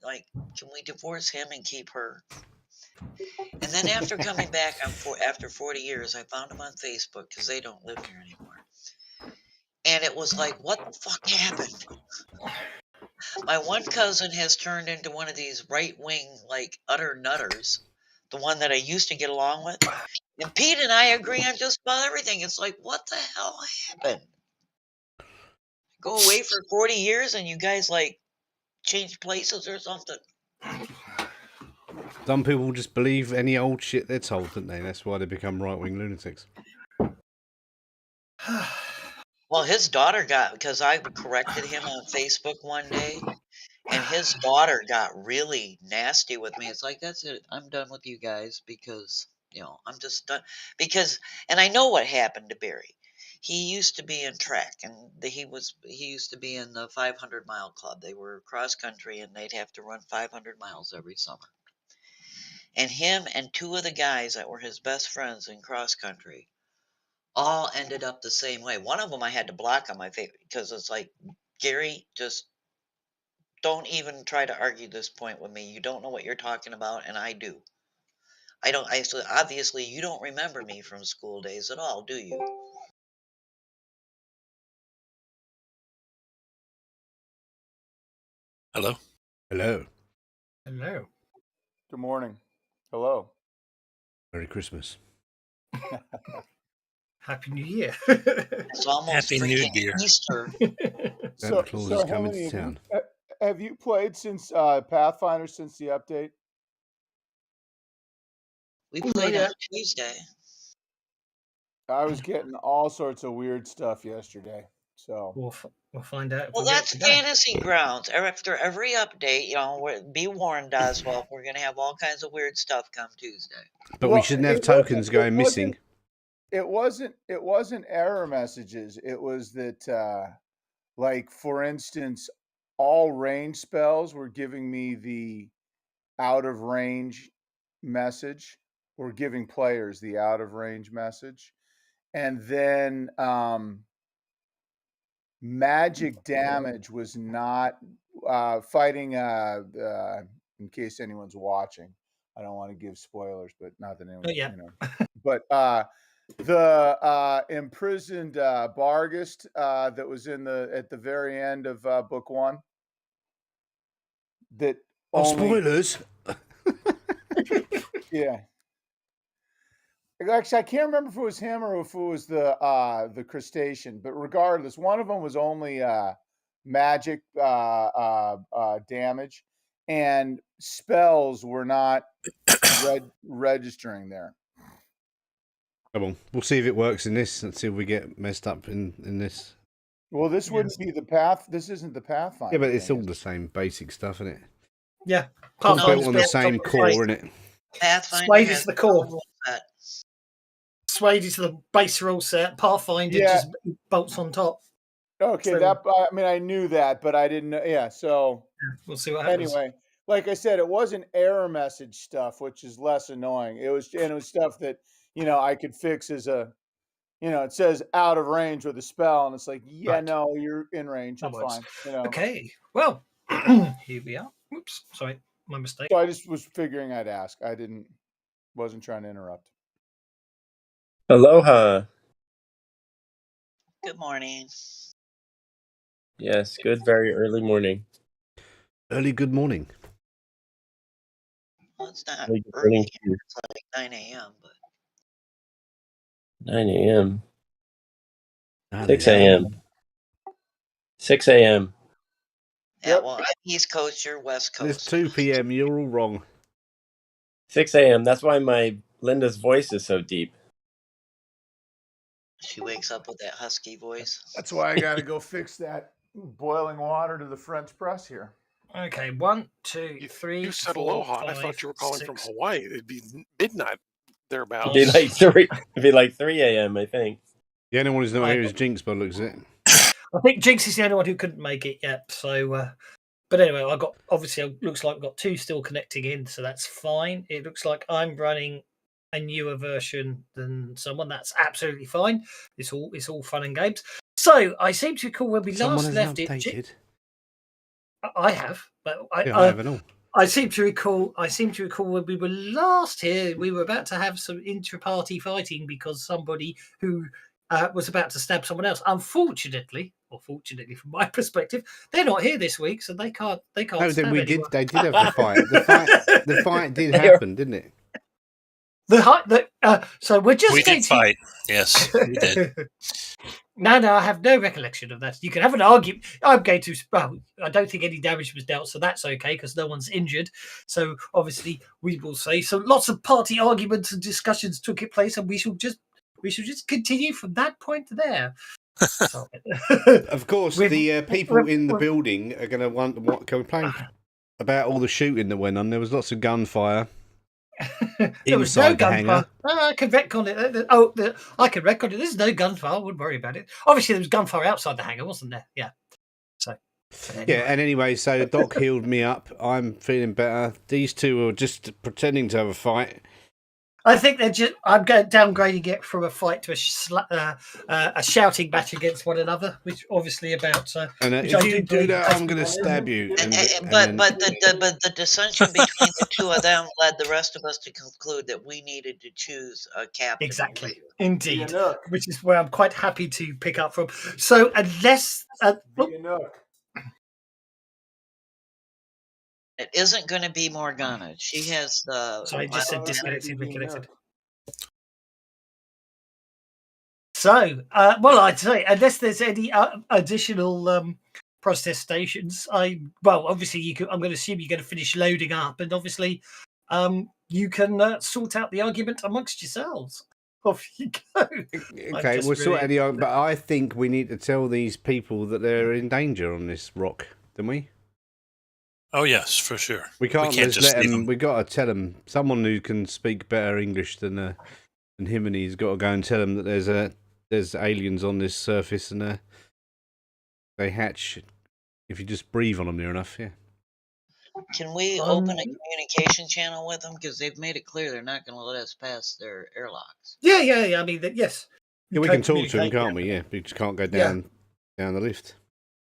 like, can we divorce him and keep her? And then after coming back after 40 years, I found him on Facebook because they don't live here anymore. And it was like, what the fuck happened? My one cousin has turned into one of these right-wing, like, utter nutters, the one that I used to get along with. And Pete and I agree on just about everything. It's like, what the hell happened? Go away for 40 years and you guys, like, change places or something? Some people just believe any old shit they're told, don't they? That's why they become right-wing lunatics. Well, his daughter because I corrected him on Facebook one day, and his daughter got really nasty with me. It's like, that's it. I'm done with you guys because, I'm just done. And I know what happened to Barry. He used to be in track, and he used to be in the 500-mile club. They were cross country, and they'd have to run 500 miles every summer. And him and two of the guys that were his best friends in cross country all ended up the same way. One of them I had to block on my face because it's like, Gary, just don't even try to argue this point with me. You don't know what you're talking about, and I do. So obviously you don't remember me from school days at all, do you? Hello. Hello. Hello. Good morning. Hello. Merry Christmas. Happy New Year. It's almost Happy New freaking Year. Easter. Santa Claus is coming to Henry, town. have you played since Pathfinder since the update? We played on Tuesday. I was getting all sorts of weird stuff yesterday. So we'll find out. Well, that's Fantasy Grounds. After every update, be warned, Oswald, we're going to have all kinds of weird stuff come Tuesday. But we shouldn't have tokens going missing. It wasn't error messages. It was that, like, for instance, all range spells were giving me the out of range message. We're giving players the out of range message. And then magic damage was not fighting, in case anyone's watching. I don't want to give spoilers, but not that anyone, But the imprisoned Bargist that was at the very end of book 1. That spoilers. Yeah. Actually, I can't remember if it was him or if it was the crustacean, but regardless, one of them was only magic damage, and spells were not registering there. Come on, we'll see if it works in this and see if we get messed up in this. Well, this wouldn't be the path. This isn't the Pathfinder. Yeah, but it's all the same basic stuff, isn't it? Yeah. It's all built on the same core, isn't it? Pathfinder Swade is the core. Set. Swade is the base rule set. Pathfinder just bolts on top. Okay, I knew that, but I didn't know. Yeah, so we'll see what happens. Anyway, like I said, it wasn't error message stuff, which is less annoying. It was stuff that I could fix as a, it says out of range with a spell, and it's like, no, you're in range. It's fine. Okay, well, here we are. Oops, sorry, my mistake. So I just was figuring I'd ask. Wasn't trying to interrupt. Aloha. Good morning. Yes, good, very early morning. Early good morning. Well, it's not Early early. It's like 9 a.m., but 9 a.m. 6 a.m. 6 a.m. Yeah, well, I'm East Coast, you're West Coast. It's 2 p.m. You're all wrong. 6 a.m. That's why my Linda's voice is so deep. She wakes up with that husky voice. That's why I got to go fix that boiling water to the French press here. Okay, 1, 2, 3. You said 4, aloha. 5, I thought you were calling 6. from Hawaii. It'd be midnight thereabouts. It'd be like 3 a.m. I think. The only one who's not here is Jinx, but looks it. I think Jinx is the only one who couldn't make it yet. So, but anyway, it looks like I've got 2 still connecting in, so that's fine. It looks like I'm running a newer version than someone. That's absolutely fine. It's all fun and games. So I seem to recall when we last left it. I have, but I haven't all. I seem to recall when we were last here, we were about to have some intra-party fighting because somebody who was about to stab someone else. Unfortunately, or fortunately from my perspective, they're not here this week, so they can't. No, stab we anyone. did. They did have the fight. The fight did happen, didn't it? So we're just We going did to fight. Yes, we did. No, I have no recollection of that. You can have an argument. I'm going to. Well, I don't think any damage was dealt, so that's okay because no one's injured. So obviously, we will say so. Lots of party arguments and discussions took place, and we shall just continue from that point there. So, of course, the people in the building are going to want what complain about all the shooting that went on. There was lots of gunfire. There was no gunfire. I can retcon it. I can retcon it. There's no gunfire. I wouldn't worry about it. Obviously, there was gunfire outside the hangar, wasn't there? Yeah. So. Anyway. Yeah, and anyway, so Doc healed me up. I'm feeling better. These two are just pretending to have a fight. I think they're just. I'm downgrading it from a fight to a shouting match against one another, which obviously about. And if you do that, I'm going to stab you. But the dissension between the two of them led the rest of us to conclude that we needed to choose a captain. Exactly, indeed, which is where I'm quite happy to pick up from. So unless it isn't going to be Morgana. She has the. So I just said disconnected, reconnected. So, well, I'd say unless there's any additional process stations, obviously I'm going to assume you're going to finish loading up, and obviously, you can sort out the argument amongst yourselves. Off you go. Okay, we'll sort out the argument, but I think we need to tell these people that they're in danger on this rock, don't we? Oh yes, for sure. We can't just let them. We got to tell them. Someone who can speak better English than him, and he's got to go and tell them that there's aliens on this surface, and they hatch if you just breathe on them near enough. Yeah. Can we open a communication channel with them because they've made it clear they're not going to let us pass their airlocks? Yeah. I mean, yes. Yeah, we can talk to them, can't we? Yeah, we just can't go down the lift,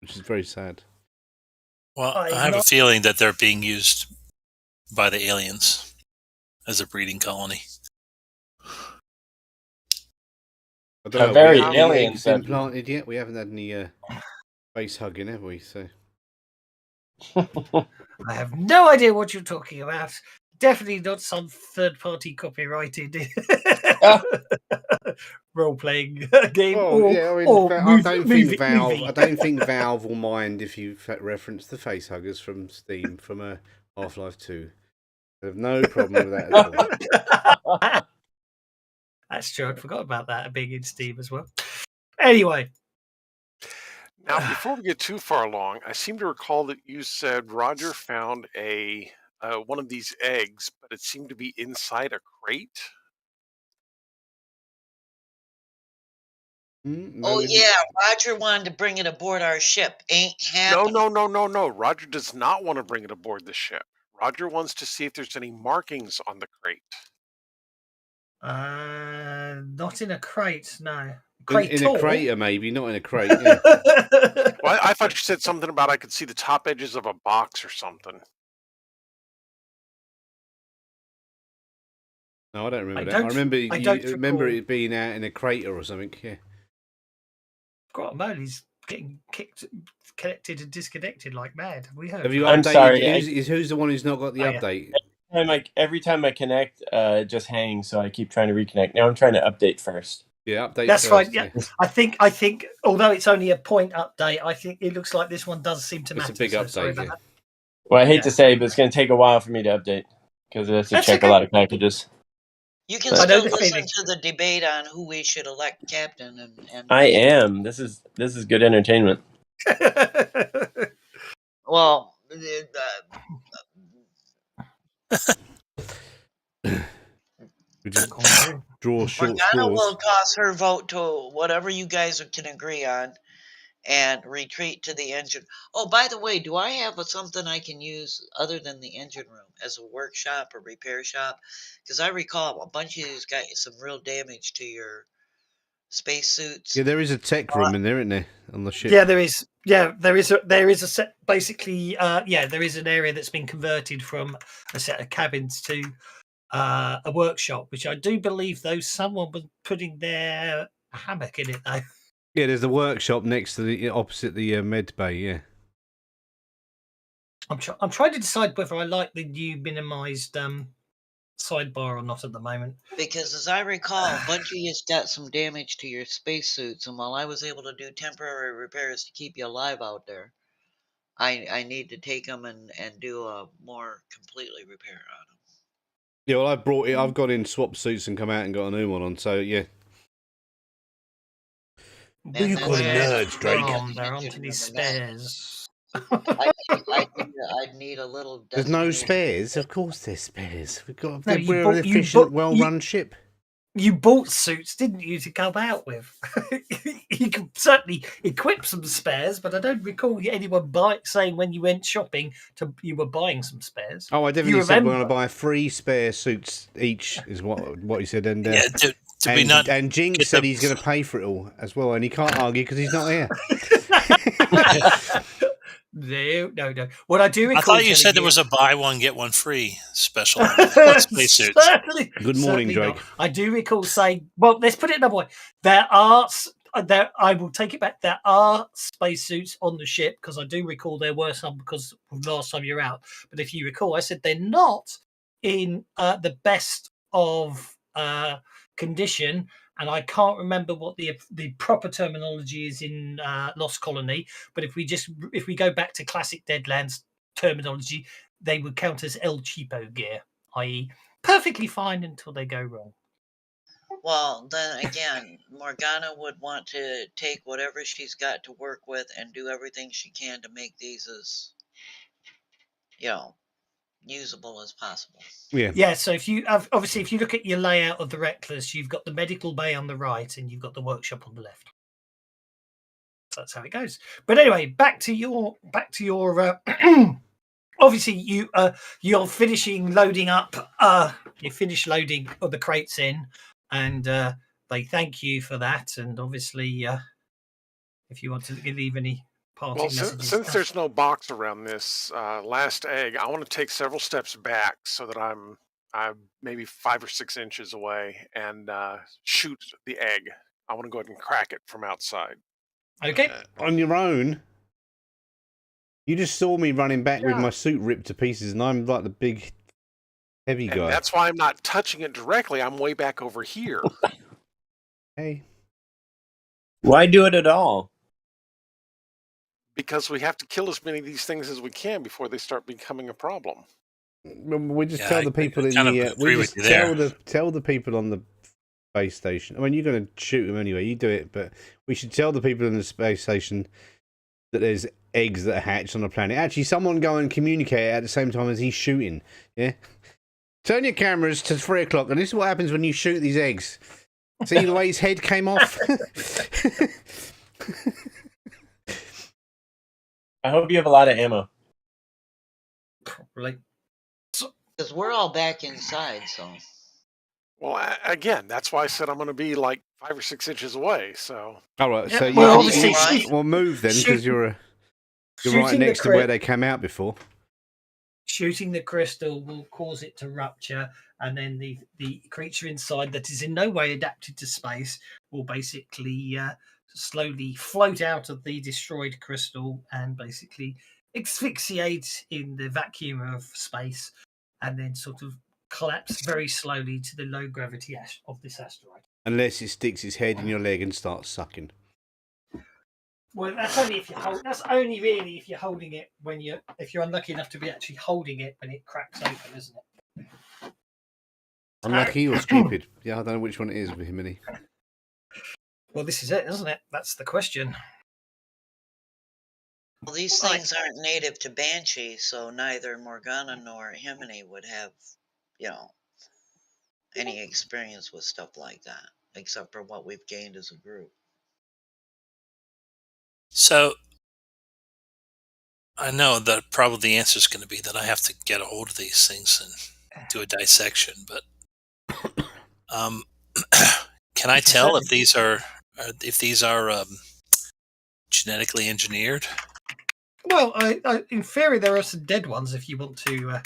which is very sad. Well, I have a feeling that they're being used by the aliens as a breeding colony. I don't know, very have alien implanted yet. We haven't had any face hugging, have we? So I have no idea what you're talking about. Definitely not some third-party copyrighted role-playing game. I don't think Valve will mind if you reference the face huggers from Steam from Half-Life 2. I have no problem with that at all. That's true. I forgot about that being in Steam as well. Anyway. Now, before we get too far along, I seem to recall that you said Roger found one of these eggs, but it seemed to be inside a crate. Oh yeah, Roger wanted to bring it aboard our ship. Ain't happening. No. Roger does not want to bring it aboard the ship. Roger wants to see if there's any markings on the crate. Not in a crate, no. In a crater, maybe, not in a crate. Yeah. Well, I thought you said something about I could see the top edges of a box or something. No, I don't remember that. I remember it being out in a crater or something. Yeah. God, man, he's getting connected and disconnected like mad. We heard. Have you updated? I'm sorry. Who's the one who's not got the update? Every time I connect, it just hangs, so I keep trying to reconnect. Now I'm trying to update first. Yeah, update. That's right. Yeah, I think although it's only a point update, I think it looks like this one does seem to matter. It's a big update. Yeah. Well, I hate to say, but it's going to take a while for me to update because it has to check a lot of packages. You can still listen to the debate on who we should elect captain, and I am. This is good entertainment. Well, we just draw short Morgana straws. will toss her vote to whatever you guys can agree on, and retreat to the engine. Oh, by the way, do I have something I can use other than the engine room as a workshop or repair shop? Because I recall a bunch of these got some real damage to your spacesuits. Yeah, there is a tech room in there, isn't there, on the ship? Yeah, there is. Yeah, there is a set. Basically, there is an area that's been converted from a set of cabins to a workshop, which I do believe, though, someone was putting their hammock in it, though. Yeah, there's the workshop next to the opposite the med bay. Yeah. I'm trying to decide whether I like the new minimised sidebar or not at the moment. Because as I recall, Bungie has got some damage to your spacesuits, and while I was able to do temporary repairs to keep you alive out there, I need to take them and do a more completely repair on them. Yeah, well, I've got in swap suits and come out and got a new one on. So yeah. What do you call them nerds, Drake? There aren't any spares. I'd need a little. There's no spares. Of course, there's spares. No, we're an efficient, well-run ship. You bought suits, didn't you, to come out with? You can certainly equip some spares, but I don't recall anyone saying when you went shopping you were buying some spares. Oh, I definitely said we're going to buy 3 spare suits each, is what he said. And and Jinx said he's going to pay for it all as well, and he can't argue because he's not here. No. What I do recall, I thought you said there was a buy one get one free special spacesuits. Good morning, Drake. Not. I do recall saying, well, let's put it another way. I will take it back. There are spacesuits on the ship, because I do recall there were some because last time you're out. But if you recall, I said they're not in the best of condition. And I can't remember what the proper terminology is in Lost Colony, but if we go back to classic Deadlands terminology, they would count as El Cheapo gear, i.e., perfectly fine until they go wrong. Well, then again, Morgana would want to take whatever she's got to work with and do everything she can to make these as, usable as possible. Yeah. So if you look at your layout of the Reckless, you've got the medical bay on the right and you've got the workshop on the left. So that's how it goes. But anyway, back to your obviously you're finishing loading up. You finish loading of the crates in, and they thank you for that. And obviously, if you want to leave any. Well, since there's no box around this last egg, I want to take several steps back so that I'm maybe 5 or 6 inches away and shoot the egg. I want to go ahead and crack it from outside. Okay. On your own? You just saw me running back with my suit ripped to pieces, and I'm like the big, heavy guy. That's why I'm not touching it directly. I'm way back over here. Hey. Why do it at all? Because we have to kill as many of these things as we can before they start becoming a problem. We just tell the people in the. We just tell the people on the space station. I mean, you're going to shoot them anyway. You do it, but we should tell the people in the space station that there's eggs that are hatched on the planet. Actually, someone go and communicate at the same time as he's shooting. Yeah. Turn your cameras to 3 o'clock, and this is what happens when you shoot these eggs. See the way his head came off. I hope you have a lot of ammo. Probably. Because we're all back inside, so. Well, again, that's why I said I'm going to be like 5 or 6 inches away. So. All right. Yeah, So we'll move then, because you're right next to where they came out before. Shooting the crystal will cause it to rupture, and then the creature inside that is in no way adapted to space will basically slowly float out of the destroyed crystal and basically asphyxiate in the vacuum of space, and then sort of collapse very slowly to the low gravity of this asteroid. Unless it sticks its head in your leg and starts sucking. Well, that's only if really if you're holding it if you're unlucky enough to be actually holding it when it cracks open, isn't it? Unlucky or stupid? Yeah, I don't know which one it is with him, Minnie. Well, this is it, isn't it? That's the question. Well, these things aren't native to Banshee, so neither Morgana nor Himini would have, any experience with stuff like that, except for what we've gained as a group. So, I know that probably the answer is going to be that I have to get a hold of these things and do a dissection, but can I tell if these are if these are genetically engineered? Well, in theory, there are some dead ones if you want to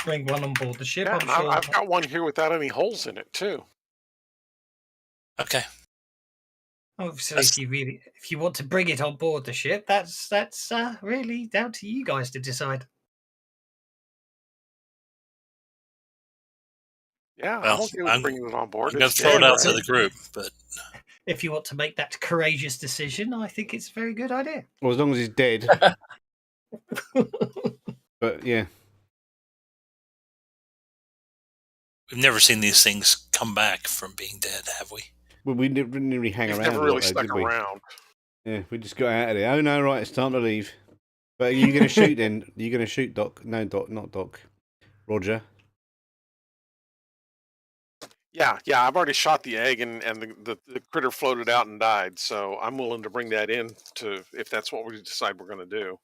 bring one on board the ship. Yeah, I'm sure. I've got one here without any holes in it too. Okay. Obviously, if you want to bring it on board the ship, that's really down to you guys to decide. Yeah, Well, I'm okay with bringing it on board. I'm going It's to throw it out to right? the group, but if you want to make that courageous decision, I think it's a very good idea. Well, as long as he's dead. But yeah, we've never seen these things come back from being dead, have we? well, we didn't really hang around. Never really stuck did we? around. Yeah, we just got out of there. Oh no, right, it's time to leave. But are you going to shoot then? Are you going to shoot Doc? No, Doc, not Doc. Roger. Yeah, I've already shot the egg, and the critter floated out and died. So I'm willing to bring that in if that's what we decide we're going to do.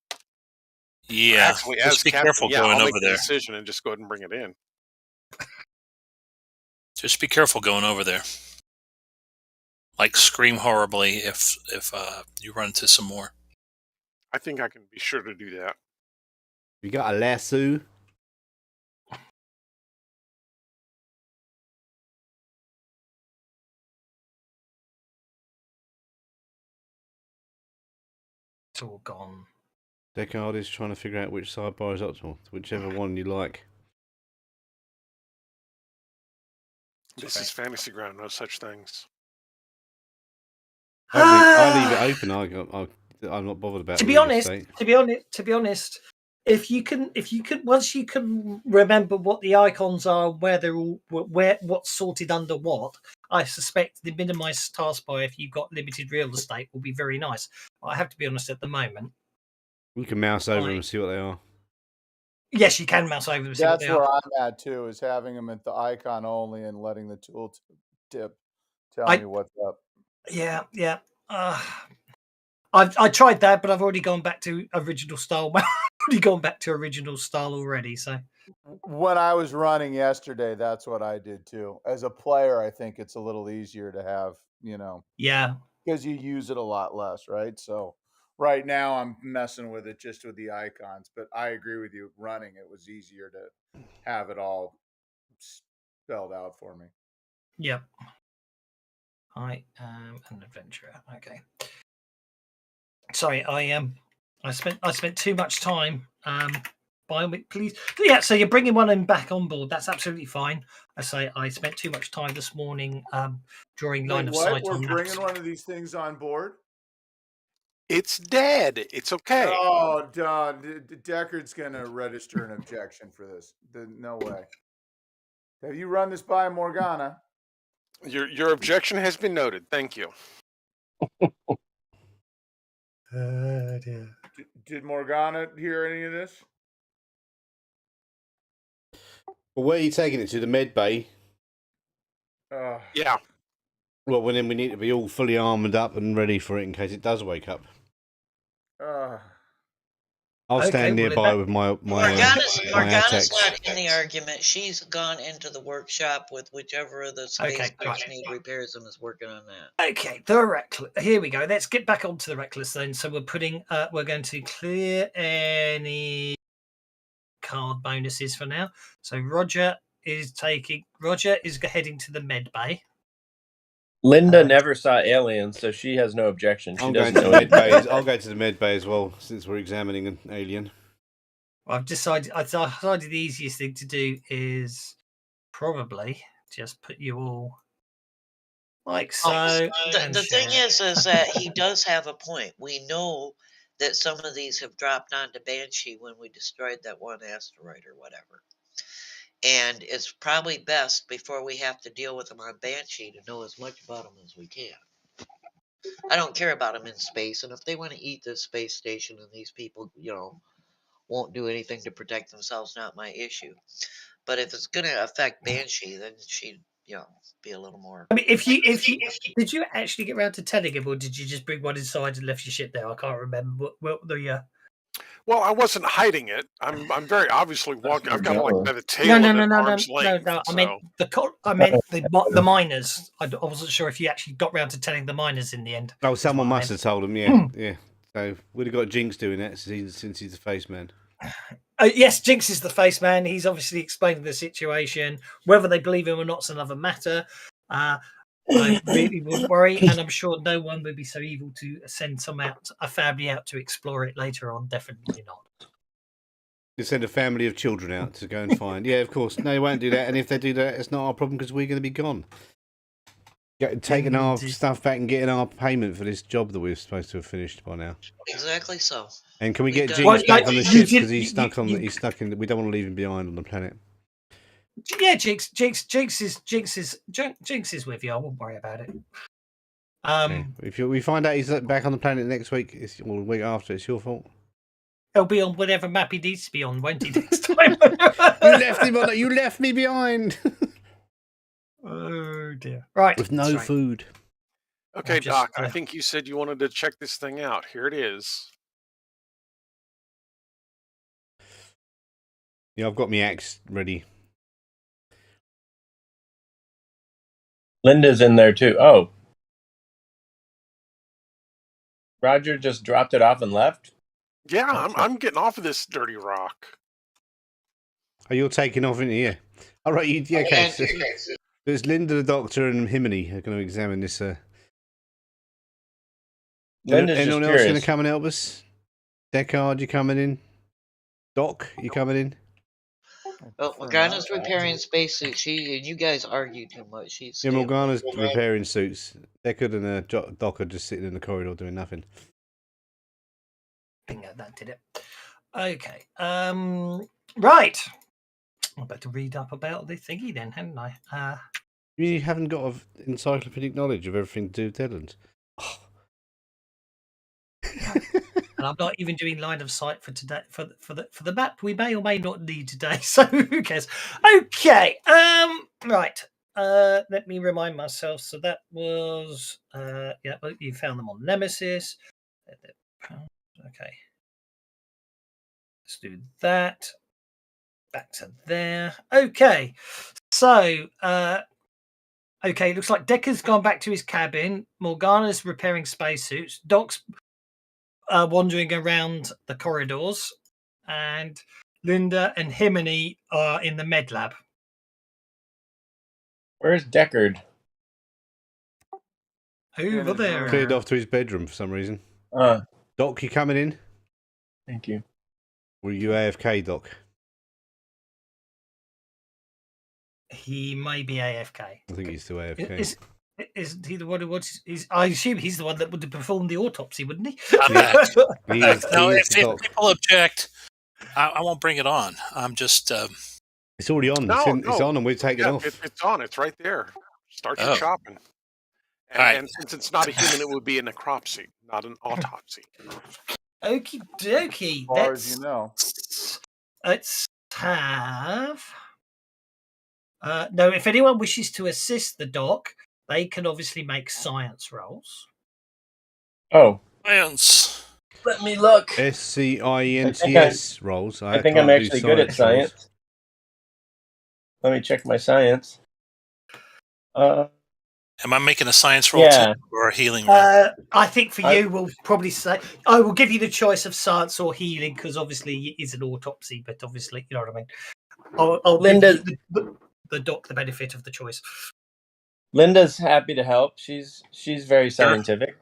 Yeah, actually, just be careful going I'll over make the there. decision and just go ahead and bring it in. Just be careful going over there. Like, scream horribly if you run into some more. I think I can be sure to do that. You got a lasso? It's all gone. Deckard is trying to figure out which sidebar is optimal, whichever one you like. This is Fantasy Ground, no such things. I leave it open. I'm not bothered about. To be honest, if you can, once you can remember what the icons are, where they're all, what's sorted under what, I suspect the minimized taskbar, if you've got limited real estate, will be very nice. I have to be honest, at the moment, you can mouse over them and see what they are. Yes, you can mouse over them. That's where I'm at too, is having them at the icon only and letting the tool tip tell me what's up. Yeah. I tried that, but I've already gone back to original style. Already. So when I was running yesterday, that's what I did too. As a player, I think it's a little easier to have, Yeah, because you use it a lot less, right? So right now I'm messing with it just with the icons, but I agree with you. Running, it was easier to have it all spelled out for me. Yep. I am an adventurer. Okay. Sorry, I spent too much time. Please. Yeah, so you're bringing one in back on board. That's absolutely fine. I say I spent too much time this morning drawing line of sight. We're bringing one of these things on board. It's dead. It's okay. Oh, Don, Deckard's gonna register an objection for this. No way. Have you run this by Morgana? Your objection has been noted. Thank you. Did Morgana hear any of this? Well, where are you taking it to? The med bay? Yeah. Well, then we need to be all fully armoured up and ready for it in case it does wake up. I'll stand nearby with my Morgana's not in the argument. She's gone into the workshop with whichever of the space need repairs and is working on that. Okay, the Reckless. Here we go. Let's get back onto the Reckless then. So we're going to clear any card bonuses for now. So Roger is heading to the med bay. Linda never saw aliens, so she has no objection. She doesn't know med bay. I'll go to the med bay as well, since we're examining an alien. I've decided the easiest thing to do is probably just put you all like so. The thing is that he does have a point. We know that some of these have dropped onto Banshee when we destroyed that one asteroid or whatever. And it's probably best before we have to deal with them on Banshee to know as much about them as we can. I don't care about them in space, and if they want to eat this space station and these people, won't do anything to protect themselves, not my issue. But if it's going to affect Banshee, then she'd, be a little more. I mean, if you did you actually get around to telling him, or did you just bring one inside and left your ship there? I can't remember what the. Well, I wasn't hiding it. I'm very obviously walking. I've got it like by the tail no, of no, it, no, arm's no, length. no. So. I meant the miners. I wasn't sure if you actually got round to telling the miners in the end. Oh, someone must have told him. Yeah, yeah. So we'd have got Jinx doing that since he's the face man. Yes, Jinx is the face man. He's obviously explaining the situation. Whether they believe him or not is another matter. I really wouldn't worry, and I'm sure no one would be so evil to send a family out to explore it later on. Definitely not. You send a family of children out to go and find. Yeah, of course. No, they won't do that. And if they do that, it's not our problem because we're going to be gone. Taking our stuff back and getting our payment for this job that we're supposed to have finished by now. Exactly so. And can we get Jinx back on the ship because he's stuck in. We don't want to leave him behind on the planet. Yeah, Jinx is with you. I won't worry about it. Okay. If we find out he's back on the planet next week, or the week after, it's your fault. He'll be on whatever map he needs to be on, won't he? Next time. You left me behind. Oh dear! Right, with no food. Okay, Doc. I think you said you wanted to check this thing out. Here it is. Yeah, I've got my axe ready. Linda's in there too. Oh. Roger just dropped it off and left? Yeah, I'm getting off of this dirty rock. Oh, you're taking off into here. All right, okay. So, there's Linda, the doctor, and Himini are going to examine this. Anyone else going to come and help us? Deckard, you coming in? Doc, you coming in? Well, Morgana's repairing spacesuits. You guys argue too much. She's Morgana's repairing suits. Deckard and Doc are just sitting in the corridor doing nothing. Bingo, that did it. Okay. Right. I better read up about the thingy then, hadn't I? You haven't got encyclopedic knowledge of everything to do with Deadlands. Oh. And I'm not even doing line of sight for today for the map we may or may not need today. So who cares? Okay. Right. Let me remind myself. So that was yeah. Well, you found them on Nemesis. Okay. Let's do that. Back to there. Okay. So okay, looks like Decker's gone back to his cabin. Morgana's repairing spacesuits. Doc's wandering around the corridors, and Linda and Himini are in the med lab. Where's Deckard? Over there. Cleared off to his bedroom for some reason. Doc, you coming in? Thank you. Were you AFK, Doc? He may be AFK. I think he's still AFK. Is he the one who wants? I assume he's the one that would have performed the autopsy, wouldn't he? If people object, I won't bring it on. I'm just. It's already on. It's on, and we're taking off. It's on. It's right there. Start your chopping. And since it's not a human, it would be a necropsy, not an autopsy. Okie dokie. As far as you know. Let's have. No, if anyone wishes to assist the doc, they can obviously make science rolls. Oh. Science. Let me look. SCIENTS rolls. I think I'm actually good at science. Rolls. Let me check my science. Am I making a science roll too, or a healing roll? I think for you, we'll probably say I will give you the choice of science or healing because obviously it is an autopsy, but obviously you know what I mean. I'll Linda, the doc the benefit of the choice. Linda's happy to help. She's very scientific.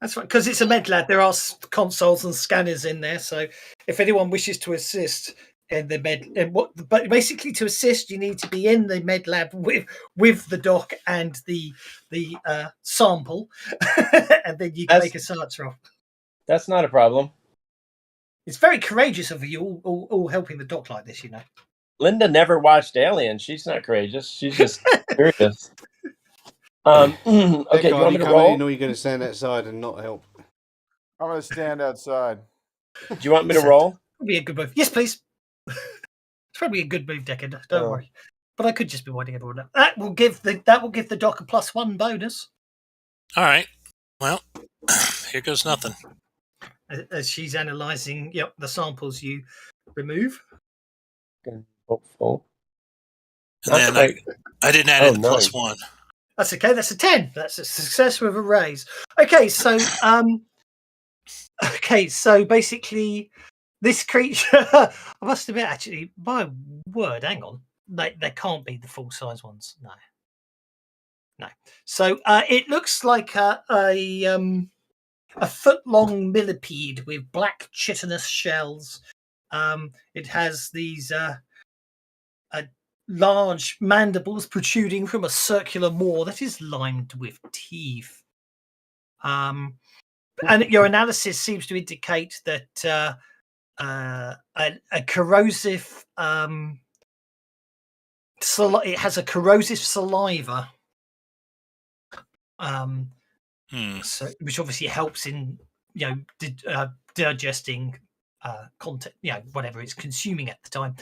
That's right, because it's a med lab. There are consoles and scanners in there, so if anyone wishes to assist in the but basically to assist, you need to be in the med lab with the doc and the sample, and then you can make a science roll. That's not a problem. It's very courageous of you all helping the doc like this, you know. Linda never watched Alien. She's not courageous. She's just curious. Okay, you want me to roll? You know you're going to stand outside and not help. I'm going to stand outside. Do you want me to roll? That'd be a good move. Yes, please. It's probably a good move, Deckard. Don't worry. But I could just be winding everyone up. That will give the doc a +1 bonus. All right. Well, here goes nothing. as she's analysing the samples you remove. Hopeful. And then I didn't add in the +1. That's okay. That's a 10. That's a success with a raise. Okay, so basically, this creature. I must admit, actually, my word. Hang on, they can't be the full size ones. No. So it looks like a foot-long millipede with black chitinous shells. It has these large mandibles protruding from a circular maw that is lined with teeth. And your analysis seems to indicate that a corrosive it has a corrosive saliva, so, which obviously helps in digesting content, whatever it's consuming at the time.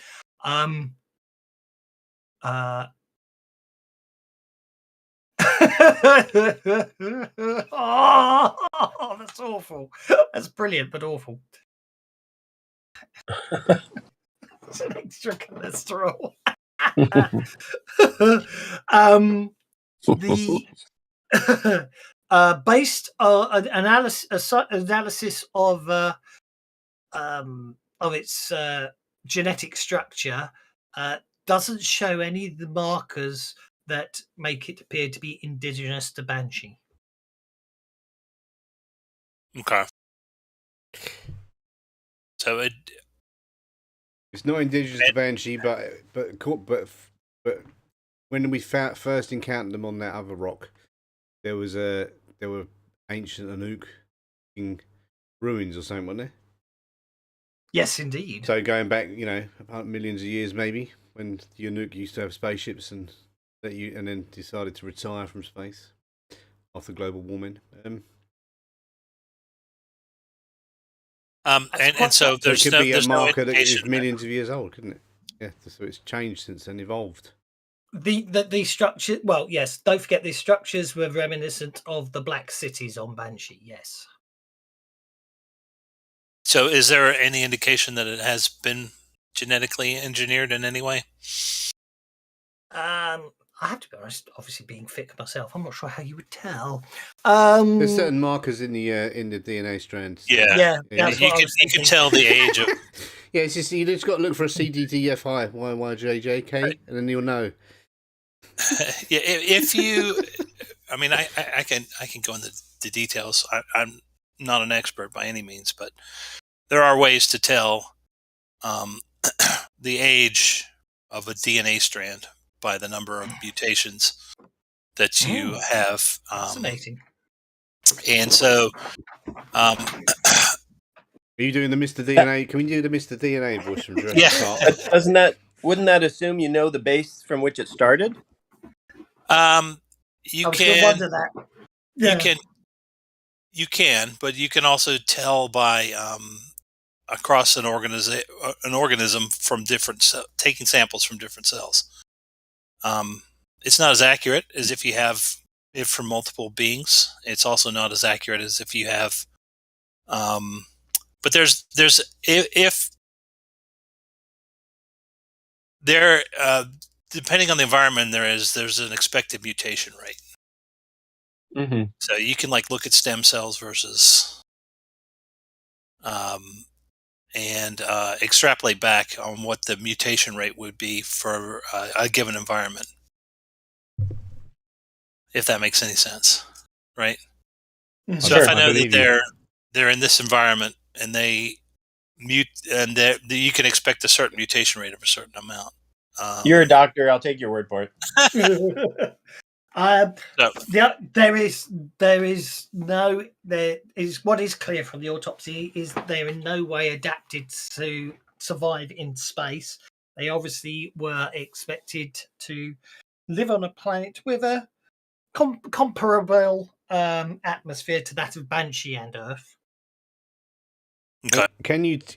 Oh, that's awful. That's brilliant, but awful. It's an extra cholesterol. Based on analysis of its genetic structure, doesn't show any of the markers that make it appear to be indigenous to Banshee. Okay. So it's not indigenous to Banshee, but when we first encountered them on that other rock, there were ancient Anuk ruins or something, wasn't there? Yes, indeed. So going back, millions of years maybe, when the Anuk used to have spaceships and then decided to retire from space after global warming. And so it could be a marker that is no millions of years old, couldn't it? Yeah, so it's changed since then, evolved. The structure, well, yes. Don't forget these structures were reminiscent of the Black Cities on Banshee. Yes. So, is there any indication that it has been genetically engineered in any way? I have to be honest. Obviously, being thick myself, I'm not sure how you would tell. There's certain markers in the DNA strands. Yeah. You can tell the age of. Yeah, it's just you just got to look for a CDTFI YYJJK, right, and then you'll know. Yeah, if you, I mean, I can go into the details. I'm not an expert by any means, but there are ways to tell the age of a DNA strand by the number of mutations that you have. Fascinating. And so, are you doing the Mr. DNA? Can we do the Mr. DNA voice from Jurassic Park? Wouldn't that assume you know the base from which it started? You can wonder that. Yeah. You can, but you can also tell by across an organism from different taking samples from different cells. It's not as accurate as if you have it from multiple beings. It's also not as accurate as if you have. But there's if there depending on the environment there's an expected mutation rate. Mm-hmm. So you can look at stem cells versus and extrapolate back on what the mutation rate would be for a given environment, if that makes any sense, right? Mm-hmm. So if I know that they're in this environment and they mute, and you can expect a certain mutation rate of a certain amount. You're a doctor. I'll take your word for it. What is clear from the autopsy is that they're in no way adapted to survive in space. They obviously were expected to live on a planet with a comparable atmosphere to that of Banshee and Earth. Okay.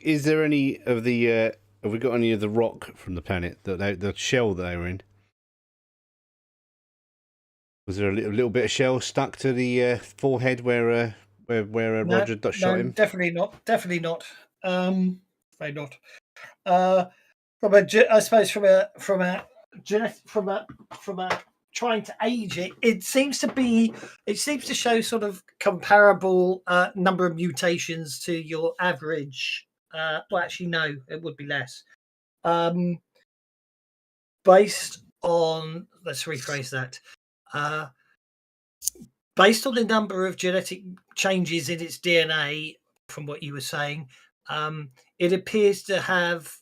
Is there any of the have we got any of the rock from the planet the shell that they were in? Was there a little bit of shell stuck to the forehead where where Roger shot him? Definitely not. Definitely not. Afraid not. I suppose from a trying to age it, it seems to show sort of comparable number of mutations to your average. Well, actually, no, it would be less. Based on, let's rephrase that. Based on the number of genetic changes in its DNA, from what you were saying, it appears to have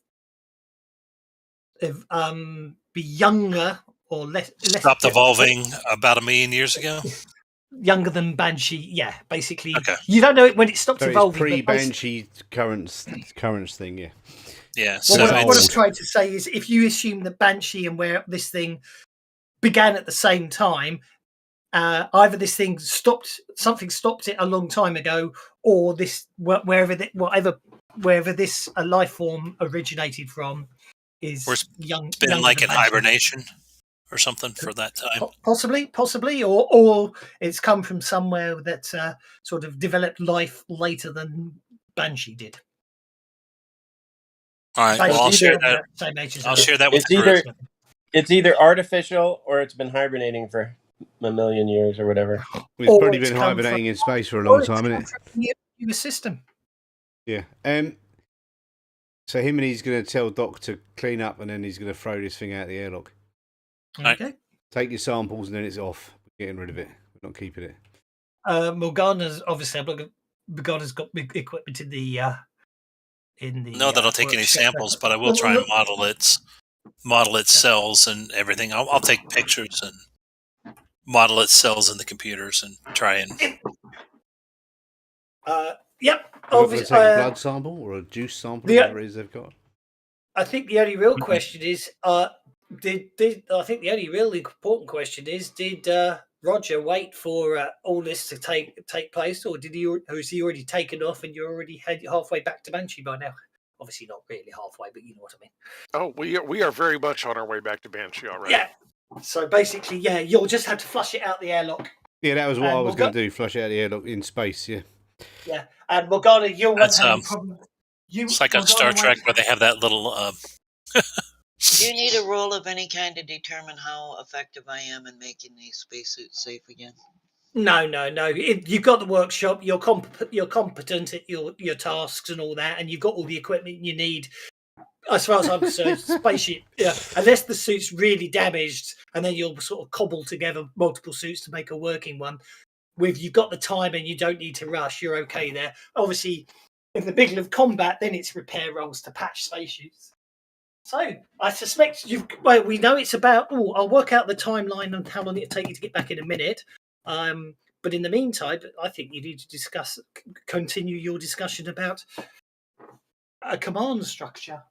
be younger or less stopped evolving about 1 million years ago. Younger than Banshee, yeah. Basically, okay. You don't know it when it stopped so evolving. It's pre-Banshee currents thing, yeah. Yeah. Well, So what I'm trying to say is, if you assume that Banshee and where this thing began at the same time, either this thing something stopped it a long time ago, or this wherever this life form originated from is young. It's been like in hibernation or something for that time. Possibly, or it's come from somewhere that sort of developed life later than Banshee did. All right, well, I'll share that. I'll share that with the group. It's either artificial or it's been hibernating for 1 million years or whatever. It's probably been hibernating in space for a long time, isn't it? The system. Yeah. So him and he's going to tell Doc to clean up, and then he's going to throw this thing out the airlock. Okay. Take your samples, and then it's off. We're getting rid of it. We're not keeping it. Morgana's obviously. Morgana's got big equipment in the. No, that I'll take any samples, but I will try and model its cells and everything. I'll take pictures and model its cells in the computers and try and. Yep. Obviously, take a blood sample or a juice sample, whatever it is they've got. I think the only real question is, I think the only real important question is, did Roger wait for all this to take place, or has he already taken off and you're already halfway back to Banshee by now? Obviously not really halfway, but you know what I mean. Oh, we are very much on our way back to Banshee already. Yeah. So basically, you'll just have to flush it out the airlock. Yeah, that was what I was going to do. Flush it out the airlock in space. Yeah. Yeah, and Morgana, you won't have any problem. It's like on Star Trek where they have that little. Do you need a roll of any kind to determine how effective I am in making these spacesuits safe again? No. You've got the workshop. You're competent at your tasks and all that, and you've got all the equipment you need. As far as I'm concerned, spaceship. Yeah, unless the suit's really damaged, and then you'll sort of cobble together multiple suits to make a working one. You've got the time and you don't need to rush. You're okay there. Obviously, in the middle of combat, then it's repair rolls to patch spaceships. So I suspect we know it's about. Oh, I'll work out the timeline and how long it'll take you to get back in a minute. But in the meantime, I think you need to continue your discussion about a command structure.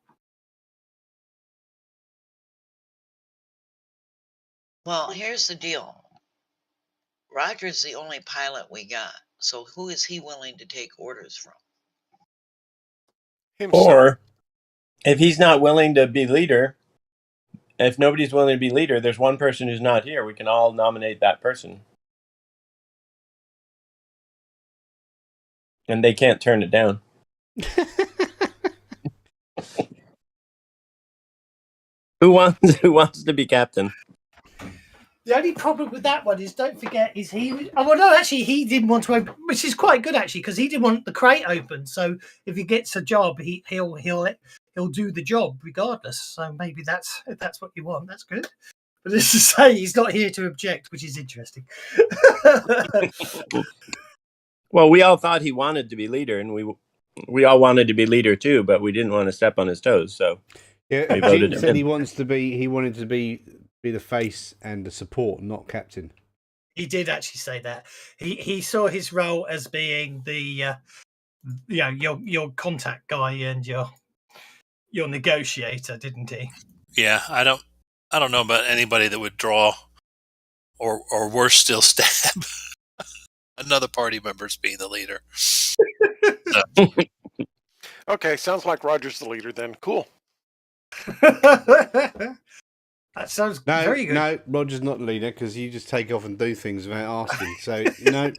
Well, here's the deal. Roger's the only pilot we got, so who is he willing to take orders from? Himself. Or, if he's not willing to be leader, if nobody's willing to be leader, there's one person who's not here. We can all nominate that person. And they can't turn it down. Who wants to be captain? The only problem with that one is, don't forget, is he? Oh well, no, actually, he didn't want to open, which is quite good actually, because he didn't want the crate open. So if he gets a job, he'll do the job regardless. So maybe if that's what you want, that's good. But as to say, he's not here to object, which is interesting. Well, we all thought he wanted to be leader, and we all wanted to be leader too, but we didn't want to step on his toes. So yeah, we voted he him said in. he wanted to be the face and the support, not captain. He did actually say that. He saw his role as being the your contact guy and your negotiator, didn't he? Yeah, I don't know about anybody that would draw or worse still stab another party member as being the leader. Okay, sounds like Roger's the leader then. Cool. That sounds very good. No, Roger's not the leader because you just take off and do things without asking. So, no.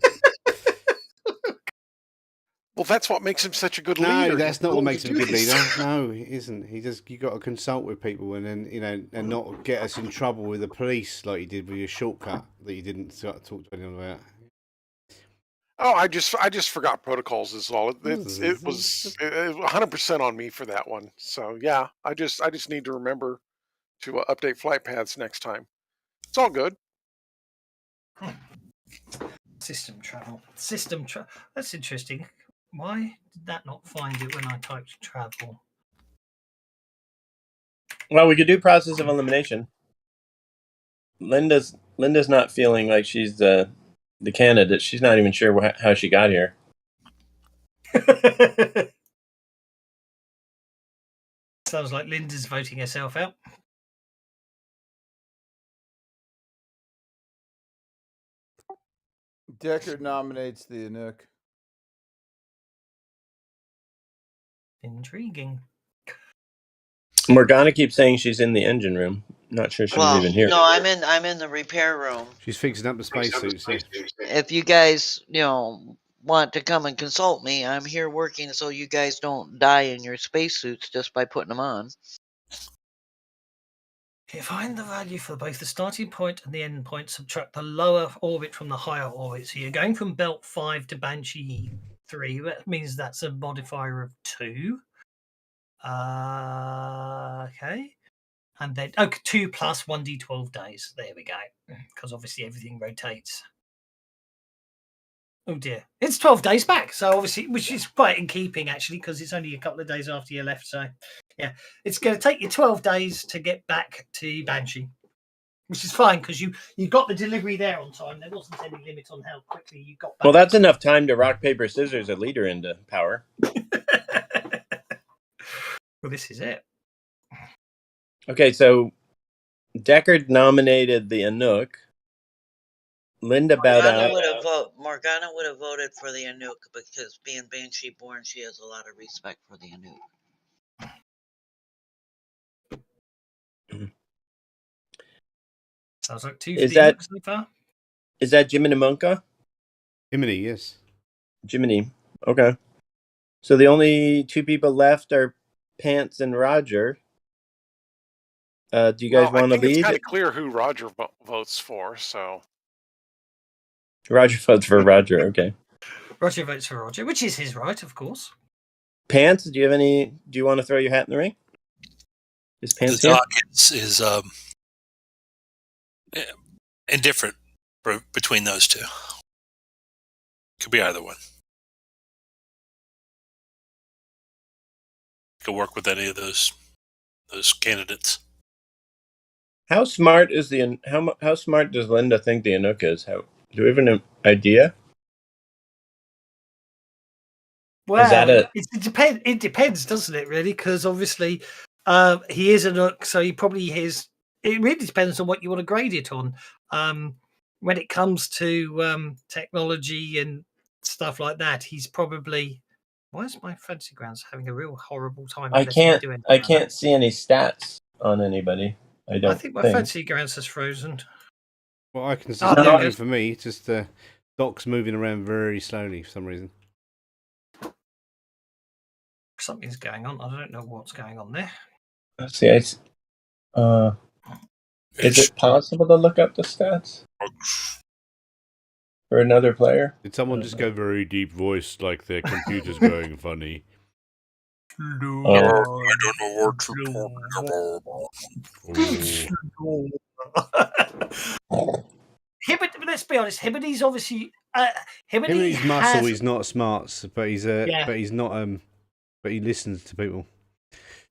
Well, that's what makes him such a good No, leader. that's not what makes him a good these. leader. No, it isn't. You got to consult with people and then and not get us in trouble with the police like you did with your shortcut that you didn't talk to anyone about. Oh, I just forgot protocols is all. It was 100% on me for that one. So yeah, I just need to remember to update flight paths next time. It's all good. System travel. That's interesting. Why did that not find it when I typed travel? Well, we could do process of elimination. Linda's not feeling like she's the candidate. She's not even sure how she got here. Sounds like Linda's voting herself out. Deckard nominates the Anouk. Intriguing. Morgana keeps saying she's in the engine room. Not sure she's even here. No, I'm in the repair room. She's fixing up the spacesuits. If you guys, want to come and consult me, I'm here working so you guys don't die in your spacesuits just by putting them on. You find the value for both the starting point and the end point. Subtract the lower orbit from the higher orbit. So you're going from Belt 5 to Banshee 3. That means that's a modifier of 2. Okay. And then 2 plus 1d12 days. There we go. Because obviously everything rotates. Oh dear. It's 12 days back. So obviously, which is quite in keeping actually, because it's only a couple of days after you left. So yeah, it's going to take you 12 days to get back to Banshee, which is fine because you got the delivery there on time. There wasn't any limit on how quickly you got back. Well, that's enough time to rock, paper, scissors a leader into power. Well, this is it. Okay, so Deckard nominated the Anouk. Linda bowed out. Morgana would have voted for the Anouk because being Banshee born, she has a lot of respect for the Anouk. Sounds like 2 for the Anouk so far. Is that Jiminy Monka? Jiminy, yes. Jiminy. Okay. So the only 2 people left are Pants and Roger. Do you guys want to lead? It's kind of clear who Roger votes for, so. Roger votes for Roger, okay. Roger votes for Roger, which is his right, of course. Pants, do you want to throw your hat in the ring? Is Pants here? The doc is indifferent between those two. Could be either one. Could work with any of those candidates. How smart is how smart does Linda think the Anouk is? Do we have an idea? Well, it depends, doesn't it? Really, because obviously he is a Anouk, so he probably is. It really depends on what you want to grade it on. When it comes to technology and stuff like that, he's probably. Why is my fantasy grounds having a real horrible time? I can't see any stats on anybody. I think my fantasy grounds has frozen. Well, I can see nothing for me. Just the doc's moving around very slowly for some reason. Something's going on. I don't know what's going on there. Let's see. Is it possible to look up the stats for another player? Did someone just go very deep voice like their computer's going funny? No, I don't know what you're talking about. Let's be honest. Hibidi's obviously. Hibidi's muscle. He's not smart, but he's but he's not but he listens to people.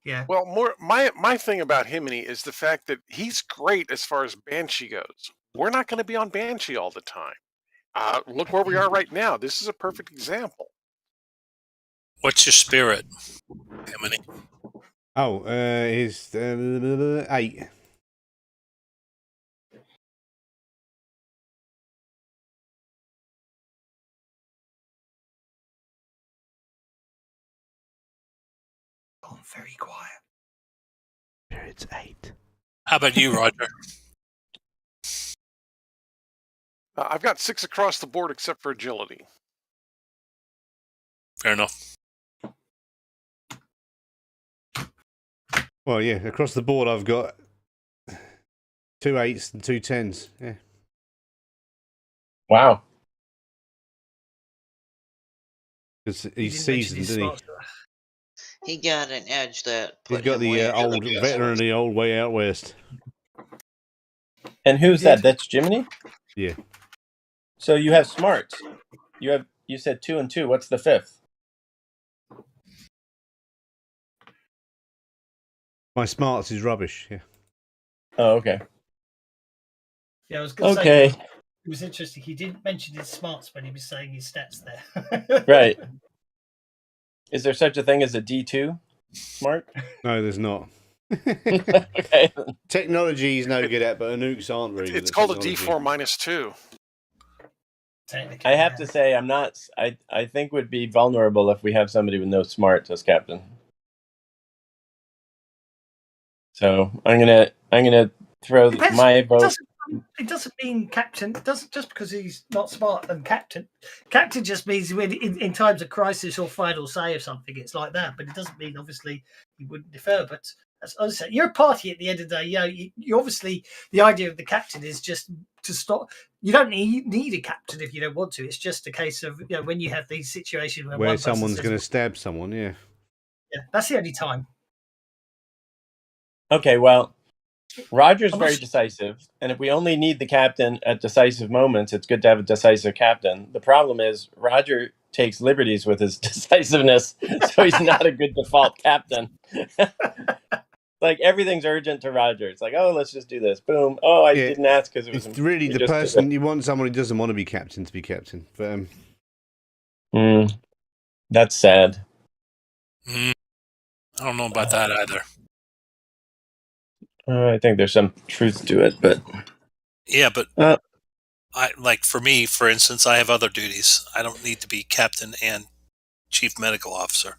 Yeah. Well, my thing about Himini is the fact that he's great as far as Banshee goes. We're not going to be on Banshee all the time. Look where we are right now. This is a perfect example. What's your spirit, Himini? Oh, he's 8. Gone very quiet. It's 8. How about you, Roger? I've got 6 across the board except for agility. Fair enough. Well, yeah, across the board, I've got 2 8s and 2 10s. Yeah. Wow. Because he's seasoned, didn't he? He got an edge that He's put got him the way old veteran of the old way out west. And who's that? That's Jiminy? Yeah. So you have smarts. You said 2 and 2. What's the fifth? My smarts is rubbish. Yeah. Oh, okay. Yeah, I was going to say. It was interesting. He didn't mention his smarts when he was saying his stats there. Right. Is there such a thing as a D2 smart? No, there's not. Okay. Technology is no good at, but nukes aren't very good. It's called a D4 -2. I have to say, I'm not. I think would be vulnerable if we have somebody with no smarts as captain. So I'm gonna throw my vote. It doesn't mean captain. It doesn't just because he's not smart and captain. Captain just means when in times of crisis or final say of something, it's like that. But it doesn't mean obviously you wouldn't defer. But as I said, you're a party at the end of the day. You obviously the idea of the captain is just to stop. You don't need a captain if you don't want to. It's just a case of when you have these situations where someone's going to stab someone. Yeah. Yeah, that's the only time. Okay, well, Roger's very decisive, and if we only need the captain at decisive moments, it's good to have a decisive captain. The problem is Roger takes liberties with his decisiveness, so he's not a good default captain. Like everything's urgent to Roger. It's like, oh, let's just do this. Boom. Oh, I didn't ask because it was. It's really the person you want. Someone who doesn't want to be captain to be captain. But that's sad. I don't know about that either. I think there's some truth to it, but yeah, but I like for me, for instance, I have other duties. I don't need to be captain and chief medical officer.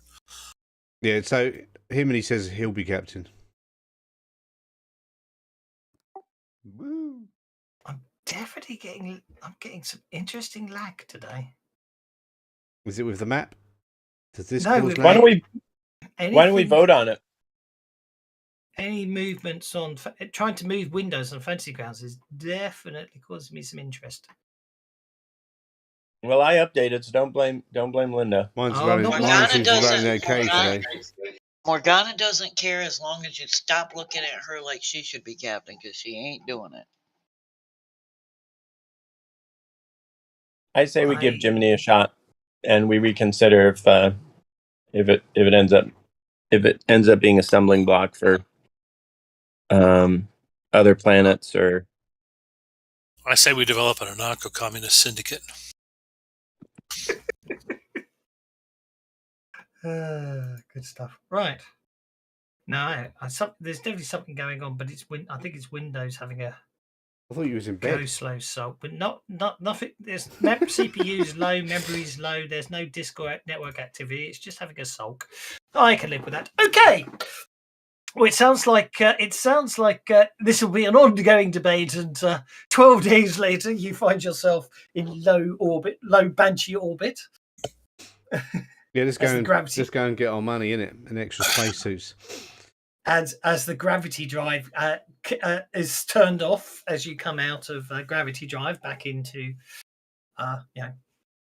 Yeah, so he says he'll be captain. Woo! I'm definitely getting some interesting lag today. Is it with the map? Does this why don't we vote on it? Any movements on trying to move windows on fantasy grounds is definitely causing me some interest. Well, I updated, so don't blame Linda. Mine's running okay today. Morgana doesn't care as long as you stop looking at her like she should be captain, because she ain't doing it. I say we give Jiminy a shot, and we reconsider if it ends up being a stumbling block for other planets or. I say we develop an anarcho-communist syndicate. Good stuff. Right. No, there's definitely something going on, but I think it's Windows having a. I thought you was in bed. Go slow salt, but not nothing. There's CPU's low, memory's low. There's no Discord network activity. It's just having a sulk. I can live with that. Okay. Well, it sounds like this will be an ongoing debate, and 12 days later, you find yourself in low Banshee orbit. Yeah, let's go and get our money in it and extra spacesuits. As the gravity drive is turned off as you come out of gravity drive back into,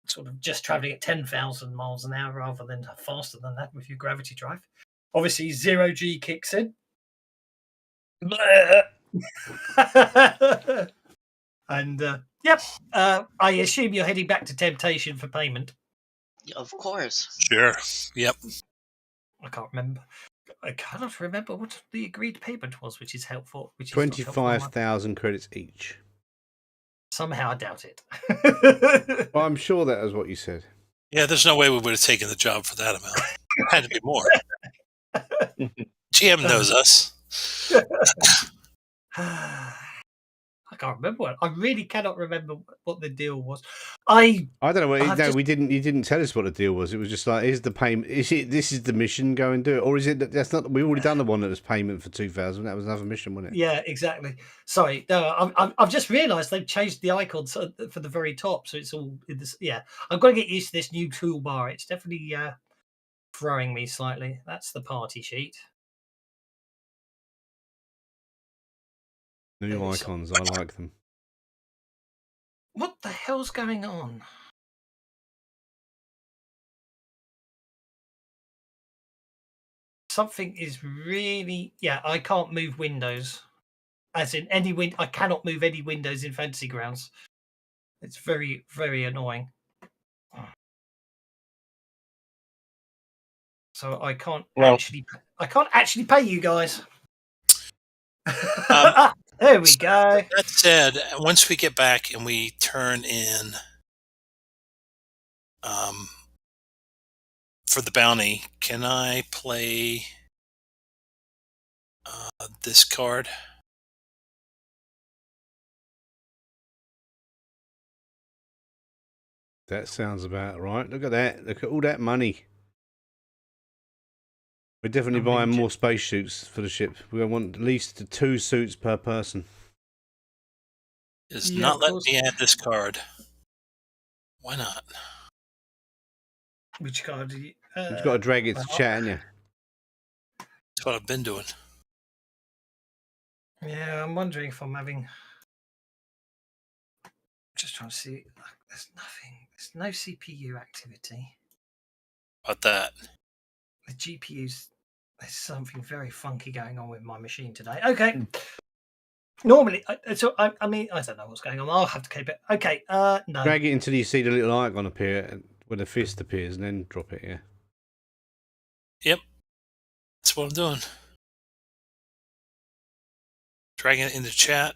sort of just traveling at 10,000 miles an hour rather than faster than that with your gravity drive. Obviously, 0G kicks in. And, I assume you're heading back to Temptation for payment. Of course. Sure. Yep. I can't remember. I cannot remember what the agreed payment was, which is helpful. 25,000 credits each. Somehow I doubt it. Well, I'm sure that was what you said. Yeah, there's no way we would have taken the job for that amount. It had to be more. GM knows us. I can't remember what. I really cannot remember what the deal was. I don't know. No, just... we didn't. You didn't tell us what the deal was. It was just like, here's the payment. Is it? This is the mission. Go and do it, or is it? That's not. We've already done the one that was payment for 2,000. That was another mission, wasn't it? Yeah, exactly. Sorry, no, I've just realised they've changed the icons for the very top, so it's all in this. Yeah, I've got to get used to this new toolbar. It's definitely throwing me slightly. That's the party sheet. New icons. I like them. What the hell's going on? Something is really... Yeah, I can't move windows. As in any I cannot move any windows in Fantasy Grounds. It's very, very annoying. So I can't actually pay you guys. There we go. That said, once we get back and we turn in for the bounty, can I play this card? That sounds about right. Look at that. Look at all that money. We're definitely buying more space suits for the ship. We want at least 2 suits per person. Is not letting me add this card. Why not? Which card do you... You've got to drag it to chat, haven't you? That's what I've been doing. Yeah, I'm wondering if I'm having... Just trying to see. There's nothing. There's no CPU activity. About that. The GPU's... There's something very funky going on with my machine today. Okay. Normally, so I mean, I don't know what's going on. I'll have to keep it. Okay, no. Drag it until you see the little icon appear when the fist appears, and then drop it. Yeah. Yep. That's what I'm doing. Dragging it into chat.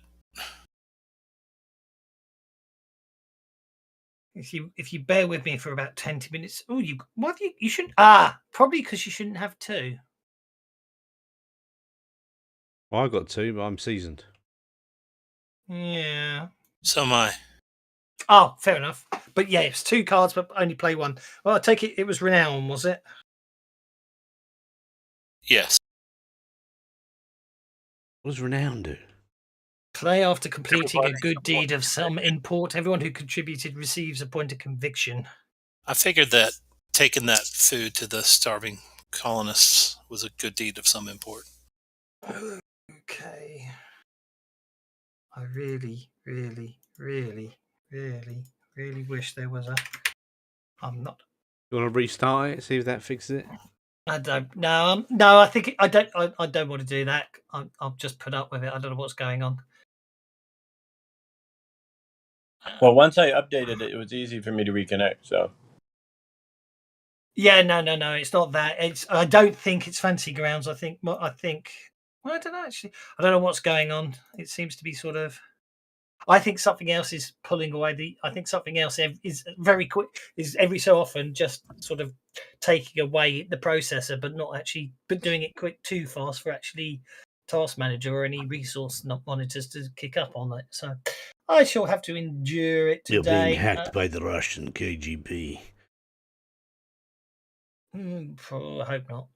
If you bear with me for about 20 minutes. Oh, you shouldn't. Probably because you shouldn't have 2. Well, I got 2, but I'm seasoned. Yeah. So am I. Oh, fair enough. But yeah, it's 2 cards, but only play 1. Well, I take it was Renown, was it? Yes. What does Renown do? Play after completing a good deed of some import. Everyone who contributed receives a point of conviction. I figured that taking that food to the starving colonists was a good deed of some import. Okay. I really, really, really, really, really wish there was a... I'm not... You want to restart it? See if that fixes it? I don't. No, I think I don't. I don't want to do that. I'll just put up with it. I don't know what's going on. Well, once I updated it, it was easy for me to reconnect. So. Yeah, no. It's not that. I don't think it's Fantasy Grounds. I think. Well, I don't know. Actually, I don't know what's going on. It seems to be sort of... I think something else is pulling away I think something else is very quick, is every so often just sort of taking away the processor, but doing it quick too fast for actually Task Manager or any resource monitors to kick up on it. So I shall have to endure it today. You're being hacked by the Russian KGB. I hope not.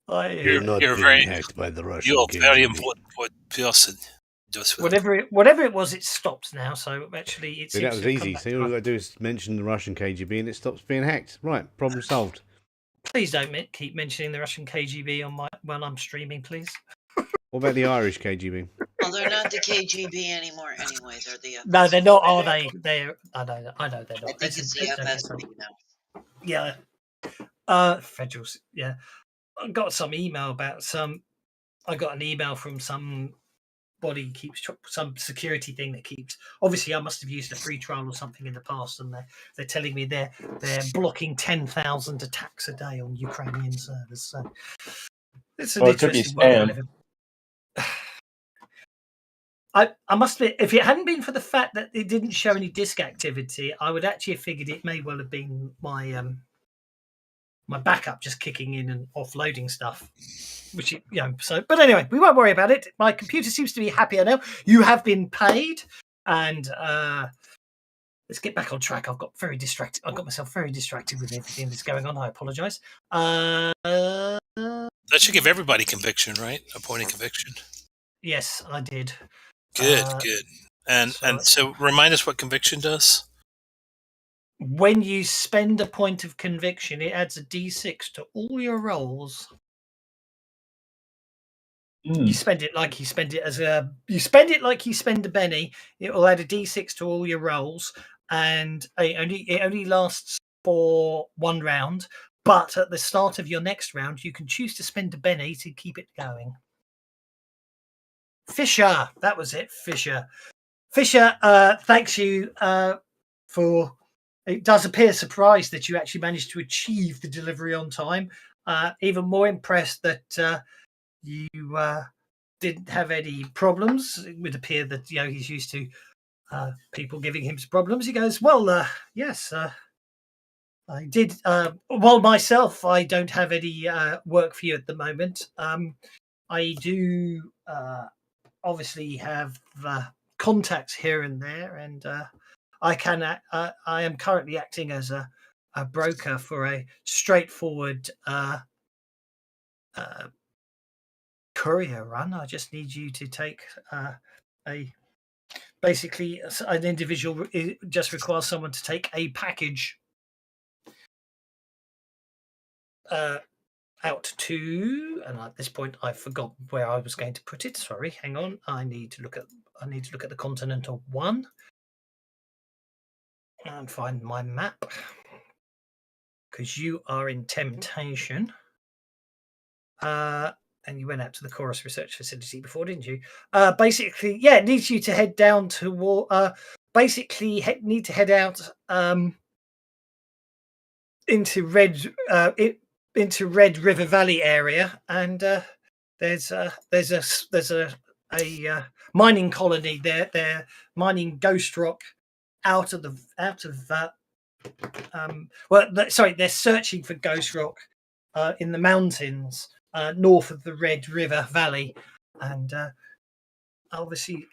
You're not being hacked by the Russian KGB. You're a very important person. Whatever it was, it stopped now. So actually, it seems that was easy. So all you got to do is mention the Russian KGB, and it stops being hacked. Right, problem solved. Please don't keep mentioning the Russian KGB when I'm streaming, please. What about the Irish KGB? Well, they're not the KGB anymore anyway. They're the FSB. No, they're not, are they? I know they're not. I think it's the FSB now. Yeah. Federals, yeah. I got some email about I got an email from somebody keeps some security thing that keeps... Obviously, I must have used a free trial or something in the past, and they're telling me they're blocking 10,000 attacks a day on Ukrainian servers. So it's an interesting one. I must admit, if it hadn't been for the fact that it didn't show any disk activity, I would actually have figured it may well have been my my backup just kicking in and offloading stuff. Which so. But anyway, we won't worry about it. My computer seems to be happier now. You have been paid, and let's get back on track. I've got very distracted. I got myself very distracted with everything that's going on. I apologise. That should give everybody conviction, right? A point of conviction. Yes, I did. Good, good. And so remind us what conviction does. When you spend a point of conviction, it adds a D6 to all your rolls. You spend it like you spend it you spend it like you spend a penny. It will add a D6 to all your rolls, and it only lasts for one round. But at the start of your next round, you can choose to spend a penny to keep it going. Fisher, that was it. Fisher, thanks you for. It does appear surprised that you actually managed to achieve the delivery on time. Even more impressed that you didn't have any problems. It would appear that he's used to people giving him problems. He goes, well, yes, I did. Well, myself, I don't have any work for you at the moment. I do obviously have contacts here and there, and I am currently acting as a broker for a straightforward courier run. I just need you to take basically an individual just requires someone to take a package out to, and at this point I forgot where I was going to put it. Sorry, hang on. I need to look at the continent of one and find my map, because you are in Temptation. And you went out to the Chorus Research Facility before, didn't you? Basically, yeah, it needs you to head down to need to head out into Red River Valley area, and there's a mining colony there. They're mining ghost rock they're searching for ghost rock in the mountains north of the Red River Valley, and obviously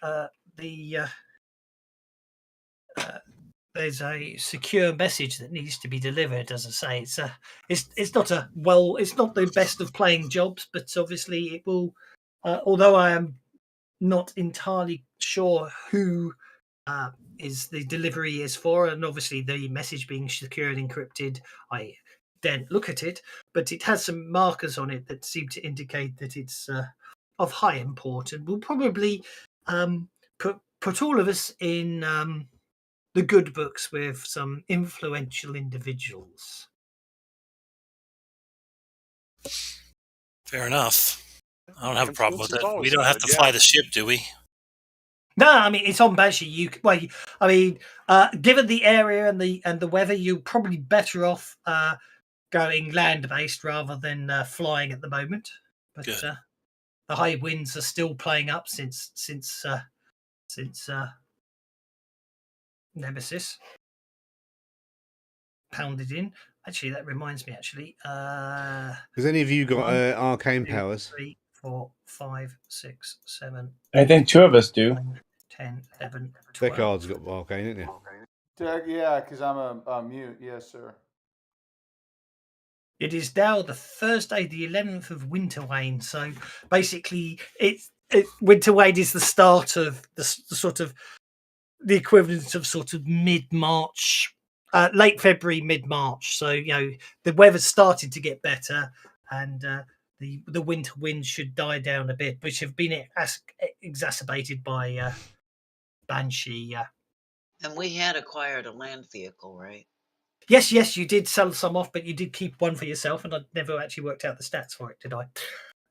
there's a secure message that needs to be delivered. As I say, it's not the best of playing jobs, but obviously it will. Although I am not entirely sure who is the delivery is for, and obviously the message being secure and encrypted, I daren't look at it, but it has some markers on it that seem to indicate that it's of high importance. We'll probably put all of us in the good books with some influential individuals. Fair enough. I don't have a problem with Influence it. is We don't always have good, to fly the ship, do we? No, I mean it's on Banshee. Given the area and the weather, you're probably better off going land-based rather than flying at the moment. But the high winds are still playing up since Nemesis pounded in. Actually, that reminds me. Has any of you got arcane powers? 3, 4, 5, 6, 7. I think 2 of us do. 10, 11, 12. Deckard's got arcane, isn't he? Yeah, because I'm a mute. Yes, sir. It is now the Thursday, the 11th of Winterwane. So basically, Winterwane is the start of the sort of the equivalent of sort of mid-March, late February, mid-March. So the weather's started to get better, and the winter winds should die down a bit, which have been exacerbated by Banshee. And we had acquired a land vehicle, right? Yes, you did sell some off, but you did keep one for yourself, and I never actually worked out the stats for it, did I?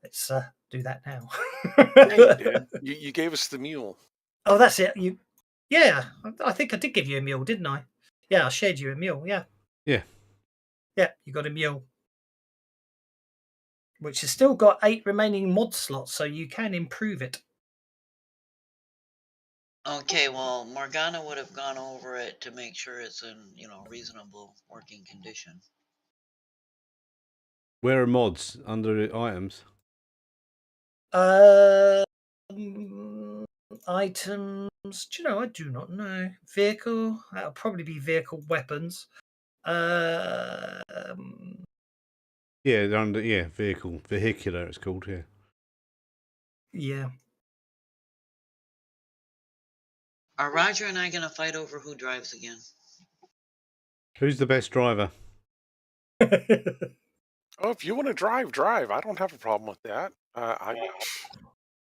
Let's do that now. Yeah, you did. You gave us the mule. Oh, that's it. Yeah, I think I did give you a mule, didn't I? Yeah, I shared you a mule. Yeah. Yeah, you got a mule, which has still got 8 remaining mod slots, so you can improve it. Okay, well, Morgana would have gone over it to make sure it's in, reasonable working condition. Where are mods under items? Items. Do you know? I do not know. Vehicle. That'll probably be vehicle weapons. Yeah, they're under vehicular. It's called here. Yeah. Are Roger and I going to fight over who drives again? Who's the best driver? Oh, if you want to drive. I don't have a problem with that.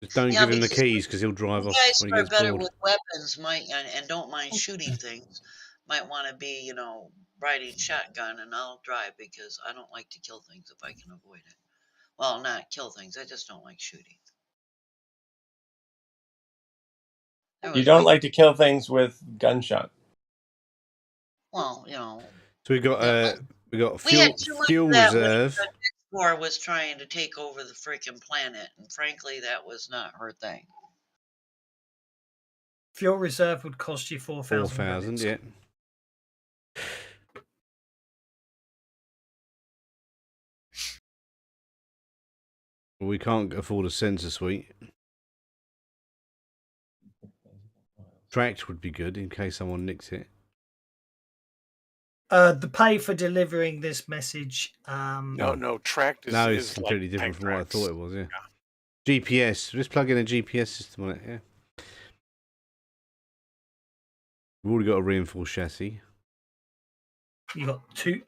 Just don't give him the keys because he'll drive off when he guys gets are better bored. with weapons, and don't mind shooting things. Might want to be, riding shotgun, and I'll drive because I don't like to kill things if I can avoid it. Well, not kill things. I just don't like shooting. You don't like to kill things with gunshot. Well, So we got we had too much fuel of that reserve. when the war was trying to take over the freaking planet, and frankly, that was not her thing. Fuel reserve would cost you 4,000. 4,000, yeah. Well, we can't afford a sensor suite. Tracked would be good in case someone nicks it. The pay for delivering this message. No, tracked is it's completely like different from what I tracks. thought it was. Yeah. GPS. Just plug in a GPS system on it. Yeah. We've already got a reinforced chassis. You got two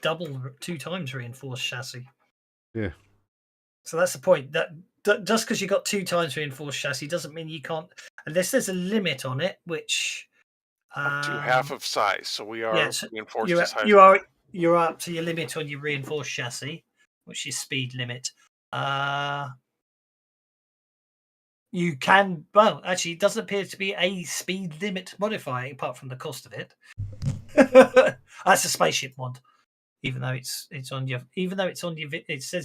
times reinforced chassis. Yeah. So that's the point. That just because you got 2 times reinforced chassis doesn't mean you can't, unless there's a limit on it, which up to half of size. So we are reinforced you're, as high. You're up to your limit on your reinforced chassis, which is speed limit. You can, well, actually, it doesn't appear to be a speed limit modifier apart from the cost of it. That's a spaceship mod, even though it says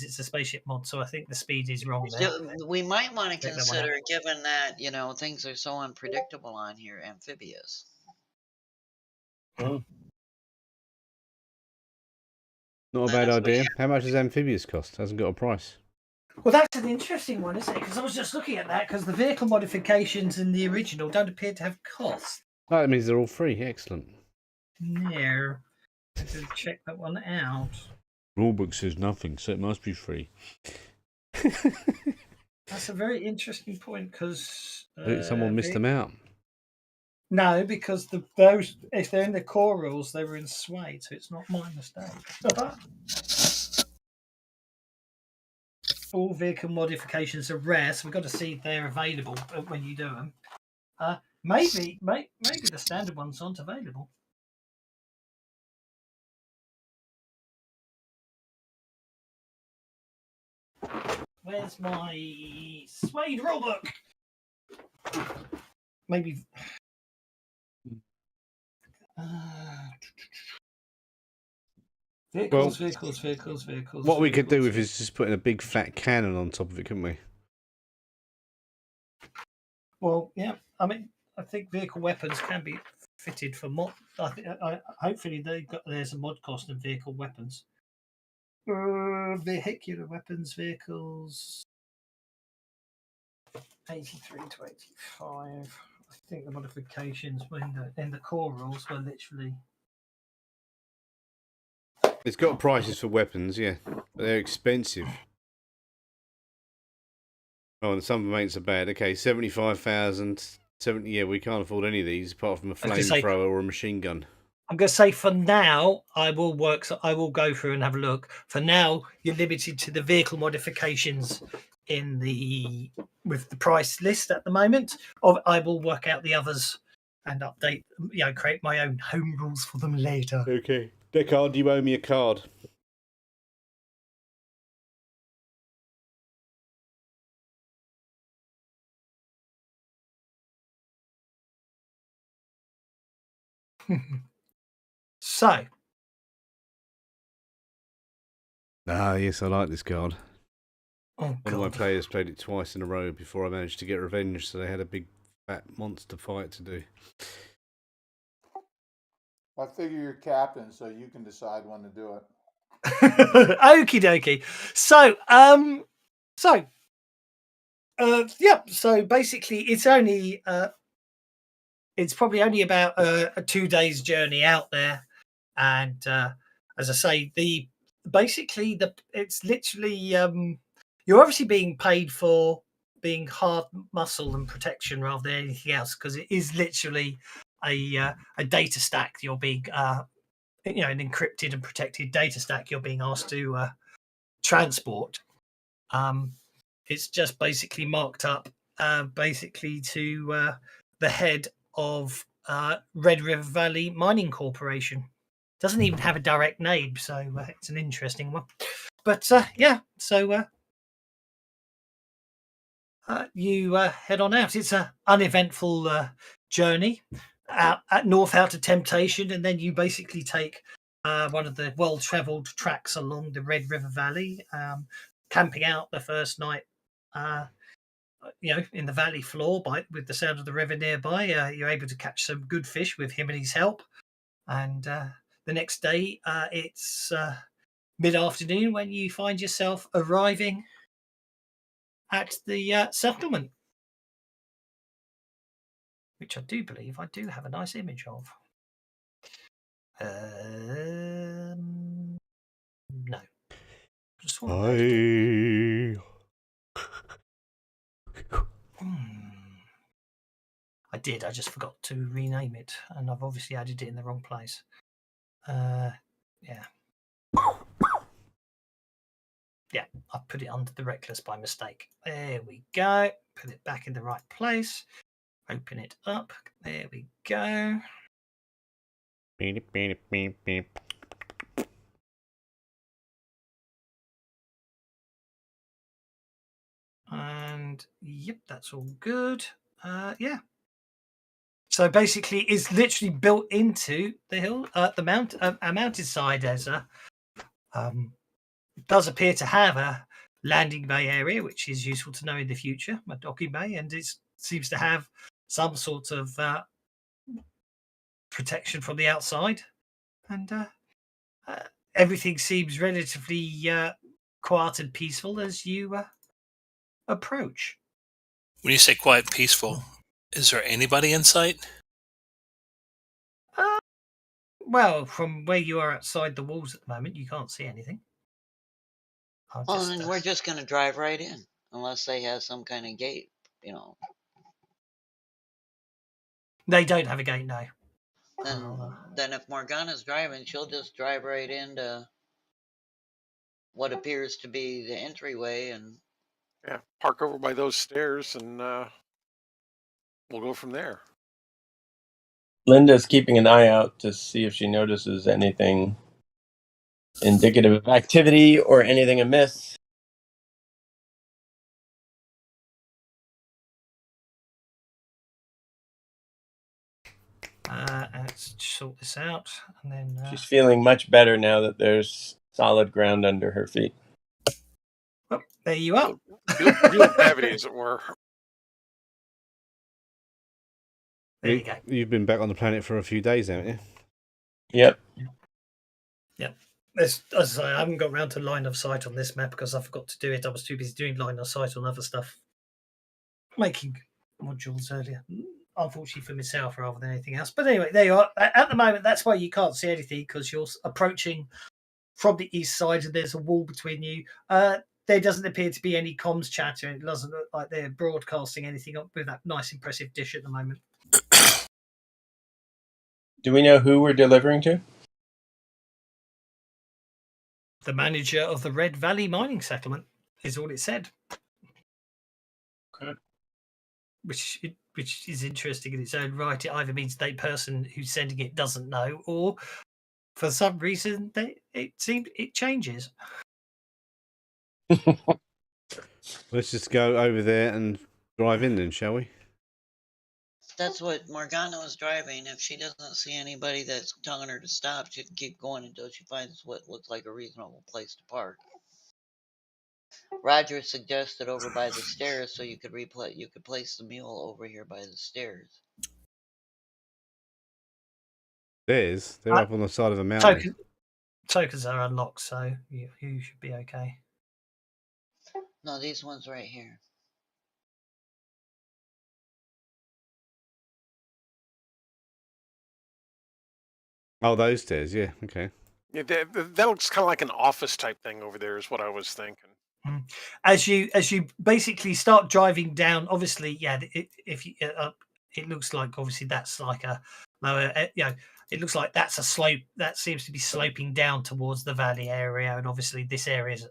it's a spaceship mod. So I think the speed is wrong there. So we might want to consider, given that things are so unpredictable on here, amphibious. Not a bad idea. How much does amphibious cost? Hasn't got a price. Well, that's an interesting one, isn't it? Because I was just looking at that because the vehicle modifications in the original don't appear to have cost. Oh, that means they're all free. Excellent. No. I should check that one out. Rulebook says nothing, so it must be free. That's a very interesting point because someone missed them out. No, because those, if they're in the core rules, they were in suede, so it's not my mistake. All vehicle modifications are rare, so we've got to see if they're available when you do them. Maybe the standard ones aren't available. Where's my suede rulebook? Maybe. Vehicles. What we could do with is just putting a big fat cannon on top of it, couldn't we? Well, yeah. I mean, I think vehicle weapons can be fitted for mod. Hopefully, there's a mod cost in vehicle weapons. Vehicular weapons, vehicles. 83 to 85. I think the modifications in the core rules were literally. It's got prices for weapons, yeah, but they're expensive. Oh, and some of them ain't so bad. Okay, 75,000. 70. Yeah, we can't afford any of these apart from a flamethrower or a machine gun. I'm going to say for now, I will go through and have a look. For now, you're limited to the vehicle modifications with the price list at the moment. I will work out the others and update, create my own home rules for them later. Okay. Deckard, you owe me a card. So. Yes, I like this card. Oh, One of my players played it twice in a row before I managed to get revenge, so they had a big fat monster fight to do. I figure you're captain, so you can decide when to do it. Okie dokie. So, So basically, it's only it's probably only about a 2 days journey out there, and as I say, it's literally you're obviously being paid for being hard muscle and protection rather than anything else, because it is literally a data stack. You're being an encrypted and protected data stack you're being asked to transport. It's just basically marked up basically to the head of Red River Valley Mining Corporation. Doesn't even have a direct name, so it's an interesting one. But you head on out. It's an uneventful journey north out of Temptation, and then you basically take one of the well-travelled tracks along the Red River Valley, camping out the first night in the valley floor with the sound of the river nearby. You're able to catch some good fish with him and his help. And the next day, it's mid-afternoon when you find yourself arriving at the settlement, which I do believe I do have a nice image of. No. I did. I just forgot to rename it, and I've obviously added it in the wrong place. Yeah. Yeah, I put it under the reckless by mistake. There we go. Put it back in the right place. Open it up. There we go. Beep, beep, beep, beep. And yep, that's all good. Yeah. So basically, it's literally built into the hill, a mountainside. As does appear to have a landing bay area, which is useful to know in the future, a docking bay, and it seems to have some sort of protection from the outside, and everything seems relatively quiet and peaceful as you approach. When you say quiet, peaceful, is there anybody in sight? Well, from where you are outside the walls at the moment, you can't see anything. Then we're just going to drive right in, unless they have some kind of gate, They don't have a gate, no. Then if Morgana's driving, she'll just drive right into what appears to be the entryway and park over by those stairs, and we'll go from there. Linda's keeping an eye out to see if she notices anything indicative of activity or anything amiss. Let's sort this out, and then she's feeling much better now that there's solid ground under her feet. Oh, there you are. Real gravity, as it were. There you go. You've been back on the planet for a few days, haven't you? Yep. Yep. As I say, I haven't got around to line of sight on this map because I forgot to do it. I was too busy doing line of sight on other stuff, making modules earlier. Unfortunately for myself rather than anything else. But anyway, there you are. At the moment, that's why you can't see anything, because you're approaching from the east side and there's a wall between you. There doesn't appear to be any comms chatter, and it doesn't look like they're broadcasting anything up with that nice, impressive dish at the moment. Do we know who we're delivering to? The manager of the Red Valley mining settlement is all it said. Okay. Which is interesting in its own right. It either means the person who's sending it doesn't know, or for some reason it changes. Let's just go over there and drive in then, shall we? That's what Morgana was driving. If she doesn't see anybody that's telling her to stop, she can keep going until she finds what looks like a reasonable place to park. Roger suggested over by the stairs, so you could place the mule over here by the stairs. They're up on the side of a mountain. tokens are unlocked, so you should be okay. No, these ones right here. Oh, those stairs, yeah, okay. Yeah, that looks kind of like an office type thing over there, is what I was thinking. As you basically start driving down, obviously, yeah, if you, it looks like obviously that's like a lower, it looks like that's a slope that seems to be sloping down towards the valley area, and obviously this area is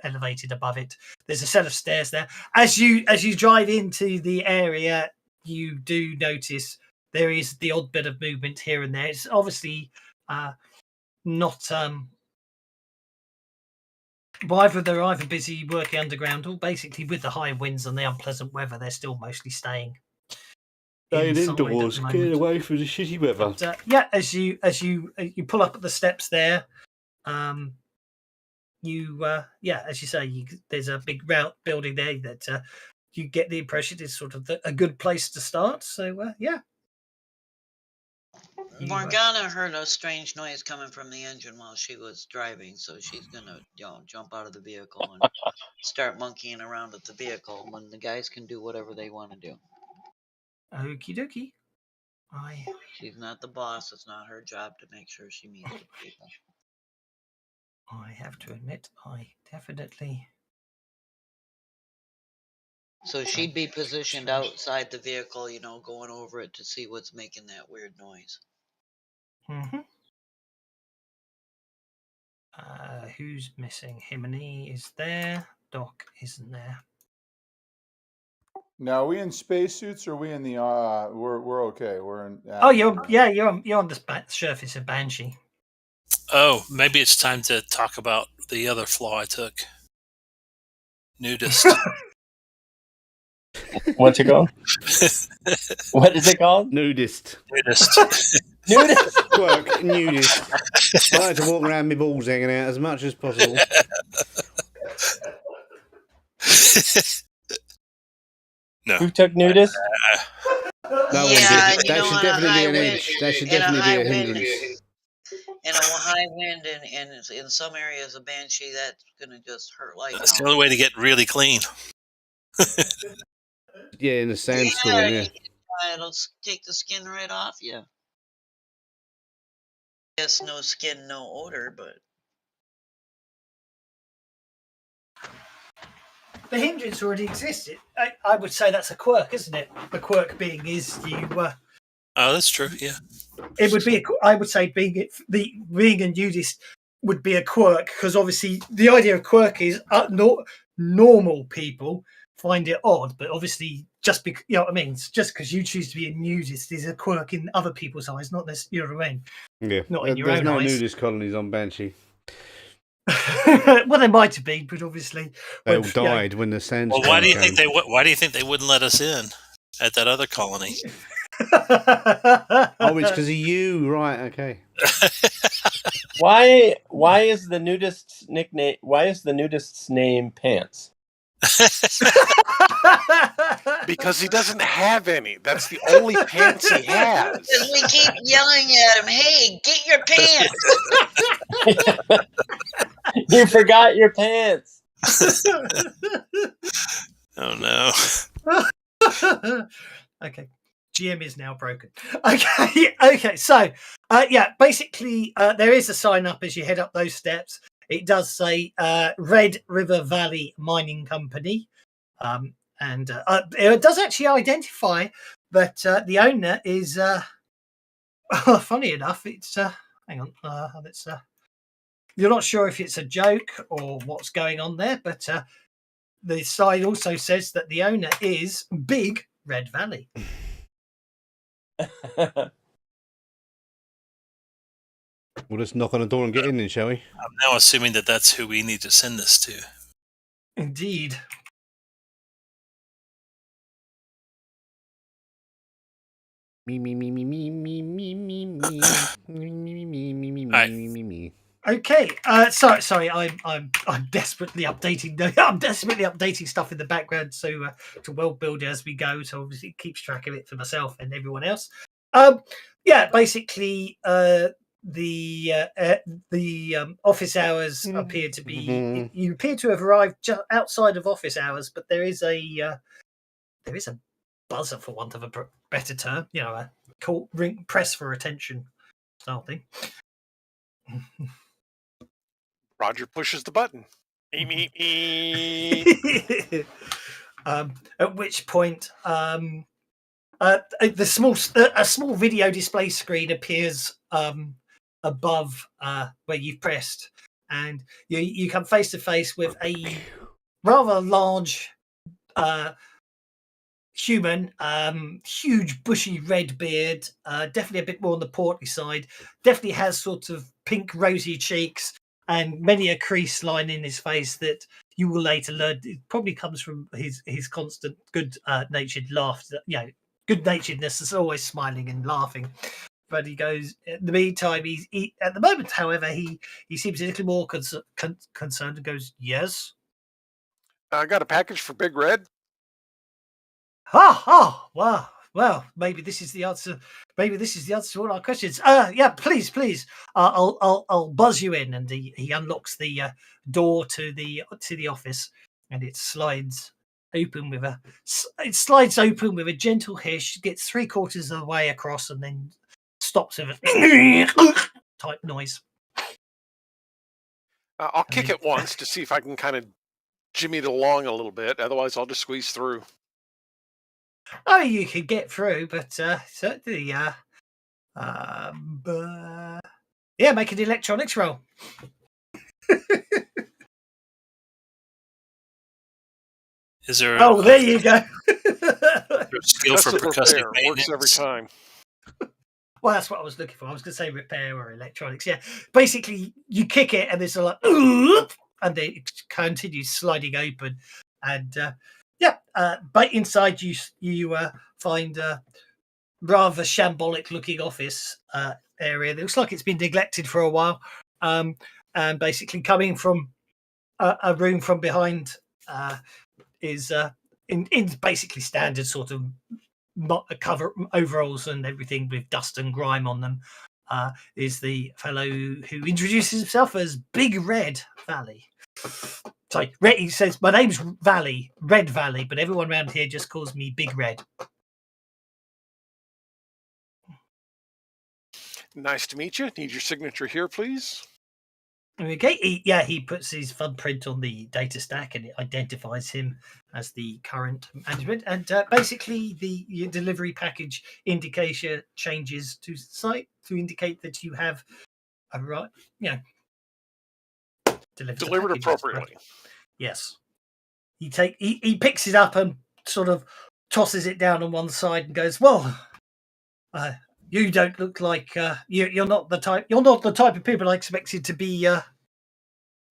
elevated above it. There's a set of stairs there. As you drive into the area, you do notice there is the odd bit of movement here and there. It's obviously not they're either busy working underground or basically with the high winds and the unpleasant weather, they're still mostly staying indoors, getting away from the shitty weather. But, yeah, as you pull up at the steps there, as you say, there's a big route building there that you get the impression is sort of a good place to start. So yeah. Morgana heard a strange noise coming from the engine while she was driving, so she's gonna, jump out of the vehicle and start monkeying around with the vehicle when the guys can do whatever they want to do. Okie dokie. She's not the boss. It's not her job to make sure she meets the people. I have to admit, I definitely. So she'd be positioned outside the vehicle, going over it to see what's making that weird noise. Mm-hmm. Who's missing? Himony is there. Doc isn't there. Now, are we in spacesuits or are we in the? We're okay. We're in. You're on the surface of Banshee. Oh, maybe it's time to talk about the other flaw I took. Nudist. What's it called? What is it called? Nudist. Nudist. Nudist. Quirk, nudist. I like to walk around my balls hanging out as much as possible. No. Who took nudist? That should definitely be an edge. That should definitely be a hindrance. In a high wind and in some areas of Banshee, that's going to just hurt like That's the only way to get really clean. Yeah, in a sandstorm, yeah. It'll take the skin right off you. Yes, no skin, no odor, but... The hindrance already existed. I would say that's a quirk, isn't it? The quirk being is you... Oh, that's true, yeah. It would be, I would say, being a nudist would be a quirk, because obviously the idea of quirk is normal people find it odd, but obviously just because, you know what I mean? Just because you choose to be a nudist is a quirk in other people's eyes, not this, you know what I mean? Yeah, not in your own eyes. There's no nudist colonies on Banshee. Well, there might have been, but obviously they all died when the sandstorm. Well, why do you think they wouldn't let us in at that other colony? Oh, it's because of you, right? Okay. Why is the nudist's nickname? Why is the nudist's name Pants? Because he doesn't have any. That's the only pants he has. Because we keep yelling at him, "Hey, get your pants!" You forgot your pants. Oh no. Okay. GM is now broken. Okay. So, basically, there is a sign up as you head up those steps. It does say Red River Valley Mining Company, and it does actually identify that the owner is. Funny enough, it's hang on. It's you're not sure if it's a joke or what's going on there, but the side also says that the owner is Big Red Valley. We'll just knock on the door and get in then, shall we? I'm now assuming that that's who we need to send this to. Indeed. Me. Okay. Sorry. I'm desperately updating. I'm desperately updating stuff in the background to world build as we go. So obviously it keeps track of it for myself and everyone else. Basically, office hours appear to be. You appear to have arrived just outside of office hours, but there is a buzzer, for want of a better term. You know, a call, ring, press for attention, style thing. Roger pushes the button. At which point, a small video display screen appears above where you've pressed, and you come face to face with a rather large human, huge bushy red beard, definitely a bit more on the portly side, definitely has sort of pink rosy cheeks and many a crease line in his face that you will later learn it probably comes from his constant good natured laughter. Good naturedness is always smiling and laughing. But he goes, in the meantime, he at the moment, however, he seems a little more concerned and goes, yes. I got a package for Big Red. Well, maybe this is the answer. Maybe this is the answer to all our questions. Yeah, please. I'll buzz you in, and he unlocks the door to the office, and it slides open with a gentle hiss. Gets 3/4 of the way across, and then stops with a type noise. I'll kick it once to see if I can kind of jimmy it along a little bit. Otherwise, I'll just squeeze through. Oh, you could get through, but certainly, yeah, make an electronics roll. Is there? There you go. Skill for percussive works every time. Well, that's what I was looking for. I was going to say repair or electronics. Yeah, basically, you kick it, and it's like, and then it continues sliding open, and. But inside you find a rather shambolic looking office area. It looks like it's been neglected for a while. And basically coming from a room from behind is in basically standard sort of cover overalls and everything with dust and grime on them. Is the fellow who introduces himself as Big Red Valley. Sorry, he says, my name's Red Valley, but everyone around here just calls me Big Red. Nice to meet you. Need your signature here, please. Okay, he puts his thumbprint on the data stack and it identifies him as the current management. And basically, the delivery package indication changes to site to indicate that you have a right, delivered appropriately. Yes. He picks it up and sort of tosses it down on one side and goes, well, you don't look like you're not the type of people I expected to be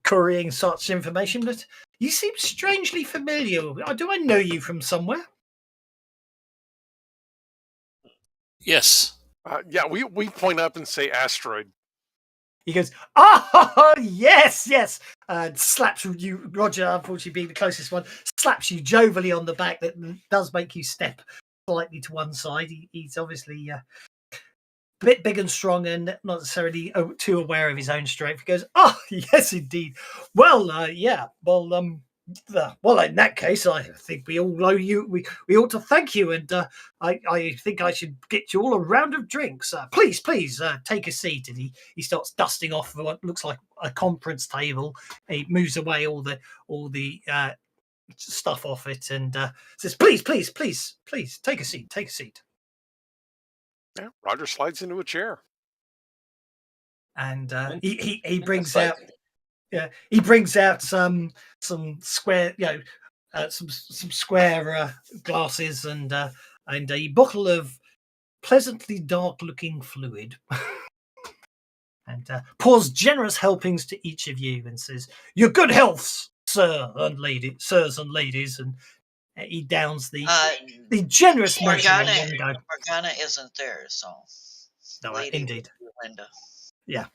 couriering such information, but you seem strangely familiar. Do I know you from somewhere? Yes. We point up and say asteroid. He goes, yes. Slaps you, Roger, unfortunately being the closest one, slaps you jovially on the back. That does make you step slightly to one side. He's obviously a bit big and strong and not necessarily too aware of his own strength. He goes, yes, indeed. Well, well, in that case, I think we all owe you. We ought to thank you, and I think I should get you all a round of drinks. Please, take a seat. And he starts dusting off what looks like a conference table. He moves away all the stuff off it, and says, "Please, take a seat. Take a seat." Yeah, Roger slides into a chair, and he brings out. Yeah, he brings out some square, some square glasses and a bottle of pleasantly dark-looking fluid, and pours generous helpings to each of you, and says, "Your good healths, sirs and ladies." And he downs the generous motion in one go. Morgana isn't there, so no, indeed, Linda. Yeah.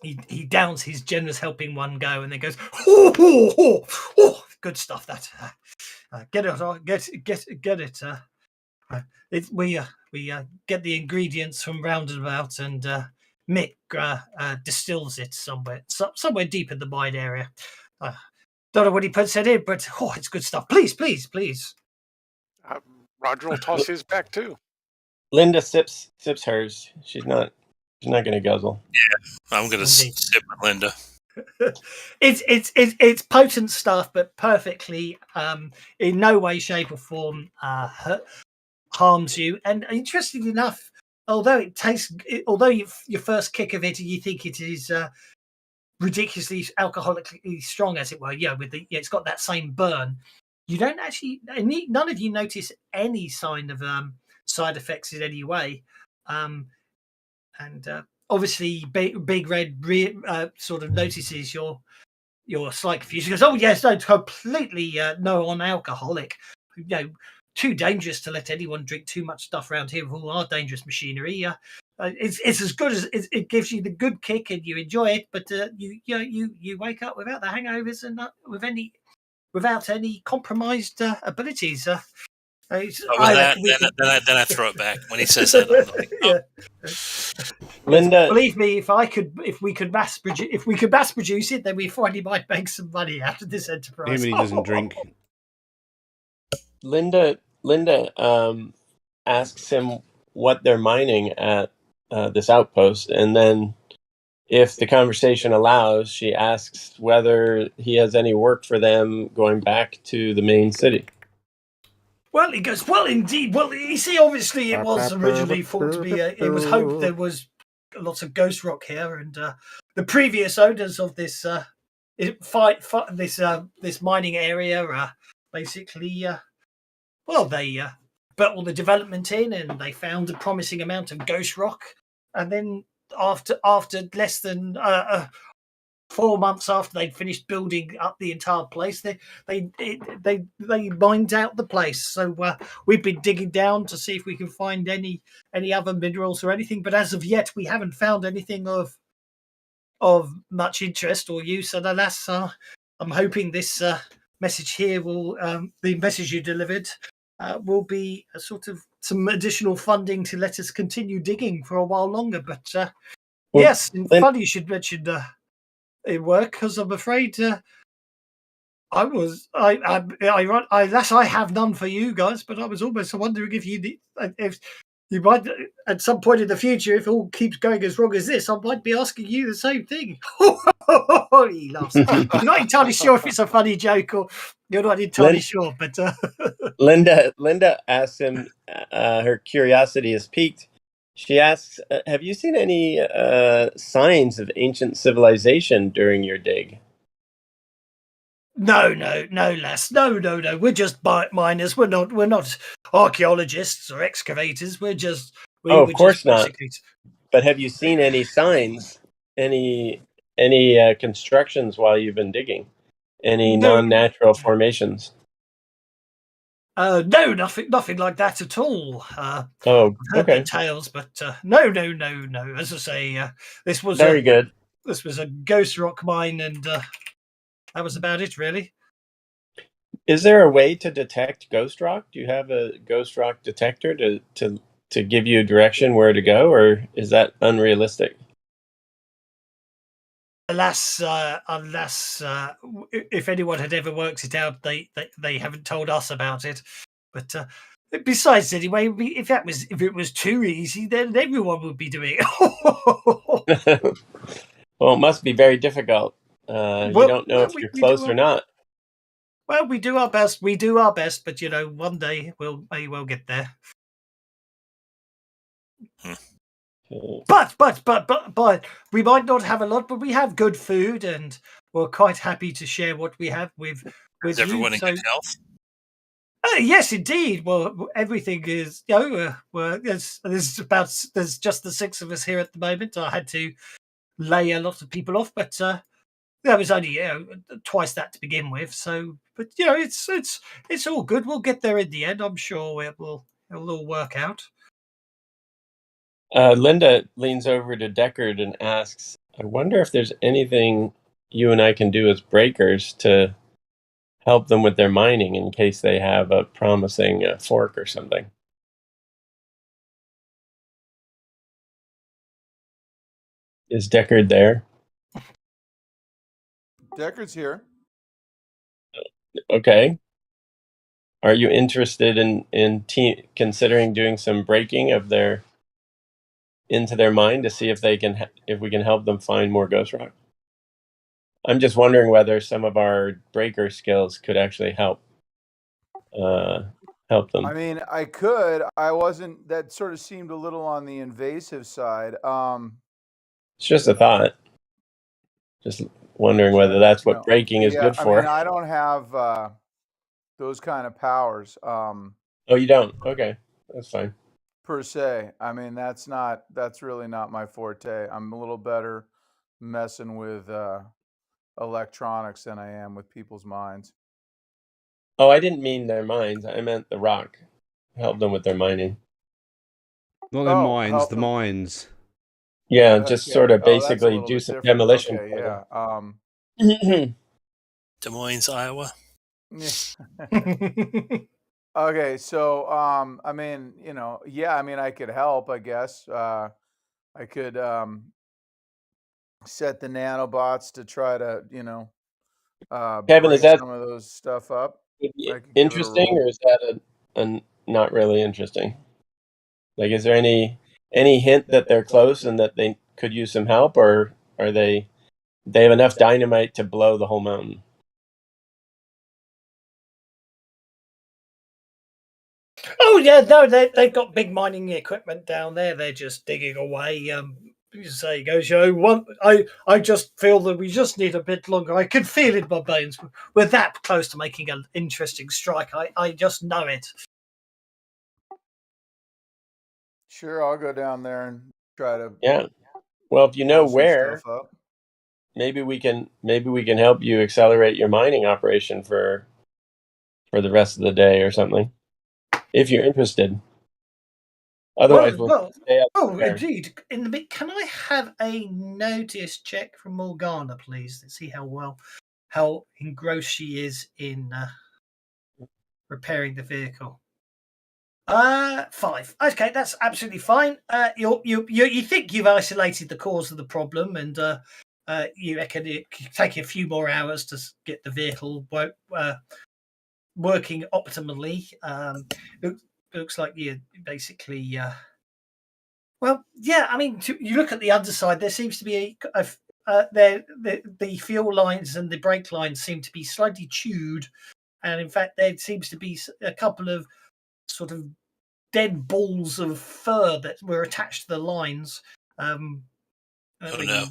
He downs his generous helping one go, and then goes, oh, good stuff. That get it. We get the ingredients from roundabout, and Mick distills it somewhere deep in the mine area. Don't know what he puts it in, but it's good stuff. Please, please, please. Roger will toss his back too. Linda sips hers. She's not going to guzzle. Yeah, I'm going to sip with Linda. It's potent stuff, but perfectly in no way, shape, or form harms you. And interestingly enough, although your first kick of it, you think it is ridiculously alcoholically strong, as it were. It's got that same burn. You don't actually, none of you notice any sign of side effects in any way. Obviously, Big Red sort of notices your slight confusion. He goes, "Oh yes, no, completely non-alcoholic. Too dangerous to let anyone drink too much stuff around here with all our dangerous machinery. It's as good as it gives you the good kick and you enjoy it, but you wake up without the hangovers and without any compromised abilities." Then I throw it back when he says that. I'm like, oh. Linda, believe me, if we could mass produce it, then we finally might make some money out of this enterprise. He doesn't drink. Linda asks him what they're mining at this outpost, and then, if the conversation allows, she asks whether he has any work for them going back to the main city. Well, he goes, well, indeed. Well, you see, obviously it was originally thought to be, it was hoped there was lots of ghost rock here, and the previous owners of this this mining area basically, they put all the development in, and they found a promising amount of ghost rock, and then after less than 4 months after they'd finished building up the entire place, they mined out the place. So we've been digging down to see if we can find any other minerals or anything, but as of yet we haven't found anything of much interest or use. And alas, I'm hoping this message here will the message you delivered will be a sort of some additional funding to let us continue digging for a while longer. But yes, funny you should mention it work, because I'm afraid I have none for you guys, but I was almost wondering if you might at some point in the future, if it all keeps going as wrong as this, I might be asking you the same thing. He laughs. You're not entirely sure if it's a funny joke, or you're not entirely sure, but Linda asks him, her curiosity is piqued. She asks, have you seen any signs of ancient civilization during your dig? No, lass. No. We're just miners. We're not archaeologists or excavators. We're just... of course not. But have you seen any signs, any constructions while you've been digging? Any non-natural formations? No, nothing like that at all. Okay. Tales, but no. As I say, this was very good. This was a ghost rock mine, and that was about it, really. Is there a way to detect ghost rock? Do you have a ghost rock detector to give you a direction where to go, or is that unrealistic? Alas, if anyone had ever worked it out, they haven't told us about it. But besides, anyway, if it was too easy, then everyone would be doing it. Well, it must be very difficult. You don't know if you're close or not. Well, we do our best. But one day we'll get there. But we might not have a lot, but we have good food, and we're quite happy to share what we have with is everyone in good health? Yes, indeed. Well, everything is. There's just the 6 of us here at the moment. I had to lay a lot of people off, but there was only twice that to begin with. So, but it's all good. We'll get there in the end. I'm sure it'll all work out. Linda leans over to Deckard and asks, I wonder if there's anything you and I can do as breakers to help them with their mining in case they have a promising fork or something. Is Deckard there? Deckard's here. Okay. Are you interested in considering doing some breaking of their into their mind to see if they can if we can help them find more ghost rock? I'm just wondering whether some of our breaker skills could actually help help them. I mean, I could. I wasn't. That sort of seemed a little on the invasive side. It's just a thought. Just wondering whether that's what breaking is good for. I mean, I don't have those kind of powers. Oh, you don't? Okay, that's fine. Per se. I mean, that's really not my forte. I'm a little better messing with electronics than I am with people's minds. Oh, I didn't mean their minds. I meant the rock. Help them with their mining. Not their minds, the mines. Yeah, just sort of basically do some demolition. Okay, yeah. Des Moines, Iowa. Okay, so I mean, I mean, I could help, I guess. I could set the nanobots to try to, Kevin, break is that some of those stuff up. interesting, or is that a not really interesting? Like, is there any hint that they're close and that they could use some help, or are they have enough dynamite to blow the whole mountain? Oh yeah, no, they've got big mining equipment down there. They're just digging away. Say goes, I just feel that we just need a bit longer. I can feel it in my bones. We're that close to making an interesting strike. I just know it. Sure, I'll go down there and try to. Yeah. Well, if you know where, maybe we can help you accelerate your mining operation for the rest of the day or something, if you're interested. Otherwise, we'll stay up there. Indeed. In the bit, can I have a notice check from Morgana, please? Let's see how engrossed she is in repairing the vehicle. 5. Okay, that's absolutely fine. You think you've isolated the cause of the problem, and you reckon it could take a few more hours to get the vehicle working optimally. Looks like you basically. Well, yeah. I mean, you look at the underside. There seems to be the fuel lines and the brake lines seem to be slightly chewed, and in fact, there seems to be a couple of sort of dead balls of fur that were attached to the lines. Oh no,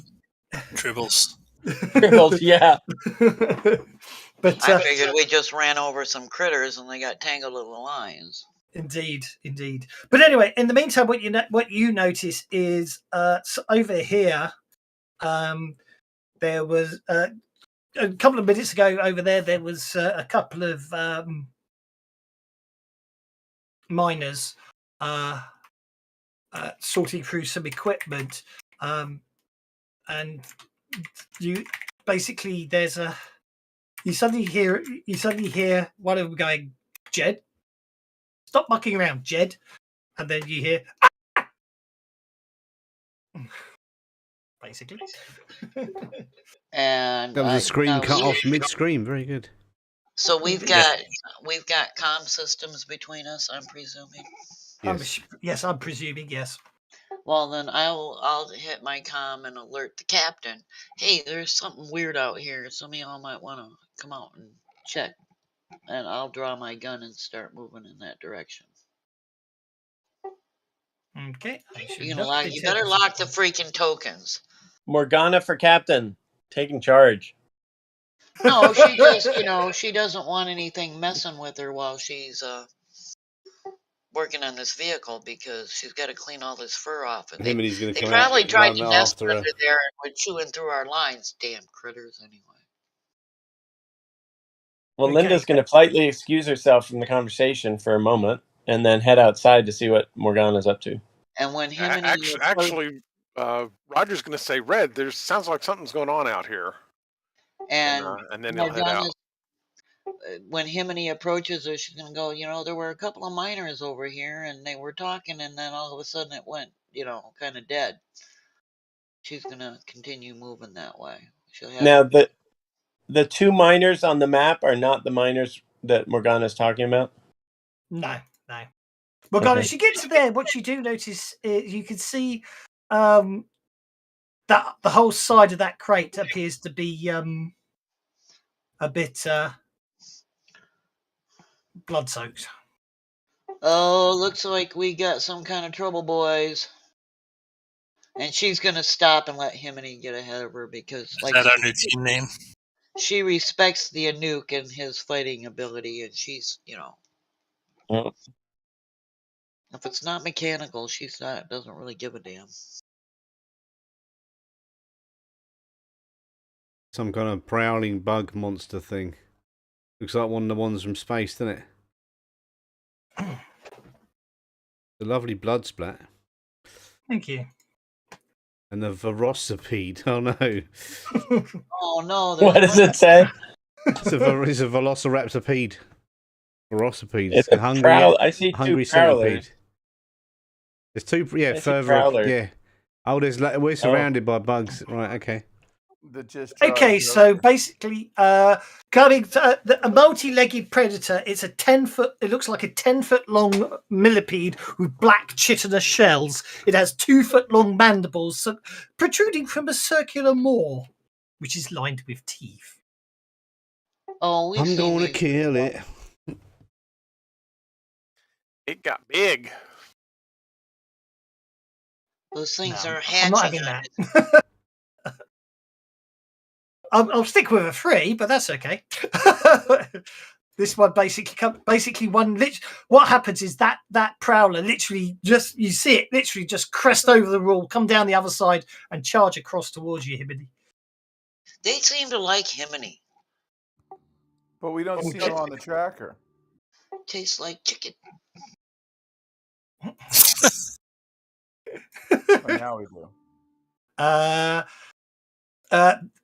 tribbles. Tribbles, yeah. But I figured we just ran over some critters and they got tangled in the lines. Indeed. But anyway, in the meantime, what you notice is over here, there was a couple of minutes ago over there. There was a couple of miners sorting through some equipment, and you basically you suddenly hear one of them going, "Jed, stop mucking around, Jed," and then you hear, "Ah!" Basically. And that was a scream cut off mid-scream. Very good. So we've got comm systems between us, I'm presuming. Yes, I'm presuming. Yes. Well, then I'll hit my comm and alert the captain. Hey, there's something weird out here. Some of y'all might want to come out and check. And I'll draw my gun and start moving in that direction. Okay. You better lock the freaking tokens. Morgana for captain, taking charge. No, she just, she doesn't want anything messing with her while she's working on this vehicle because she's got to clean all this fur off. And they probably tried to nest under there and were chewing through our lines. Damn critters, anyway. Well, Linda's going to politely excuse herself from the conversation for a moment and then head outside to see what Morgana's up to. And when actually, Roger's going to say, "Red, there sounds like something's going on out here." And then he'll head out. When Himini approaches her, she's going to go, there were a couple of miners over here and they were talking, and then all of a sudden it went, kind of dead. she's gonna continue moving that way. She'll have Now the two miners on the map are not the miners that Morgana's talking about. No. Morgana, as you get to there, what you do notice is you can see that the whole side of that crate appears to be a bit blood-soaked. Oh, looks like we got some kind of trouble, boys. And she's gonna stop and let Himini get ahead of her because, Is that our new team name? She respects the Anuk and his fighting ability, and she's, Oh. If it's not mechanical, doesn't really give a damn. Some kind of prowling bug monster thing. Looks like one of the ones from space, doesn't it? The lovely blood splat. Thank you. And the Velocipede. Oh no. Oh no. What does it say? It's a Velociraptorpede. Velocipede. It's a hungry. I see hungry two prowlers. centipede. There's two. Yeah, I see further up. prowlers. Yeah. Oh, we're surrounded by bugs. Right. Okay. Okay, so basically, coming to, a multi-legged predator. It's a 10-foot. It looks like a 10-foot long millipede with black chitinous shells. It has 2-foot long mandibles protruding from a circular maw, which is lined with teeth. Oh, I'm gonna kill it. It got big. Those things are I'm not hatching. having that. I'll stick with a 3, but that's okay. This one basically what happens is that prowler literally you see it literally just crest over the wall, come down the other side, and charge across towards you, Himini. They seem to like Himini. But we don't see them on the tracker. Tastes like chicken. Oh, now we do.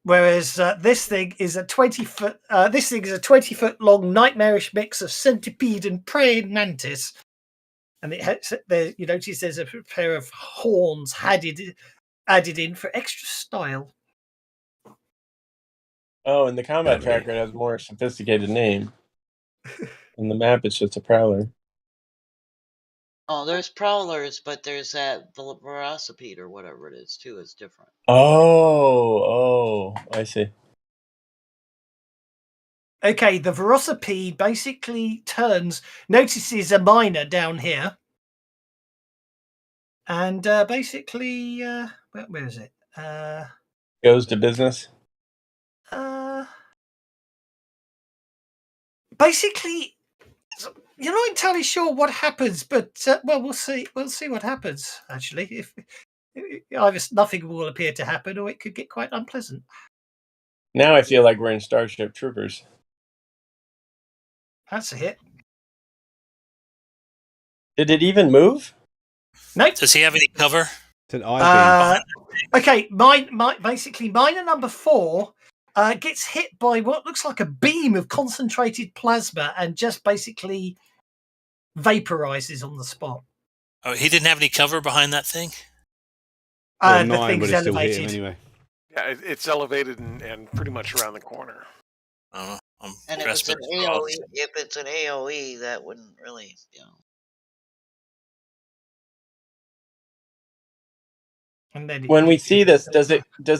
Whereas this thing is a 20-foot. This thing is a 20-foot long nightmarish mix of centipede and praying mantis, and you notice there's a pair of horns added in for extra style. Oh, and the combat tracker has a more sophisticated name. On the map, it's just a prowler. Oh, there's prowlers, but there's that Velocipede or whatever it is too. It's different. Oh, I see. Okay, the Velocipede basically notices a miner down here, and basically, where is it? Goes to business. Basically, you're not entirely sure what happens, but we'll see. We'll see what happens. Actually, if either nothing will appear to happen, or it could get quite unpleasant. Now I feel like we're in Starship Troopers. That's a hit. Did it even move? No. Does he have any cover? It's an I-beam. Okay, basically, miner number 4 gets hit by what looks like a beam of concentrated plasma and just basically vaporizes on the spot. Oh, he didn't have any cover behind that thing? Well, the thing's would still hit elevated. him anyway. Yeah, it's elevated and pretty much around the corner. Oh, and if it's an AOE, that wouldn't really, And then when we see this, does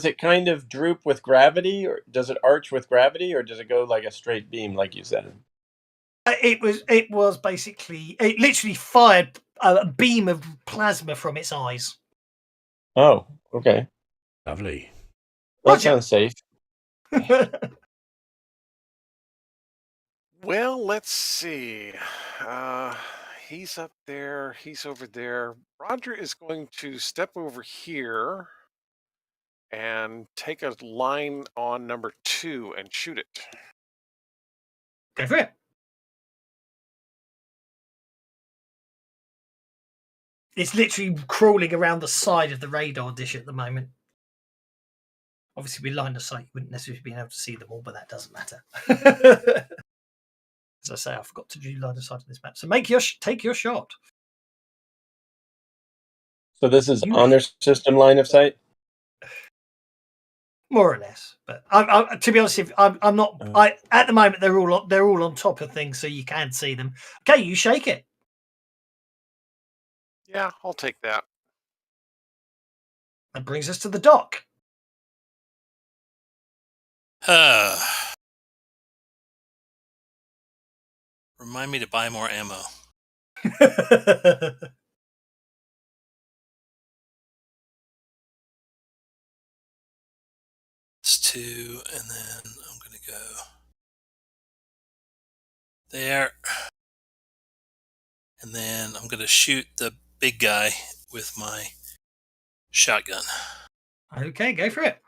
it kind of droop with gravity, or does it arch with gravity, or does it go like a straight beam, like you said? It was basically, it literally fired a beam of plasma from its eyes. Oh, okay. Lovely. That sounds safe. Well, let's see. He's up there. He's over there. Roger is going to step over here and take a line on number 2 and shoot it. Go for it. It's literally crawling around the side of the radar dish at the moment. Obviously, with line of sight, you wouldn't necessarily be able to see them all, but that doesn't matter. As I say, I forgot to do line of sight on this map. So take your shot. So this is honor system line of sight? more or less. But to be honest, I'm not. At the moment they're all on top of things, so you can see them. Okay, you shake it. Yeah, I'll take that. That brings us to the dock. Remind me to buy more ammo. It's 2, and then I'm going to go there. And then I'm going to shoot the big guy with my shotgun. Okay, go for it.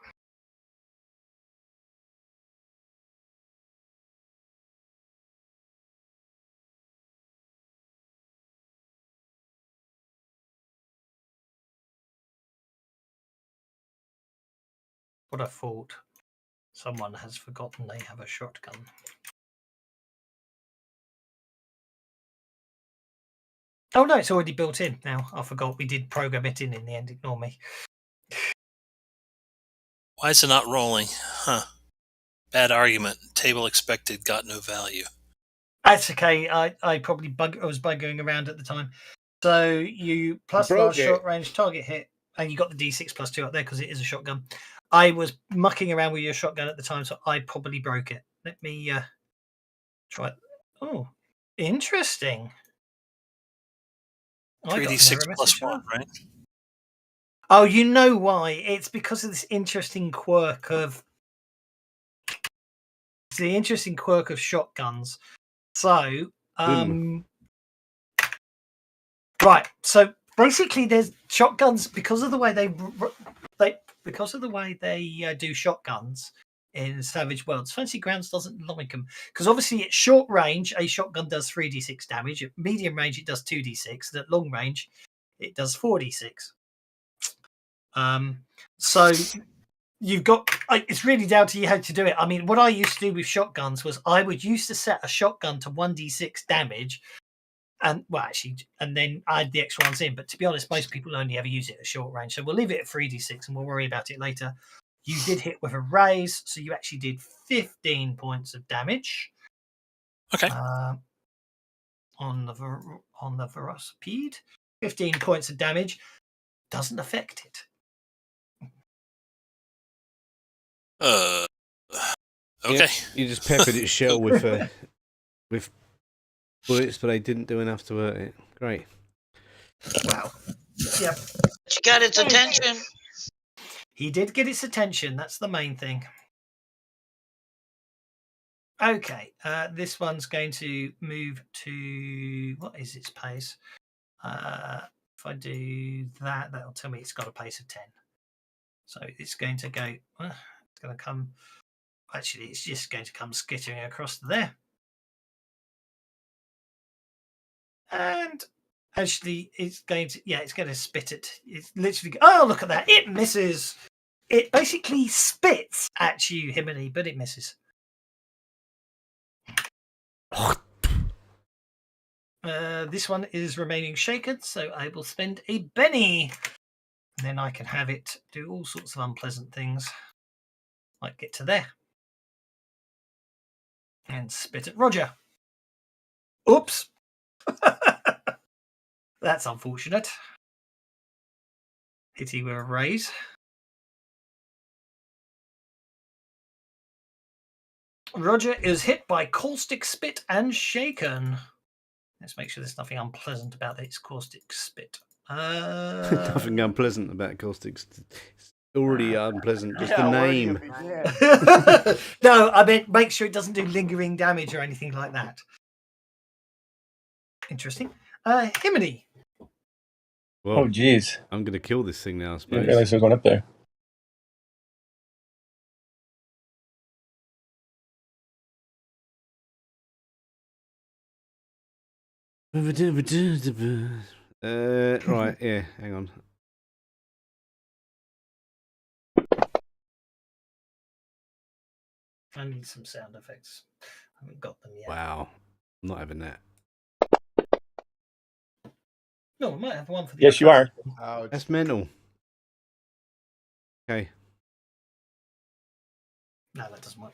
What a fault. Someone has forgotten they have a shotgun. Oh no, it's already built in now. I forgot we did program it in the end. Ignore me. Why is it not rolling? Huh. Bad argument. Table expected got no value. That's okay. I probably was bugging around at the time. So you plus large short range target hit, and you got the D6 plus 2 up there because it is a shotgun. I was mucking around with your shotgun at the time, so I probably broke it. Let me try it. Oh, interesting. 3d6 plus 1, right? Oh, you know why? It's because of this interesting quirk of shotguns. So, right. So basically, there's shotguns because of the way they do shotguns in Savage Worlds. Fancy Grounds doesn't like them because obviously at short range, a shotgun does 3d6 damage. At medium range, it does 2d6. And at long range, it does 4d6. So you've got. It's really down to you how to do it. I mean, what I used to do with shotguns was I would used to set a shotgun to 1d6 damage. And then add the extra ones in. But to be honest, most people only ever use it at short range. So we'll leave it at 3d6 and we'll worry about it later. You did hit with a raise, so you actually did 15 points of damage. Okay. On the velocipede, 15 points of damage doesn't affect it. Okay. Yeah, you just peppered its shell with bullets, but they didn't do enough to hurt it. Great. Wow. Yep. You got its attention. He did get its attention. That's the main thing. Okay. This one's going to move to... What is its pace? If I do that, that'll tell me it's got a pace of 10. So it's going to go... it's going to come... Actually, it's just going to come skittering across to there. And actually, it's going to spit it. It's literally... Oh, look at that. It misses. It basically spits at you, Himini, but it misses. This one is remaining shaken, so I will spend a Benny. And then I can have it do all sorts of unpleasant things. Like get to there. And spit at Roger. Oops. That's unfortunate. Hitty with a raise. Roger is hit by caustic spit and shaken. Let's make sure there's nothing unpleasant about its caustic spit. Nothing unpleasant about caustic. It's already unpleasant. Just the name. No, I meant make sure it doesn't do lingering damage or anything like that. Interesting. Himini. Well, oh, geez. I'm going to kill this thing now, I I suppose. didn't realize there was one up there. Right, yeah, hang on. I need some sound effects. I haven't got them yet. Wow, I'm not having that. No, I might have one for the. Yes, you are. Ouch. That's mental. Okay. No, that doesn't work.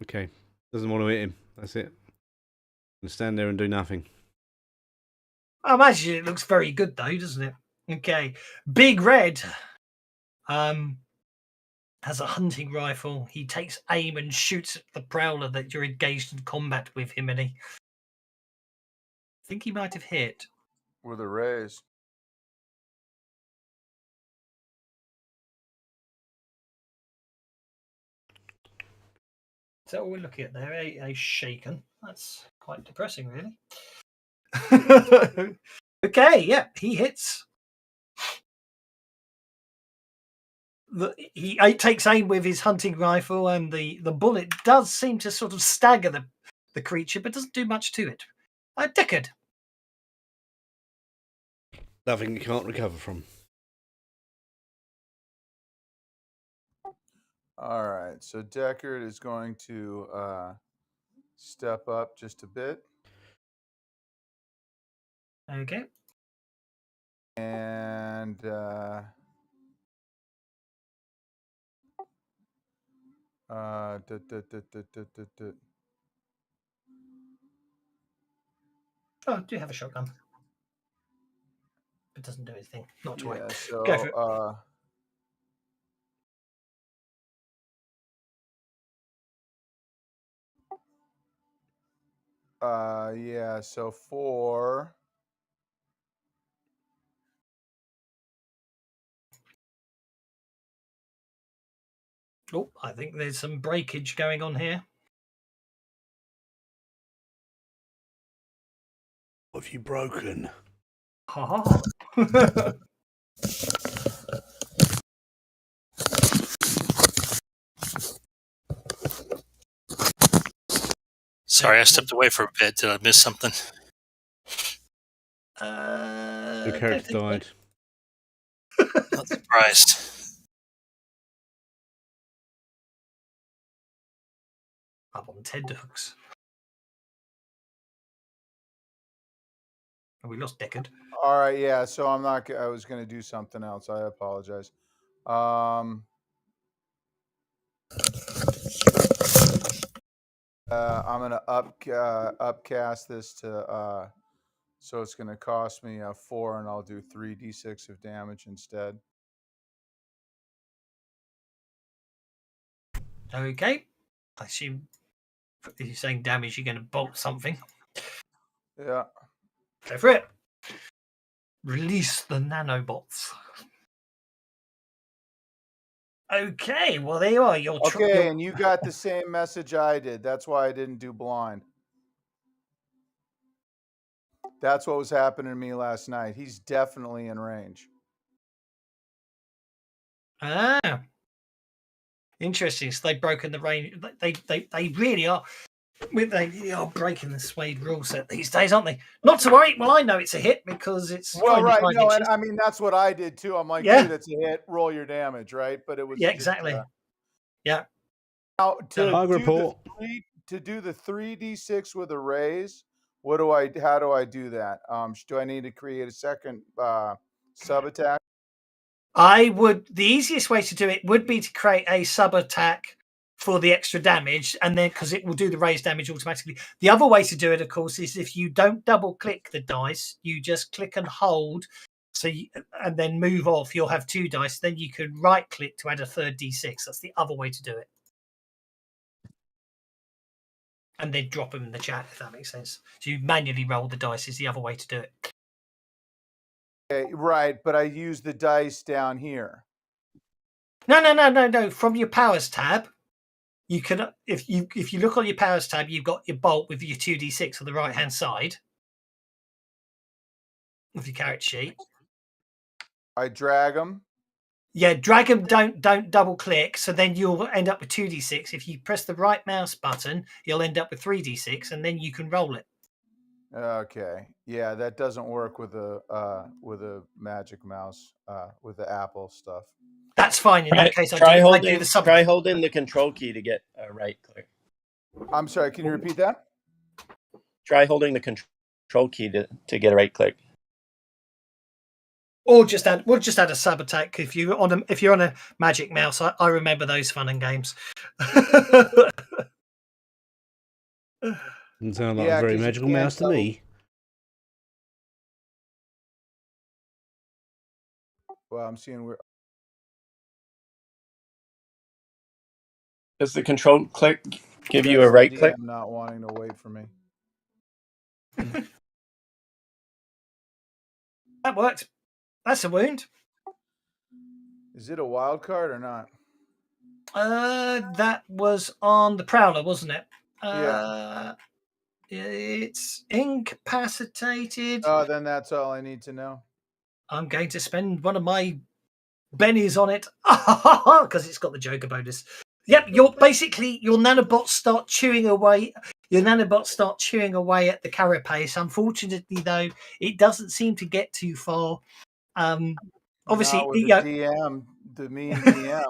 Okay. Doesn't want to hit him. That's it. And stand there and do nothing. I imagine it looks very good though, doesn't it? Okay. Big Red has a hunting rifle. He takes aim and shoots at the prowler that you're engaged in combat with him, and I think he might have hit. With a raise. Is that what we're looking at there? A shaken. That's quite depressing, really. Okay, yeah, he hits. He takes aim with his hunting rifle, and the bullet does seem to sort of stagger the creature, but doesn't do much to it. Deckard. Nothing you can't recover from. All right, so Deckard is going to step up just a bit. Okay. And Oh, I do have a shotgun. It doesn't do anything. Not to worry. So, go for it. So 4. Oh, I think there's some breakage going on here. What have you broken? Ha Sorry, I stepped away for a bit. Did I miss something? Your character died. Not surprised. Up on tenterhooks. We lost Deckard. All right, yeah. So I'm not. I was going to do something else. I apologize. I'm going to upcast this to. So it's going to cost me 4, and I'll do 3d6 of damage instead. Okay. I assume if you're saying damage, you're going to bolt something. Yeah. Go for it. Release the nanobots. Okay, well there you are. Okay, and you got the same message I did. That's why I didn't do blind. That's what was happening to me last night. He's definitely in range. Ah, interesting. So they've broken the range. They really are. They are breaking the Suede rule set these days, aren't they? Not to worry. Well, I know it's a hit because it's well, right. No, and I mean that's what I did too. I'm like, yeah, dude, it's a hit. Roll your damage, right? But it was yeah, exactly. Yeah. Now to do the 3d6 with a raise, how do I do that? Do I need to create a second sub attack? The easiest way to do it would be to create a sub attack for the extra damage, and then because it will do the raised damage automatically. The other way to do it, of course, is if you don't double click the dice, you just click and hold, and then move off. You'll have 2 dice. Then you can right click to add a third d6. That's the other way to do it. And then drop them in the chat if that makes sense. So you manually roll the dice is the other way to do it. Okay, right, but I use the dice down here. No. From your powers tab, you can if you look on your powers tab, you've got your bolt with your 2d6 on the right hand side of your character sheet. I drag them. Yeah, drag them. Don't double click. So then you'll end up with 2d6. If you press the right mouse button, you'll end up with 3d6, and then you can roll it. Okay, yeah, that doesn't work with a magic mouse with the Apple stuff. That's fine. In that case, try holding the control key to get a right click. I'm sorry. Can you repeat that? Try holding the control key to get a right click. Or we'll just add a sub attack if you're on a magic mouse. I remember those fun and games. Doesn't sound like a very magical mouse to me. Well, I'm seeing where. Does the control click give you a right click? I'm not wanting to wait for me. That worked. That's a wound. Is it a wild card or not? That was on the Prowler, wasn't it? Yeah. It's incapacitated. Oh, then that's all I need to know. I'm going to spend one of my bennies on it because it's got the Joker bonus. Yep, your nanobots start chewing away. Your nanobots start chewing away at the carapace. Unfortunately, though, it doesn't seem to get too far. Obviously, not with the DM, the mean DM.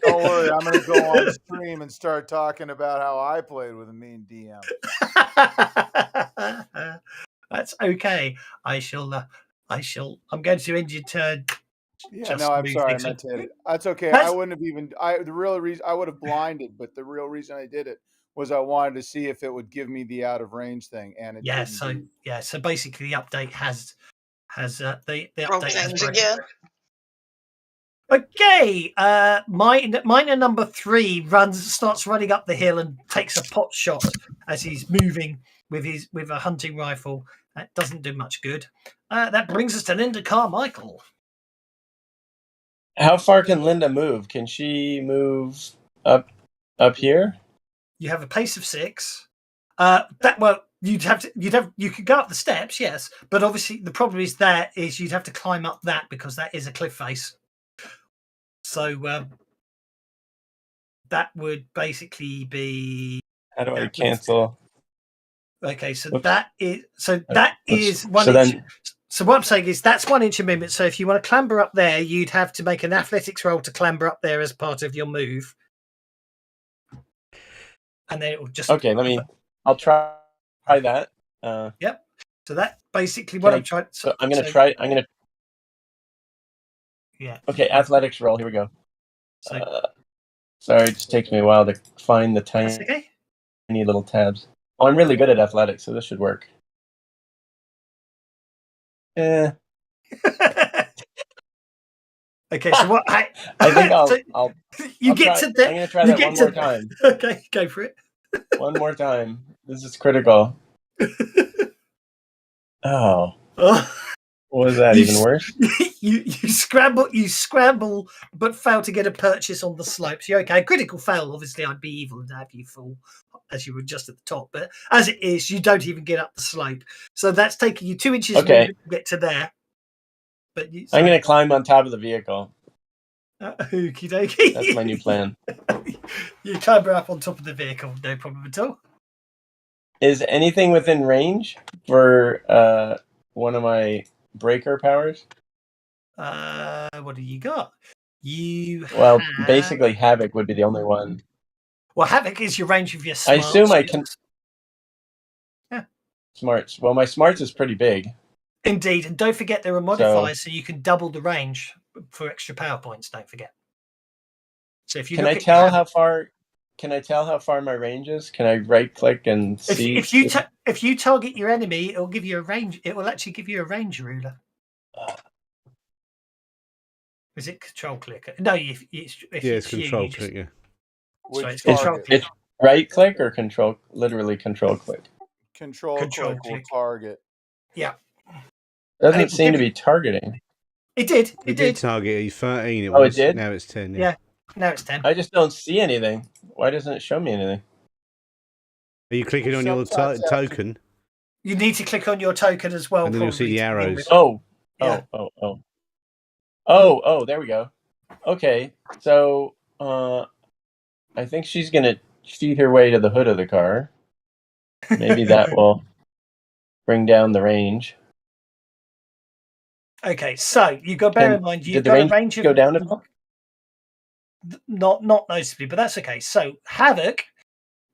Don't worry, I'm going to go on stream and start talking about how I played with a mean DM. That's okay. I'm going to end your turn. Yeah, no, I'm sorry. I meant to hit it. That's okay. I wouldn't have even. The real reason I would have blinded, but the real reason I did it was I wanted to see if it would give me the out of range thing, and it didn't. So basically, the update has the update has again. Okay, miner number 3 starts running up the hill and takes a pot shot as he's moving with a hunting rifle. That doesn't do much good. That brings us to Linda Carmichael. How far can Linda move? Can she move up here? You have a pace of 6. You could go up the steps, yes, but obviously the problem is you'd have to climb up that because that is a cliff face. So that would basically be. How do I cancel? Okay, so Whoops. that is 1 inch. So what I'm saying is that's 1 inch of movement. So if you want to clamber up there, you'd have to make an athletics roll to clamber up there as part of your move. And then it will just. Okay, I'll try that. Yep. So that basically what I'm trying. So I'm going to try. Yeah. Okay, athletics roll. Here we go. Sorry, it just takes me a while to find the tiny little tabs. Oh, I'm really good at athletics, so this should work. Okay, so what? I think I'll. I'm going to try that one more time. Okay, go for it. One more time. This is critical. Oh. Was that even worse? You scramble, but fail to get a purchase on the slopes. You're okay. Critical fail. Obviously, I'd be evil to have you fall as you were just at the top. But as it is, you don't even get up the slope. So that's taking you 2 inches to get to there. But I'm going to climb on top of the vehicle. Okie dokie. That's my new plan. You climber up on top of the vehicle, no problem at all. Is anything within range for one of my breaker powers? What do you got? Basically Havoc would be the only one. Well, Havoc is your range of your smarts. I assume I can. Yeah. Smarts. Well, my smarts is pretty big. Indeed, and don't forget there are modifiers, so you can double the range for extra power points. Don't forget. So if you can I tell how far my range is? Can I right click and see? If you target your enemy, it'll give you a range. It will actually give you a range ruler. Is it control click? No, it's control click. Yeah. Sorry, it's control click. It's right click or control? Literally control click. Control click will target. Yeah. Doesn't seem to be targeting. It did. It did target. He's 13. It was. It did. Now it's 10. Yeah. Now it's 10. I just don't see anything. Why doesn't it show me anything? Are you clicking on your token? You need to click on your token as well. And then you'll see the arrows. Oh, there we go. Okay, so I think she's gonna cheat her way to the hood of the car. Maybe that will bring down the range. Okay, so you got to bear in mind you've got a range go down at all? Not noticeably, but that's okay. So Havoc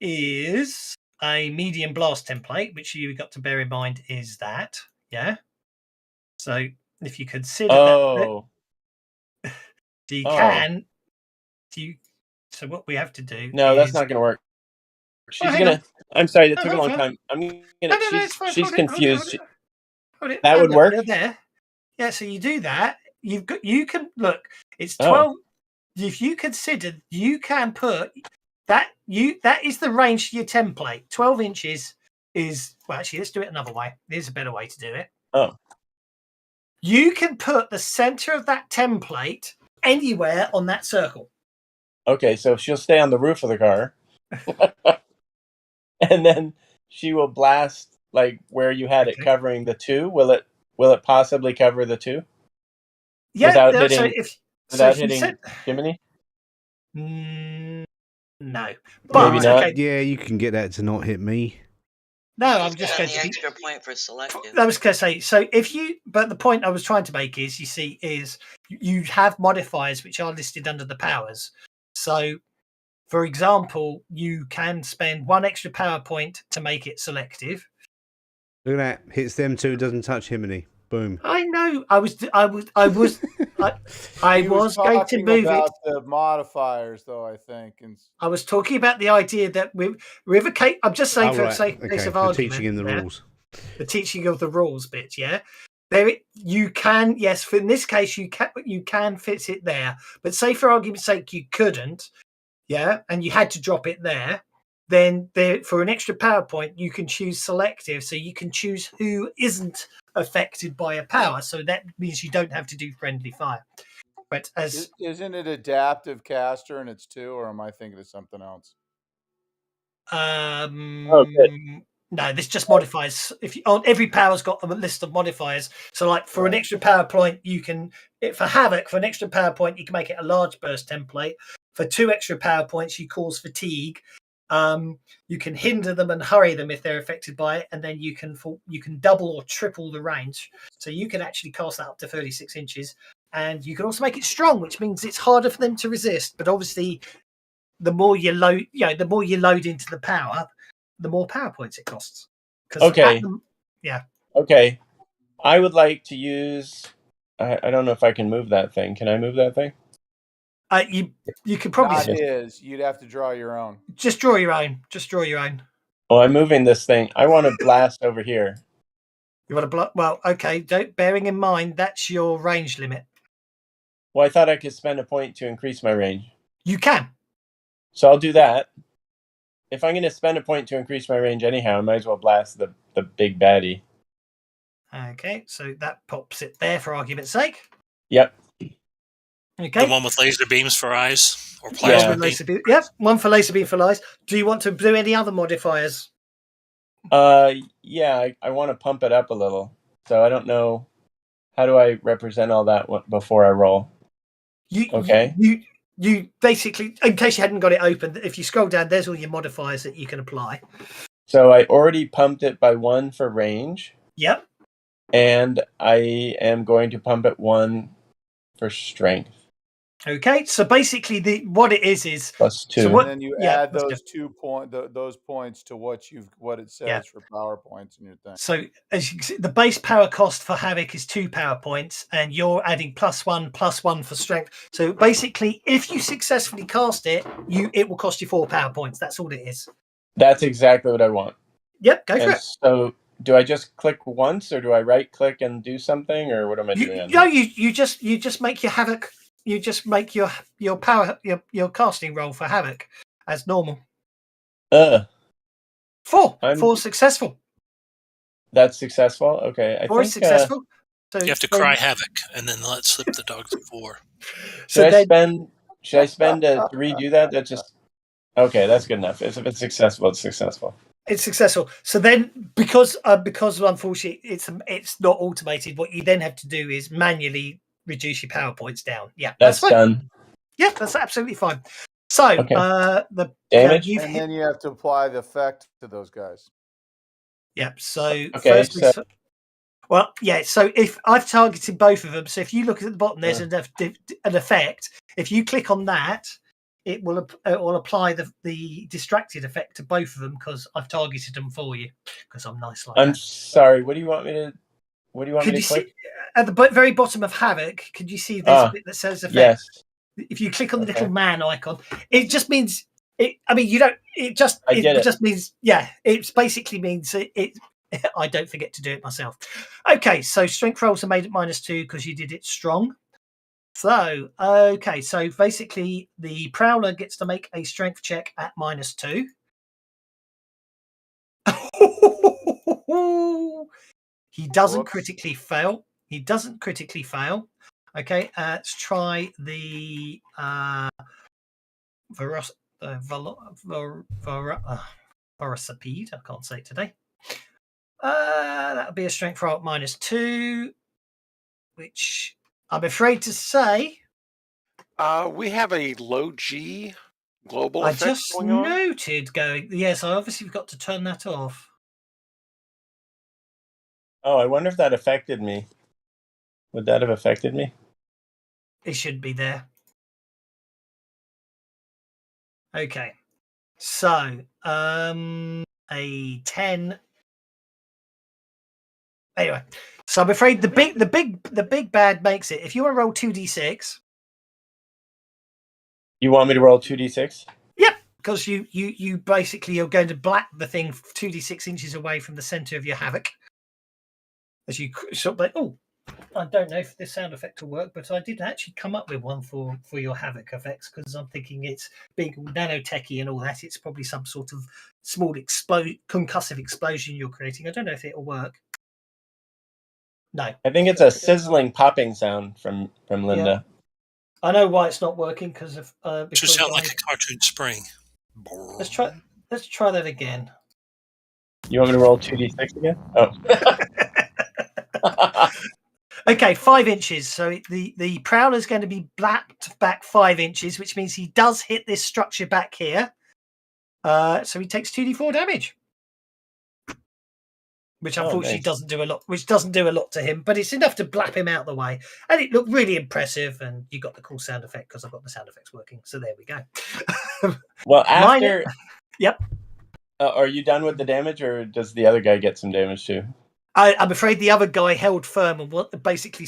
is a medium blast template, which you got to bear in mind is that, yeah. So if you consider that, Oh. so you can. So what we have to do? No, is... that's not going to work. She's gonna. I'm sorry, that took a long time. I'm gonna. She's confused. Hold it. That would work. There. Yeah. So you do that. You can look. It's 12. If you consider, you can put that. That is the range for your template. 12 inches is, well, actually, let's do it another way. There's a better way to do it. Oh. You can put the center of that template anywhere on that circle. Okay, so she'll stay on the roof of the car. And then she will blast like where you had it covering the 2. Will it possibly cover the 2? Yeah, without hitting Jiminy? No. But maybe not. Okay. Yeah, you can get that to not hit me. No, I'm just going to the extra point for selective. I was going to say, so but the point I was trying to make is, you have modifiers which are listed under the powers. So, for example, you can spend 1 extra power point to make it selective. Look at that. Hits them 2, doesn't touch Jiminy. Boom. I know. I was going to move about the modifiers, though. I think, and I was talking about the idea that with a case. I'm just saying for sake of argument, teaching in the rules, the teaching of the rules bit. Yeah, there you can. Yes, in this case, you can fit it there. But say for argument's sake, you couldn't. Yeah, and you had to drop it there. Then for an extra PowerPoint, you can choose selective, so you can choose who isn't affected by a power. So that means you don't have to do friendly fire. But isn't it adaptive caster and it's 2, or am I thinking of something else? No, this just modifies. Every power's got a list of modifiers. So, like for an extra PowerPoint, you can for Havoc for an extra PowerPoint, you can make it a large burst template. For 2 extra PowerPoints, you cause fatigue. You can hinder them and hurry them if they're affected by it, and then you can double or triple the range. So you can actually cast that up to 36 inches, and you can also make it strong, which means it's harder for them to resist. But obviously, the more you load, into the power, the more power points it costs. Okay. Yeah. Okay. I would like to use. I don't know if I can move that thing. Can I move that thing? You could probably. You'd have to draw your own. Just draw your own. Oh, I'm moving this thing. I want to blast over here. You want to block? Well, okay. Bearing in mind that's your range limit. Well, I thought I could spend a point to increase my range. You can. So I'll do that. If I'm going to spend a point to increase my range anyhow, I might as well blast the big baddie. Okay, so that pops it there for argument's sake. Yep. Okay. The one with laser beams for eyes, or plasma beam. Yep, one for laser beam for eyes. Do you want to do any other modifiers? Yeah, I want to pump it up a little. So I don't know. How do I represent all that before I roll? You basically, in case you hadn't got it open, if you scroll down, there's all your modifiers that you can apply. So I already pumped it by 1 for range. Yep. And I am going to pump it 1 for strength. Okay, so basically, what it is plus 2. So and then you add those 2 those points to what it says for power points in your thing. So as you can see, the base power cost for Havoc is 2 power points, and you're adding +1 for strength. So basically, if you successfully cast it, it will cost you 4 power points. That's all it is. That's exactly what I want. Yep, go for it. So do I just click once, or do I right click and do something, or what am I doing? No, you just make your Havoc. You just make your power your casting roll for Havoc as normal. 4 successful. That's successful. Okay, 4 is successful. So you have to cry Havoc and then let slip the dog to 4. Should I spend to redo that? That's just okay. That's good enough. If it's successful, it's successful. It's successful. So then, because unfortunately it's not automated, what you then have to do is manually reduce your power points down. Yeah, that's done. Yeah, that's absolutely fine. So the damage, and then you have to apply the effect to those guys. Yep. So so if I've targeted both of them, so if you look at the bottom, there's an effect. If you click on that, it will apply the distracted effect to both of them because I've targeted them for you because I'm nice like that. I'm sorry. What do you want me to? What do you want me to click? at the very bottom of Havoc, could you see there's a bit that says effect? Yes. If you click on the little man icon, it just means it. I mean, you don't. It just means It basically means it. I don't forget to do it myself. Okay, so strength rolls are made at -2 because you did it strong. So okay, so basically the Prowler gets to make a strength check at -2. He doesn't critically fail. He doesn't critically fail. Okay, let's try the Velocipede. I can't say it today. That would be a strength roll at -2, which I'm afraid to say. We have a low G global I effect just going on. noted going. Yes, I obviously got to turn that off. Oh, I wonder if that affected me. Would that have affected me? It should be there. Okay. So, a 10. Anyway, so I'm afraid the big bad makes it. If you want to roll 2d6. You want me to roll 2d6? Yep, because you basically you're going to black the thing 2d6 inches away from the center of your Havoc. As you sort of like, oh, I don't know if this sound effect will work, but I did actually come up with one for your Havoc effects because I'm thinking it's being nanotechy and all that. It's probably some sort of small concussive explosion you're creating. I don't know if it'll work. No, I think it's a sizzling popping sound from Linda. Yeah. I know why it's not working because of Should sound like a cartoon spring. Let's try that again. You want me to roll 2d6 again? Oh. Okay, 5 inches. So the Prowler is going to be blapped back 5 inches, which means he does hit this structure back here. So he takes 2d4 damage, which unfortunately doesn't do a lot. Which doesn't do a lot to him, but it's enough to blap him out of the way, and it looked really impressive. And you got the cool sound effect because I've got the sound effects working. So there we go. Well, after. Yep. Are you done with the damage, or does the other guy get some damage too? I'm afraid the other guy held firm and basically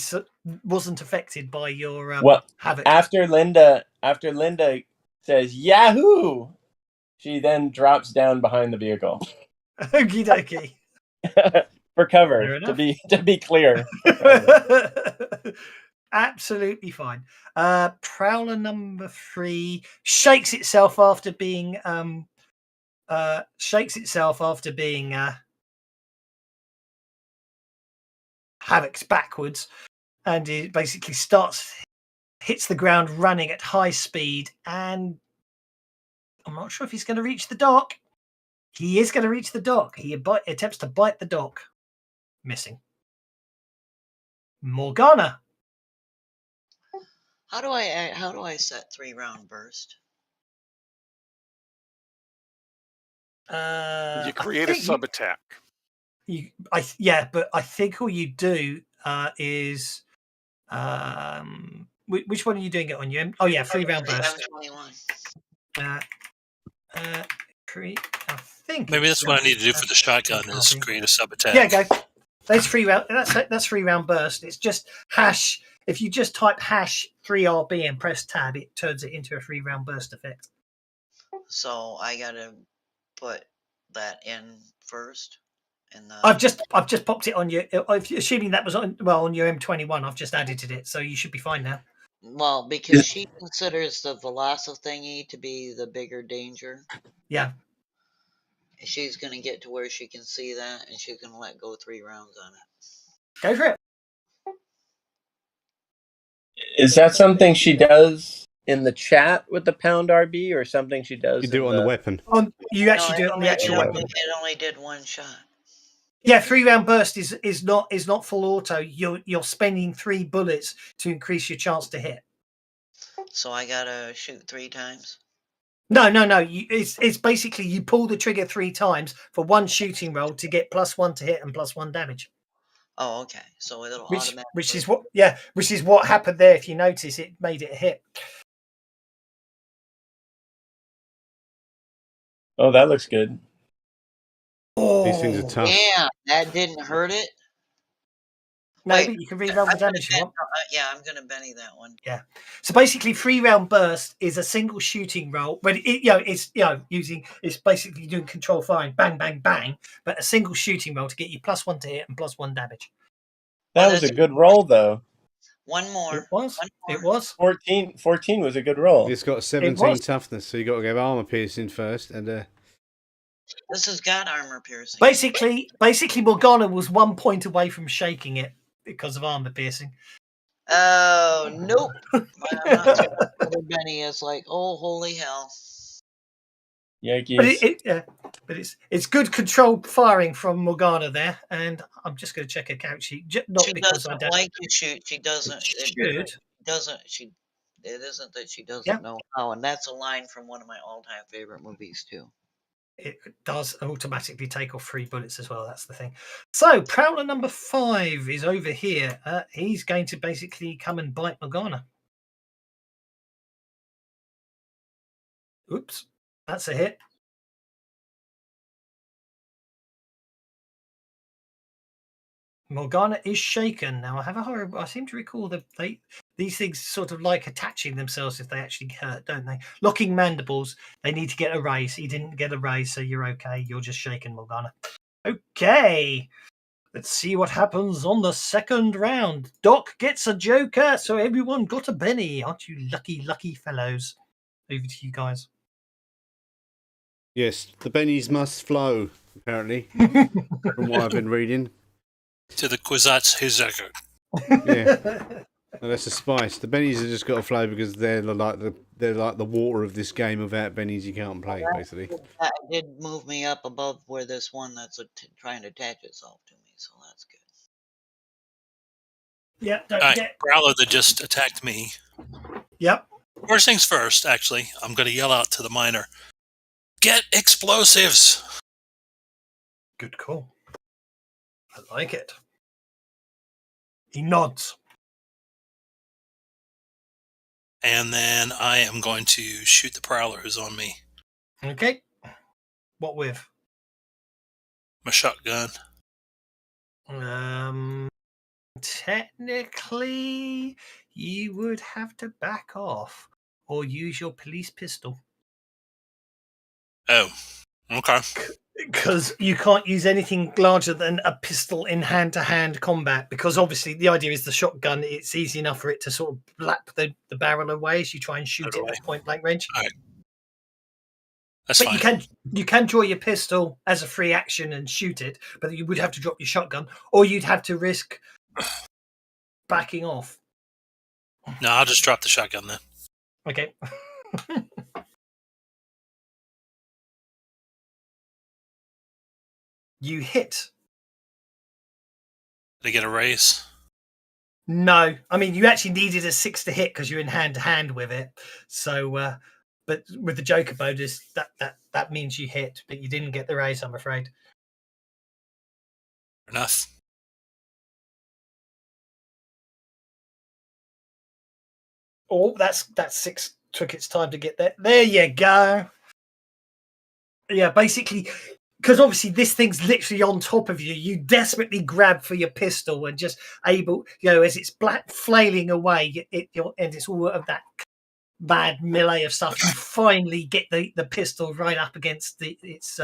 wasn't affected by your Havoc. After Linda says "Yahoo!" she then drops down behind the vehicle. Okie dokie. For cover, to be clear. Absolutely fine. Prowler number 3 shakes itself after being Havoc's backwards, and it basically hits the ground running at high speed, and I'm not sure if he's going to reach the dock. He is going to reach the dock. He attempts to bite the dock. Missing. Morgana. How do I set 3-round burst? You create a sub attack. But I think all you do is which one are you doing it on? You? Oh yeah, 3-round burst. I think maybe that's what I need to do for the shotgun is create a sub attack. Yeah, go. That's 3-round. That's 3-round burst. It's just hash. If you just type #3RB and press tab, it turns it into a 3-round burst effect. So I gotta put that in first. I've just popped it on you. Assuming that was on your M21, I've just edited it, so you should be fine now. Well, because she considers the Velocithingy to be the bigger danger. Yeah. She's gonna get to where she can see that, and she's gonna let go 3 rounds on it. Go for it. Is that something she does in the chat with the #RB, or something she does? You do it on the weapon. You actually do it on the actual weapon. It only did 1 shot. Yeah, 3-round burst is not full auto. You're spending 3 bullets to increase your chance to hit. So I gotta shoot 3 times. No. It's basically you pull the trigger 3 times for 1 shooting roll to get +1 to hit and +1 damage. Oh, okay. So it'll automatically. automatically. Which is what happened there. If you notice, it made it a hit. Oh, that looks good. These things are tough. Yeah, that didn't hurt it. No, Wait, but you can reroll the damage if you want. Yeah, I'm going to Benny that one. Yeah. So basically, 3-round burst is a single shooting roll, but it's it's basically doing control firing, bang, bang, bang, but a single shooting roll to get you +1 to hit and +1 damage. That was a good roll, though. One more. It was. One more. It was. 14 was a good roll. It's got 17 toughness, so you got to go armor piercing first, and this has got armor piercing. Basically, Morgana was 1 point away from shaking it because of armor piercing. Oh, nope. I'm not sure. Benny is like, oh, holy hell. Yankees. But it's good controlled firing from Morgana there, and I'm just going to check her count sheet. Not she because doesn't I don't like to shoot. She doesn't. Should. It isn't that she doesn't know how, and that's a line from one of my all-time favorite movies too. It does automatically take off 3 bullets as well. That's the thing. So Prowler number 5 is over here. He's going to basically come and bite Morgana. Oops, that's a hit. Morgana is shaken. Now, I seem to recall that these things sort of like attaching themselves if they actually hurt, don't they? Locking mandibles, they need to get a raise. He didn't get a raise, so you're okay. You're just shaken, Morgana. Okay. Let's see what happens on the second round. Doc gets a joker, so everyone got a Benny. Aren't you lucky, lucky fellows? Over to you guys. Yes, the bennies must flow, apparently, from what I've been reading. To the Kwisatz Haderach. Yeah, no, that's a spice. The bennies have just got to flow because they're like the water of this game. Without bennies, you can't play, basically. That did move me up above where this one that's trying to attach itself to me, so that's good. Yeah, don't All right, forget. Prowler that just attacked me. Yep. First things first, actually, I'm going to yell out to the miner, "Get explosives!" Good call. I like it. He nods. And then I am going to shoot the Prowler who's on me. Okay. What with? My shotgun. Technically, you would have to back off or use your police pistol. Oh, okay. Because you can't use anything larger than a pistol in hand-to-hand combat, because obviously the idea is the shotgun, it's easy enough for it to sort of blap the barrel away as you try and shoot it at point-blank range. All right. That's fine. You can draw your pistol as a free action and shoot it, but you would have to drop your shotgun, or you'd have to risk backing off. No, I'll just drop the shotgun then. Okay. You hit. Did I get a raise? No, I mean you actually needed a 6 to hit because you're in hand-to-hand with it. So, but with the Joker bonus, that means you hit, but you didn't get the raise, I'm afraid. Fair enough. Oh, that 6 took its time to get there. There you go. Yeah, basically, because obviously this thing's literally on top of you. You desperately grab for your pistol and just able, as it's flailing away, and it's all of that bad melee of stuff. You finally get the pistol right up against its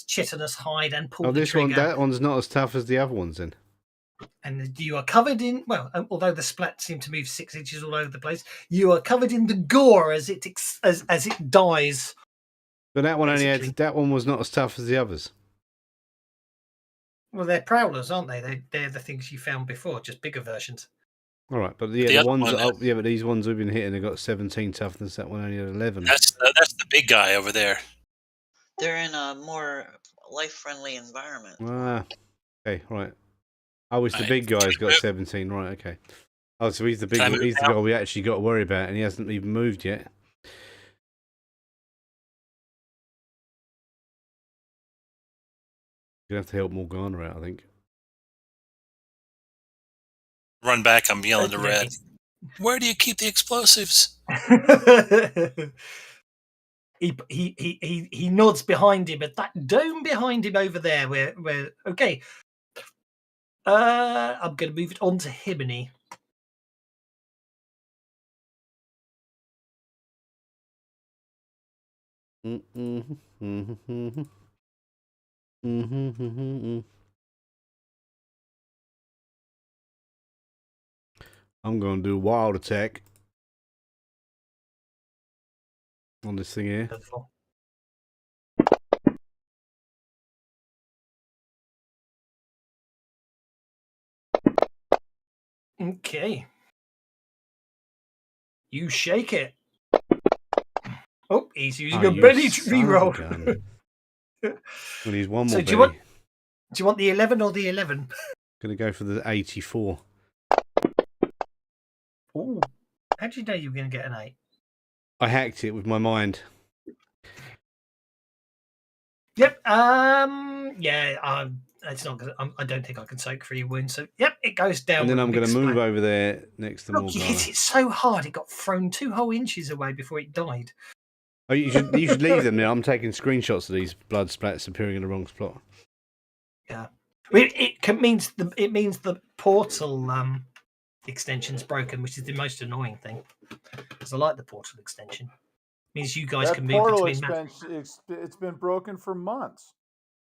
chitinous hide and pull the trigger. That one's not as tough as the other ones then. And you are covered in, although the splat seemed to move 6 inches all over the place, you are covered in the gore as it dies. But that one that one was not as tough as the others. Well, they're prowlers, aren't they? They're the things you found before, just bigger versions. All right, but the ones but these ones we've been hitting have got 17 toughness. That one only had 11. That's the big guy over there. They're in a more life-friendly environment. Okay, right. Oh, it's the big guy's got 17. Right, okay. Oh, so he's the big. He's the guy we actually got to worry about, and he hasn't even moved yet. You have to help Morgana out, I think. Run back! I'm yelling to Red. Where do you keep the explosives? He nods behind him at that dome behind him over there. Where okay. I'm going to move it on to Himini. I'm going to do wild attack on this thing here. Wonderful. Okay. You shake it. Oh, he's using a belly reroll. Well, he's one more so belly. Do you want the 11 or the 11? Going to go for the 84. Oh, how did you know you were going to get an 8? I hacked it with my mind. Yep. Yeah. It's not good. I don't think I can soak 3 wounds. So, yep, it goes down. And then I'm going to move over there next to Morgana. You hit it so hard, it got thrown 2 whole inches away before it died. Oh, you should leave them there. I'm taking screenshots of these blood splats appearing in the wrong spot. Yeah. It means the portal extension's broken, which is the most annoying thing. Because I like the portal extension. It means you guys can move between maps. It's been broken for months.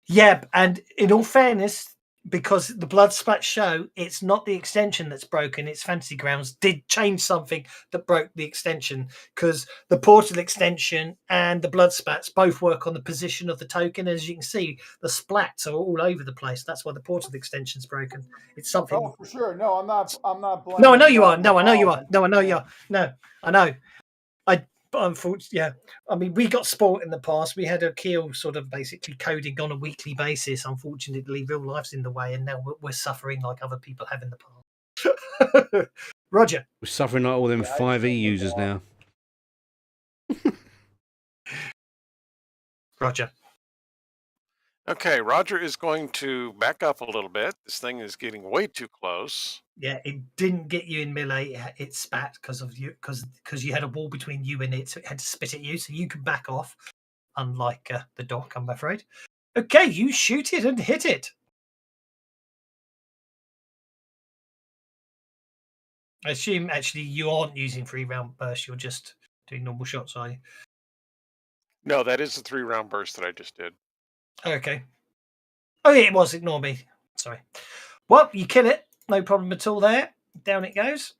Yeah, and in all fairness, because the blood spat show, it's not the extension that's broken, it's Fantasy Grounds did change something that broke the extension, because the portal extension and the blood spats both work on the position of the token. As you can see, the splats are all over the place. That's why the portal extension's broken. It's something. Oh, for sure. No, I'm not blaming. No, I know you are. No, I know you are. No, I know you are. No, I know. But unfortunately, yeah. I mean, we got sport in the past. We had a Keel sort of basically coding on a weekly basis. Unfortunately, real life's in the way, and now we're suffering like other people have in the past. Roger. We're suffering like all them 5e users now. Roger. Okay, Roger is going to back up a little bit. This thing is getting way too close. Yeah, it didn't get you in melee. It spat because you had a wall between you and it, so it had to spit at you. So you can back off, unlike the dock, I'm afraid. Okay, you shoot it and hit it. I assume actually you aren't using 3-round burst. You're just doing normal shots, are you? No, that is the 3-round burst that I just did. Okay. Oh yeah, it was. Ignore me. Sorry. Well, you kill it. No problem at all there. Down it goes.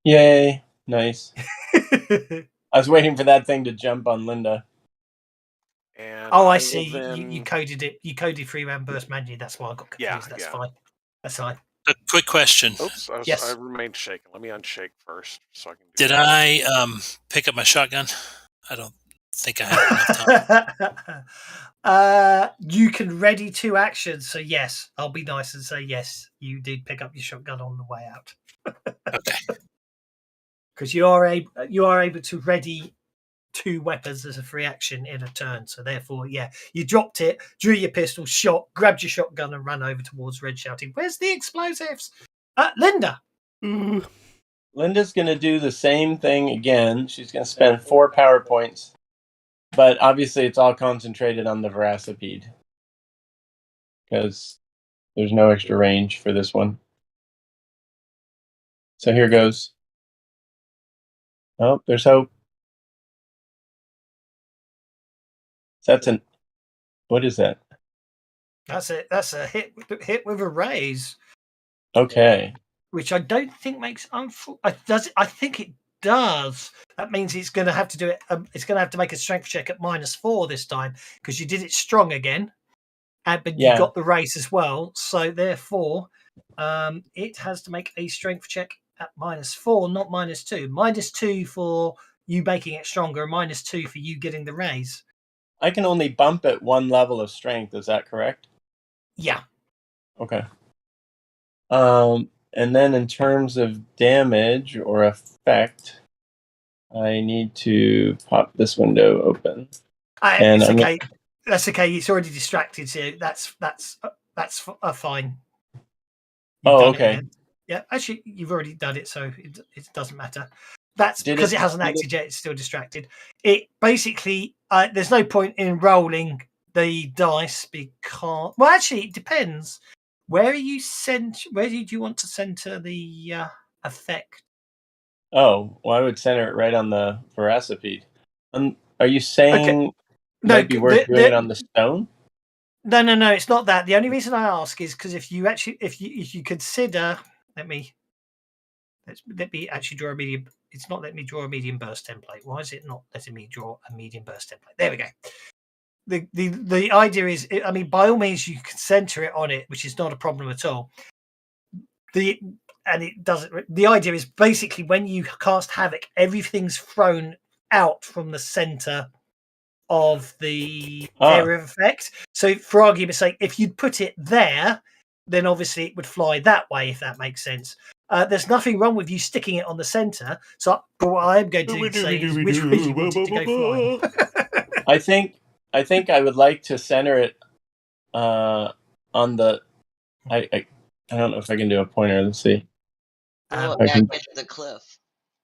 Yay. Nice. I was waiting for that thing to jump on Linda. And I see. Then... You coded it. You coded 3-round burst manually. That's why I got confused. That's fine. That's fine. A quick question. Oops. I remained shaken. Let me unshake first so I can Did I pick up my shotgun? I don't think I have enough time. You can ready 2 actions, so yes, I'll be nice and say yes, you did pick up your shotgun on the way out. Okay. Because you are able to ready 2 weapons as a free action in a turn, so therefore, yeah, you dropped it, drew your pistol, shot, grabbed your shotgun, and ran over towards Red, shouting, "Where's the explosives?" Linda. Linda's going to do the same thing again. She's going to spend 4 power points. But obviously it's all concentrated on the Veracipede. Because there's no extra range for this one. So here goes. Oh, there's hope. What is that? That's it. That's a hit with a raise. Okay. Which I don't think makes does it? I think it does. That means it's going to have to do it. It's going to have to make a strength check at -4 this time because you did it strong again, but you got the race as well. So therefore, it has to make a strength check at -4, not -2. -2 for you making it stronger, and -2 for you getting the raise. I can only bump it 1 level of strength. Is that correct? Yeah. Okay. And then in terms of damage or effect, I need to pop this window open. It's okay. That's okay. It's already distracted, so that's fine. Okay. Yeah, actually, you've already done it, so it doesn't matter. That's because it hasn't acted yet. It's still distracted. It basically, there's no point in rolling the dice because, well, actually, it depends. Where do you want to center the effect? Oh, well, I would center it right on the velocipede. Are you saying it might be worth doing it on the stone? No, it's not that. The only reason I ask is because if you consider, let me actually draw a medium. It's not letting me draw a medium burst template. Why is it not letting me draw a medium burst template? There we go. The idea is, I mean, by all means, you can center it on it, which is not a problem at all. The idea is basically when you cast Havoc, everything's thrown out from the center of the area of effect. So, for argument's sake, if you'd put it there, then obviously it would fly that way, if that makes sense. There's nothing wrong with you sticking it on the center. So, what I'm going to say is which way you want it to go flying. I think I would like to center it on the. I don't know if I can do a pointer. Let's see. Back into the cliff.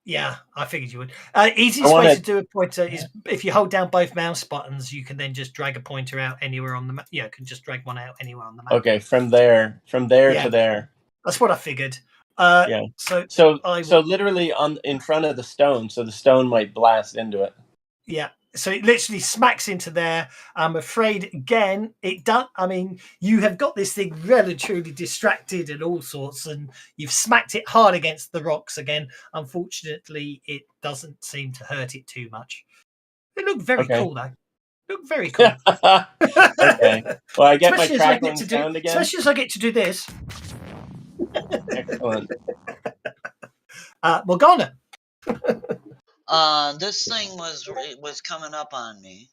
Yeah, I figured you would. Easiest way to do a pointer is if you hold down both mouse buttons, you can then just drag a pointer out anywhere on the map. Yeah, you can just drag one out anywhere on the map. Okay, from there to there. That's what I figured. Yeah. So literally in front of the stone, so the stone might blast into it. Yeah. So it literally smacks into there. I'm afraid, again, it does. I mean, you have got this thing relatively distracted and all sorts, and you've smacked it hard against the rocks again. Unfortunately, it doesn't seem to hurt it too much. It looked very cool, though. Looked very cool. Okay. Well, I get my crackling sound again. Especially as I get to do this. Excellent. Morgana. This thing was coming up on me,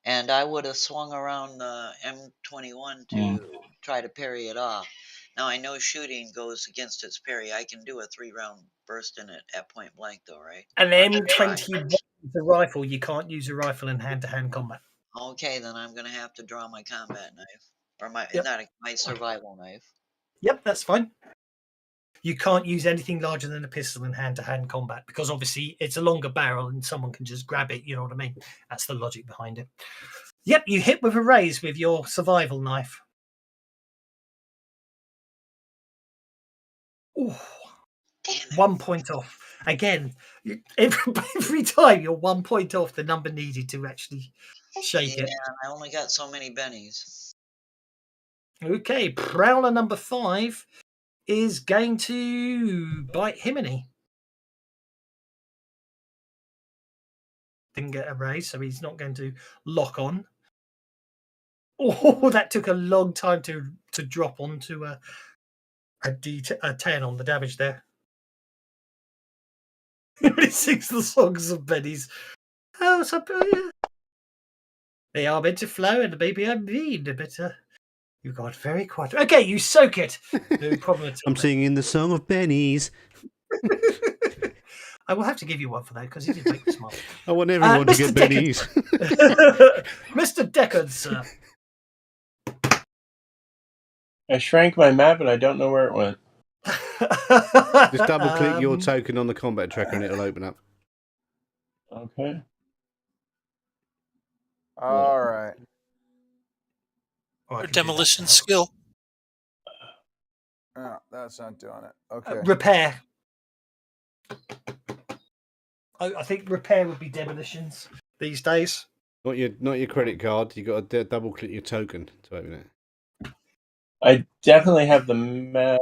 and I would have swung around the M21 to try to parry it off. Now I know shooting goes against its parry. I can do a 3-round burst in it at point blank, though, right? An M21 is a rifle. You can't use a rifle in hand-to-hand combat. Okay, then I'm gonna have to draw my combat knife, or my survival knife. Yep, that's fine. You can't use anything larger than a pistol in hand-to-hand combat because obviously it's a longer barrel and someone can just grab it. You know what I mean? That's the logic behind it. Yep, you hit with a raise with your survival knife. Ooh, 1 point off. Again, every time you're 1 point off the number needed to actually shake it. Yeah, I only got so many bennies. Okay, Prowler number 5 is going to bite Himini. Didn't get a raise, so he's not going to lock on. Oh, that took a long time to drop onto a 10 on the damage there. He sings the songs of Benny's. Oh, so they are meant to flow, and maybe I mean, but you got very quiet. Okay, you soak it. No problem at all. I'm singing the song of Benny's. I will have to give you one for that because he did make me smile. I want everyone to get Benny's. Mr. Deckard, sir. I shrank my map and I don't know where it went. Just double click your token on the combat tracker and it'll open up. Okay. All right. Your demolition skill. Oh, that's not doing it. Okay. Repair. I think repair would be demolitions these days. Not your credit card. You got to double click your token to open it. I definitely have the map,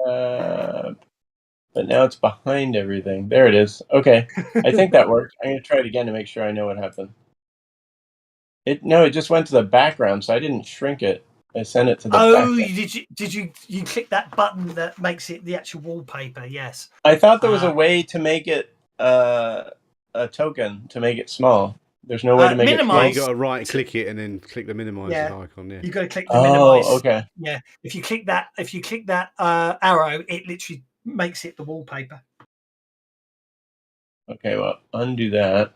but now it's behind everything. There it is. Okay, I think that worked. I'm gonna try it again to make sure I know what happened. It just went to the background, so I didn't shrink it. I sent it to the background. Did you click that button that makes it the actual wallpaper? Yes. I thought there was a way to make it a token to make it small. There's no way to make it small. You got to right click it and then click the minimize icon. Yeah. You got to click the minimize. Oh, okay. Yeah. If you click that arrow, it literally makes it the wallpaper. Okay, well, undo that,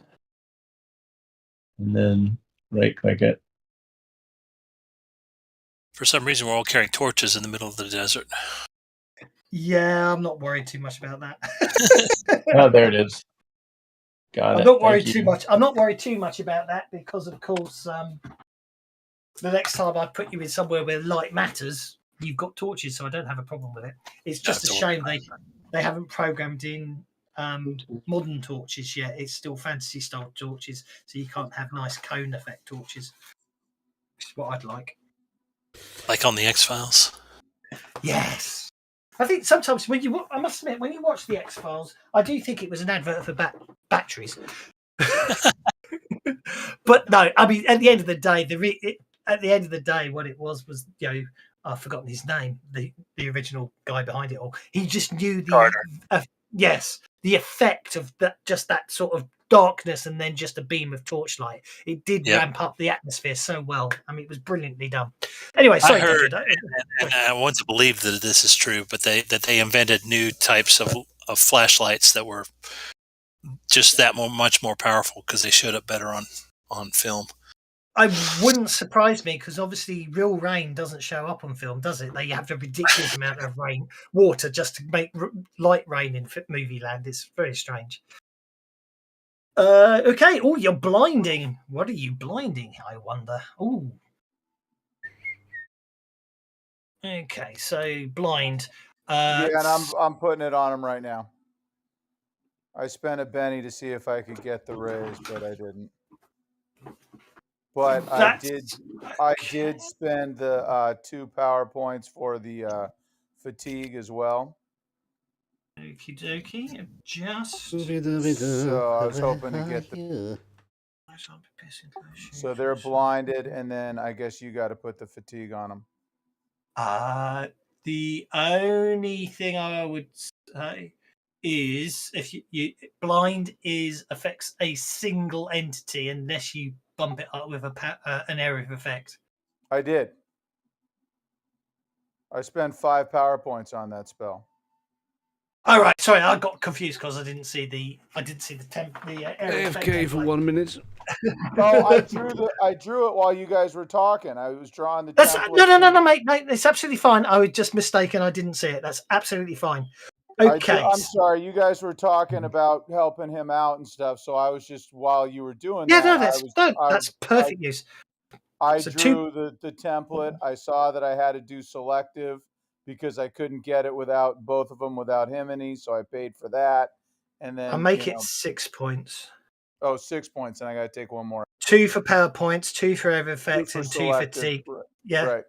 and then right click it. For some reason, we're all carrying torches in the middle of the desert. Yeah, I'm not worried too much about that. Oh, there it is. Got it. I'm not worried too much. I'm not worried too much about that because, of course, the next time I put you in somewhere where light matters, you've got torches, so I don't have a problem with it. It's just a shame they haven't programmed in modern torches yet. It's still fantasy style torches, so you can't have nice cone effect torches, which is what I'd like. Like on the X-Files? Yes. I think sometimes I must admit, when you watch the X-Files, I do think it was an advert for batteries. But no, I mean, at the end of the day, what it was, I've forgotten his name, the original guy behind it all. He just knew the effect of that sort of darkness and then just a beam of torchlight. It did ramp up the atmosphere so well. I mean, it was brilliantly done. Anyway, sorry, I heard, and I want to believe that this is true, but they invented new types of flashlights that were just that much more powerful because they showed up better on film. I wouldn't surprise me because obviously real rain doesn't show up on film, does it? They have a ridiculous amount of water just to make light rain in movie land. It's very strange. Okay. Oh, you're blinding. What are you blinding? I wonder. Oh. Okay, so blind. Yeah, and I'm putting it on him right now. I spent a penny to see if I could get the raise, but I didn't. But I did spend the 2 power points for the fatigue as well. Okie dokie. Just so I was hoping to get the. So they're blinded, and then I guess you got to put the fatigue on them. The only thing I would say is if you blind affects a single entity unless you bump it up with an area of effect. I did. I spent 5 power points on that spell. All right, sorry, I got confused because I didn't see the area AFK for 1 minute. I drew it while you guys were talking. I was drawing the. No, mate. It's absolutely fine. I was just mistaken. I didn't see it. That's absolutely fine. Okay. I'm sorry. You guys were talking about helping him out and stuff. So I was just while you were doing that's perfect use. I drew the template. I saw that I had to do selective because I couldn't get it without both of them without Himini, so I paid for that. And then I'll make it 6 points. Oh, 6 points, and I got to take one more. 2 for power points, 2 for every effect, and 2 for fatigue. Yeah. Right.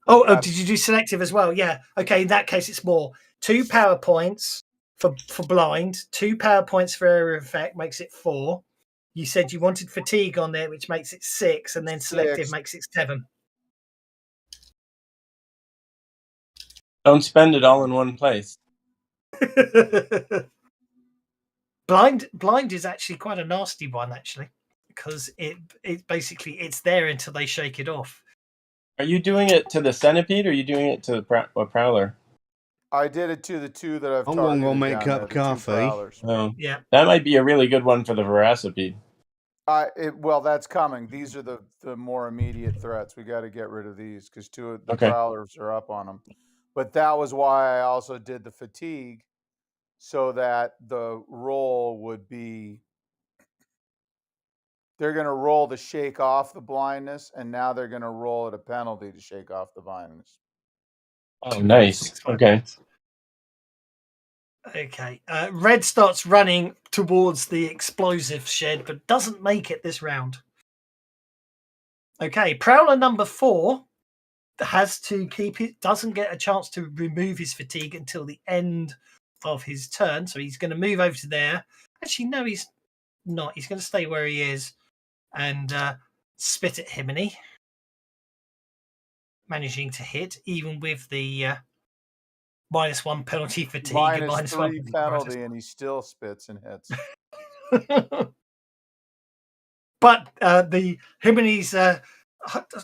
Oh, did you do selective as well? Yeah. Okay, in that case, it's more. 2 power points for blind, 2 power points for area of effect makes it 4. You said you wanted fatigue on there, which makes it 6, and then selective makes it 7. Don't spend it all in one place. Blind is actually quite a nasty one, actually, because it basically it's there until they shake it off. Are you doing it to the centipede, or are you doing it to the prowler? I did it to the 2 that I've targeted. I'm gonna make up coffee. Oh, yeah, that might be a really good one for the veracipede. Well, that's coming. These are the more immediate threats. We got to get rid of these because 2 of the prowlers are up on them. But that was why I also did the fatigue, so that the roll would be. They're going to roll to shake off the blindness, and now they're going to roll at a penalty to shake off the blindness. Oh, nice. Okay. Okay. Red starts running towards the explosive shed, but doesn't make it this round. Okay. Prowler number 4 has to keep it, doesn't get a chance to remove his fatigue until the end of his turn. So he's going to move over to there. Actually, no, he's not. He's going to stay where he is and spit at Himini. Managing to hit, even with the -1 penalty fatigue. -3 penalty, and he still spits and hits. But the Himini's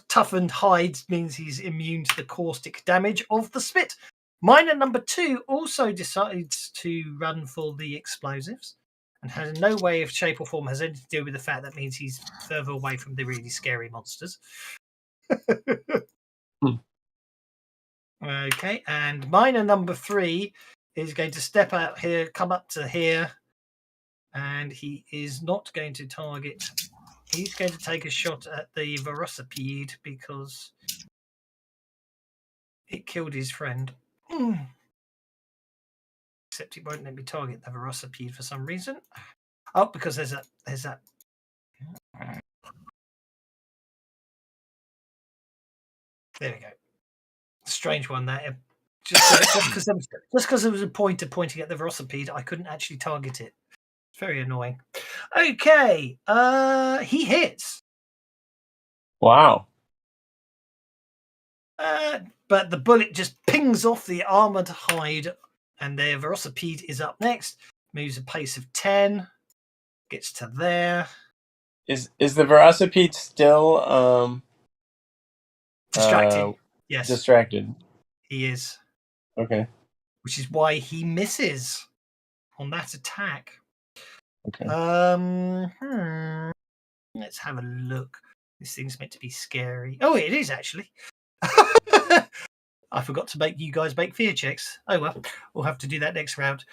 toughened hide means he's immune to the caustic damage of the spit. Miner number 2 also decides to run for the explosives and has in no way, shape, or form has anything to do with the fact that means he's further away from the really scary monsters. Okay, and miner number 3 is going to step out here, come up to here, and he is not going to target. He's going to take a shot at the velocipede because It killed his friend. Except it won't let me target the Velocipede for some reason. Oh, because there's that. There we go. Strange one there. Just because there was a pointer pointing at the Velocipede, I couldn't actually target it. It's very annoying. Okay, he hits. Wow. But the bullet just pings off the armored hide, and their Velocipede is up next. Moves a pace of 10. Gets to there. Is the Velocipede still distracted? Yes. Distracted. He is. Okay. Which is why he misses on that attack. Okay. Let's have a look. This thing's meant to be scary. Oh, it is actually. I forgot to make you guys make fear checks. Oh well, we'll have to do that next round.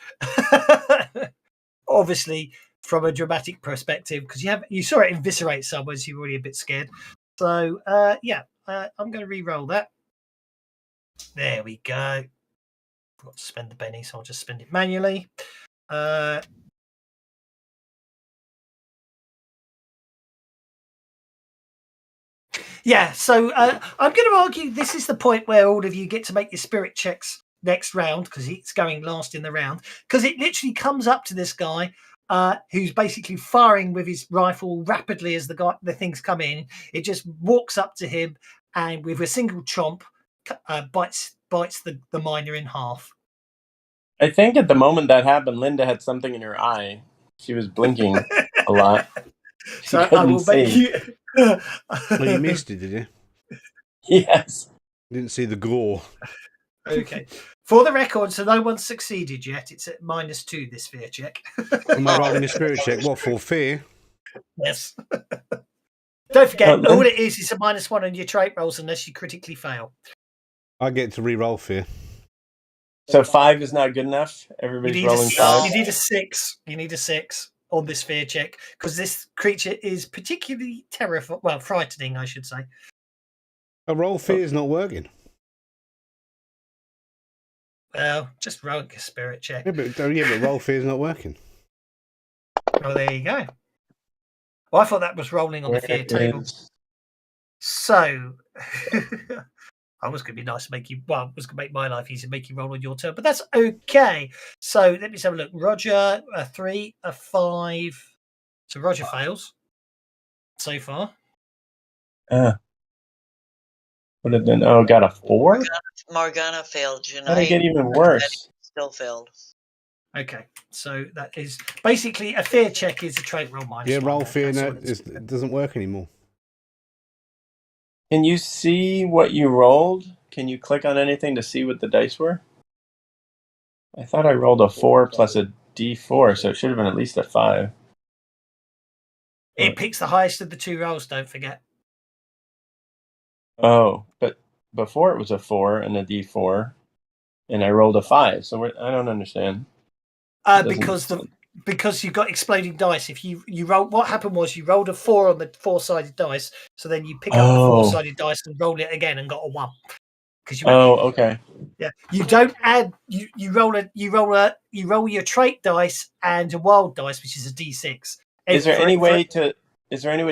Obviously, from a dramatic perspective, because you saw it eviscerate someone, so you're already a bit scared. So yeah, I'm going to re-roll that. There we go. Forgot to spend the penny, so I'll just spend it manually. Yeah, so I'm going to argue this is the point where all of you get to make your spirit checks next round, because it's going last in the round, because it literally comes up to this guy who's basically firing with his rifle rapidly as the things come in. It just walks up to him and with a single chomp bites the miner in half. I think at the moment that happened, Linda had something in her eye. She was blinking a lot. So I will bet you. Well, you missed it, did you? Yes. Didn't see the gore. Okay. For the record, so no one's succeeded yet. It's at -2, this fear check. Am I rolling a spirit check? What, for fear? Yes. Don't forget, all it is a -1 on your trait rolls unless you critically fail. I get to re-roll fear. So 5 is not good enough? Everybody's rolling 5? You need a 6. You need a 6 on this fear check, because this creature is particularly terrifying. Well, frightening, I should say. A roll fear is not working. Well, just roll a spirit check. Yeah, but roll fear is not working. Well, there you go. Well, I thought that was rolling on the fear table. So, I was going to be nice to make you. Well, I was going to make my life easy, make you roll on your turn, but that's okay. So let me just have a look. Roger, a 3, a 5. So Roger fails so far. Would have been. Oh, got a 4. Morgana failed. How did it get even worse? Still failed. Okay, so that is basically a fear check is a trait roll -1. Yeah, roll fear it doesn't work anymore. Can you see what you rolled? Can you click on anything to see what the dice were? I thought I rolled a 4 plus a D4, so it should have been at least a 5. It picks the highest of the 2 rolls, don't forget. Oh, but before it was a 4 and a D4, and I rolled a 5, so I don't understand. Because you got exploding dice. If you roll, what happened was you rolled a 4 on the 4-sided dice, so then you pick up the 4-sided dice and roll it again and got a 1. Okay. Yeah, you don't add. You roll your trait dice and a wild dice, which is a D6. Is there any way to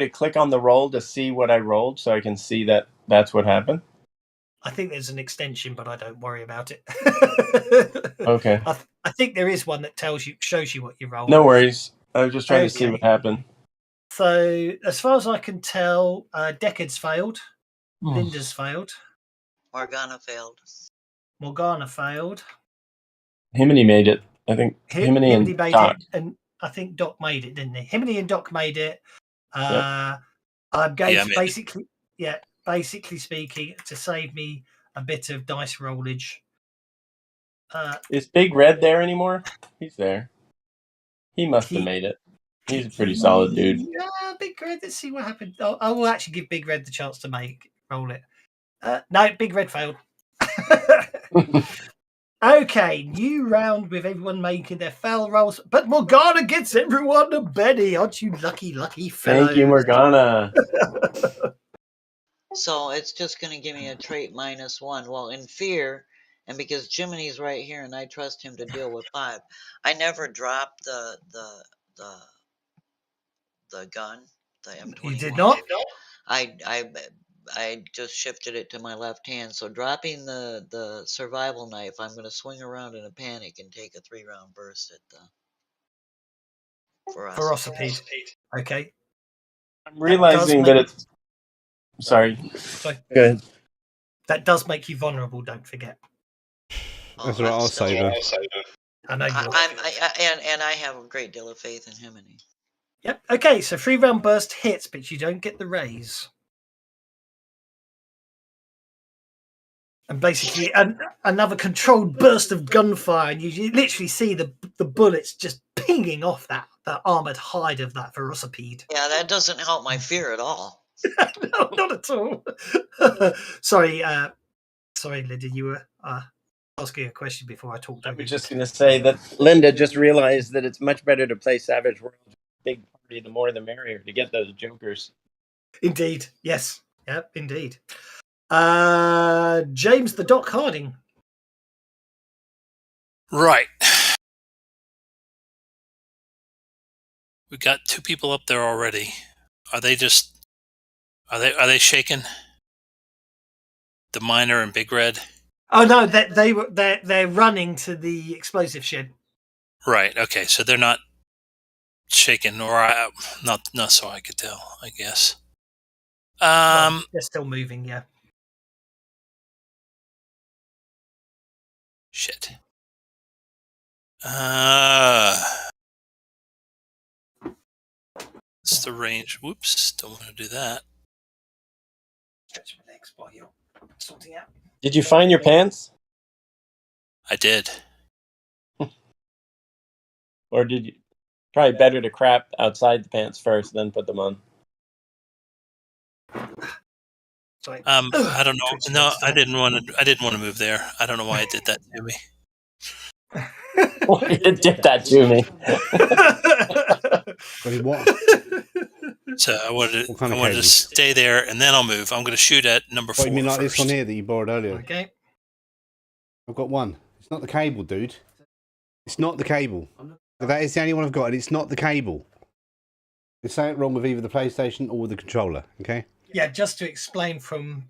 click on the roll to see what I rolled, so I can see that that's what happened? I think there's an extension, but I don't worry about it. Okay. I think there is one that shows you what you rolled. No worries. I was just trying to see what happened. So, as far as I can tell, Deckard's failed. Linda's failed. Morgana failed. Himiny made it. I think Himiny and Doc. And I think Doc made it, didn't he? Himiny and Doc made it. Yep. I'm going to basically speaking, to save me a bit of dice rollage. Is Big Red there anymore? He's there. He must have made it. He's a pretty solid dude. Yeah, Big Red. Let's see what happened. I will actually give Big Red the chance to roll it. No, Big Red failed. Okay, new round with everyone making their foul rolls, but Morgana gets everyone a Benny. Aren't you lucky fellows? Thank you, Morgana. So it's just going to give me a trait -1. Well, in fear, and because Jiminy's right here and I trust him to deal with 5, I never dropped the gun, the M21. You did not? I just shifted it to my left hand. So dropping the survival knife, I'm going to swing around in a panic and take a 3-round burst at the Velocipede. Okay. I'm realizing that it's. Sorry. Go ahead. That does make you vulnerable. Don't forget. That's right. I'll save him. I know you will. And I have a great deal of faith in him and he. Yep. Okay. So 3-round burst hits, but you don't get the raise. And basically, another controlled burst of gunfire, and you literally see the bullets just pinging off that armored hide of that velocipede. Yeah, that doesn't help my fear at all. No, not at all. Sorry, Linda, you were asking a question before I talked. I was just going to say that Linda just realized that it's much better to play Savage Worlds with a big party, the more the merrier, to get those jokers. Indeed, yes, yep, indeed. James the Doc Harding. Right. We got 2 people up there already. Are they shaken? The Miner and Big Red? Oh no, they're running to the explosive shed. Right. Okay. So they're not shaken, or not so I could tell, I guess. Well, they're still moving, yeah. Shit. It's the range. Whoops. Don't want to do that. Stretch my legs while you're sorting out. Did you find your pants? I did. Or did you? Probably better to crap outside the pants first, then put them on. Sorry. I don't know. No, I didn't want to move there. I don't know why it did that to me. Why it did that to me? What? So I wanted to stay there, and then I'll move. I'm going to shoot at number 4. What, you mean like first. this one here that you borrowed earlier? Okay. I've got one. It's not the cable, dude. It's not the cable. That is the only one I've got, and it's not the cable. There's something wrong with either the PlayStation or the controller, okay? Yeah, just to explain from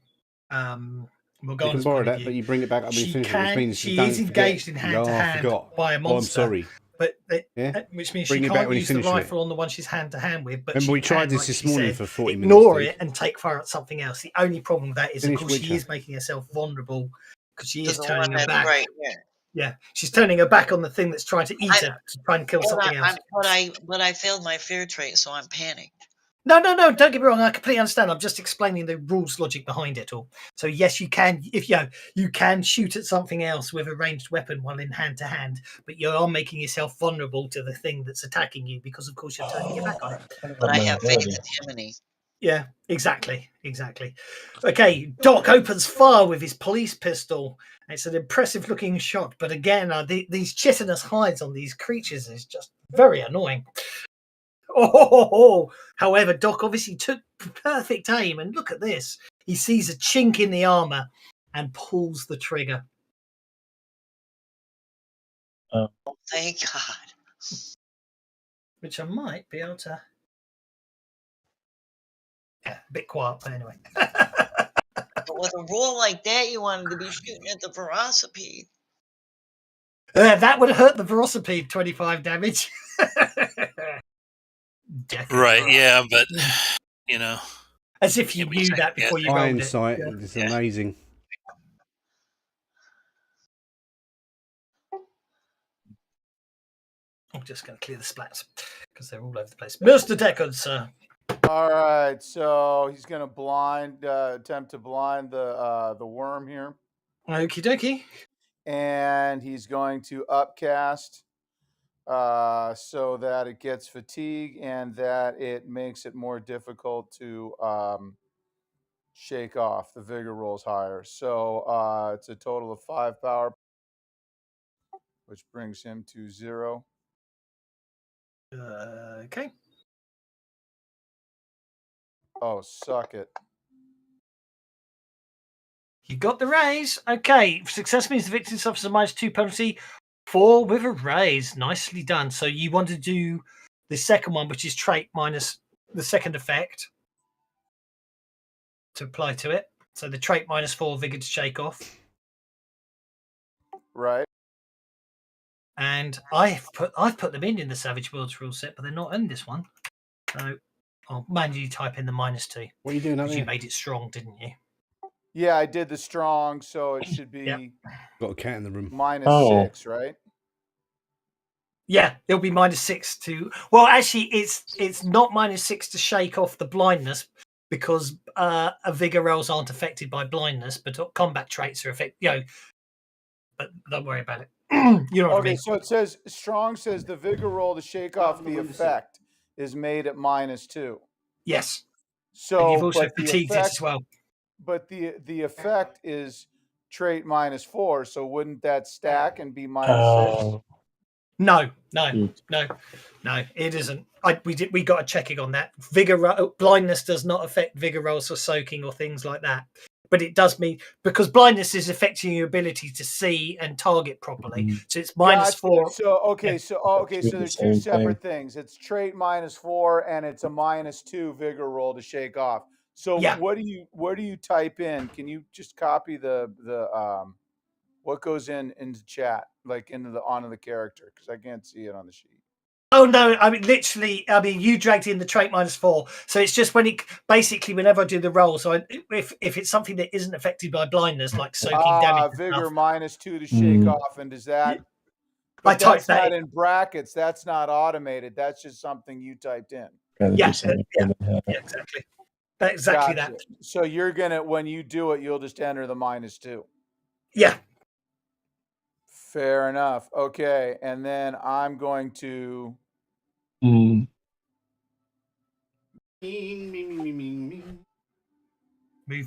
you can borrow that, but you bring it back up when you finish it, which means she is engaged in hand-to-hand by a monster. Oh, I'm sorry. But yeah? Which means bring she can't use the rifle it. on the one she's hand-to-hand with. But remember, we tried this morning for 40 minutes. Ignore it and take fire at something else. The only problem with that is, of course, Witcher. she is making herself vulnerable because she is turning her back. Right, yeah, she's turning her back on the thing that's trying to eat her to try and kill something else. But I failed my fear trait, so I'm panicked. No, don't get me wrong. I completely understand. I'm just explaining the rules logic behind it all. So yes, you can, if you can shoot at something else with a ranged weapon while in hand to hand, but you are making yourself vulnerable to the thing that's attacking you because, of course, you're turning your back on it. But I have faith in Jiminy. Yeah, exactly. Okay, Doc opens fire with his police pistol. It's an impressive-looking shot, but again, these chitinous hides on these creatures is just very annoying. However, Doc obviously took perfect aim, and look at this. He sees a chink in the armor and pulls the trigger. Oh, thank God. Which I might be able to... Yeah, a bit quiet, but anyway. But with a roll like that, you wanted to be shooting at the velocipede. That would have hurt the velocipede, 25 damage. Right, yeah, but you know, as if you knew that before you rolled it. Hindsight is amazing. I'm just going to clear the splats because they're all over the place. Mr. Deckard, sir. All right, so he's going to attempt to blind the worm here. Okie dokie. And he's going to upcast so that it gets fatigue and that it makes it more difficult to shake off. The vigor rolls higher. So it's a total of 5 power, which brings him to 0. Okay. Oh, suck it. You got the raise. Okay. Success means the victim suffers a -2 penalty. 4 with a raise. Nicely done. So you want to do the second one, which is trait minus the second effect to apply to it. So the trait -4 vigor to shake off. Right. And I've put them in the Savage Worlds rule set, but they're not in this one. So I'll manually type in the -2. What are you doing up Because there? you made it strong, didn't you? Yeah, I did the strong, so it should be Yep. Got a cat in the room. -6, right? Yeah, it'll be -6 to. Well, actually, it's not -6 to shake off the blindness because vigor rolls aren't affected by blindness, but combat traits are affected. You know, but don't worry about it. You know what I mean? So it says strong says the vigor roll to shake off the effect is made at -2. Yes. So and you've also but the fatigued effect, it as well. But the effect is trait -4, so wouldn't that stack and be -6? No, it isn't. We got a checking on that. Blindness does not affect vigor rolls for soaking or things like that, but it does mean because blindness is affecting your ability to see and target properly. So it's -4. So they're two separate things. It's trait -4 and it's a -2 vigor roll to shake off. So what do you type in? Can you just copy the what goes into chat, like onto the character, because I can't see it on the sheet. Oh no! I mean, literally. I mean, you dragged in the trait -4, so it's just when it basically whenever I do the roll. So if it's something that isn't affected by blindness, like soaking damage, vigor -2 to shake off, and does that? But that's not in brackets. That's not automated. That's just something you typed in. Yeah, exactly. Exactly gotcha. that. So you're gonna, when you do it, you'll just enter the -2. Yeah. Fair enough. Okay, and then I'm going to. Move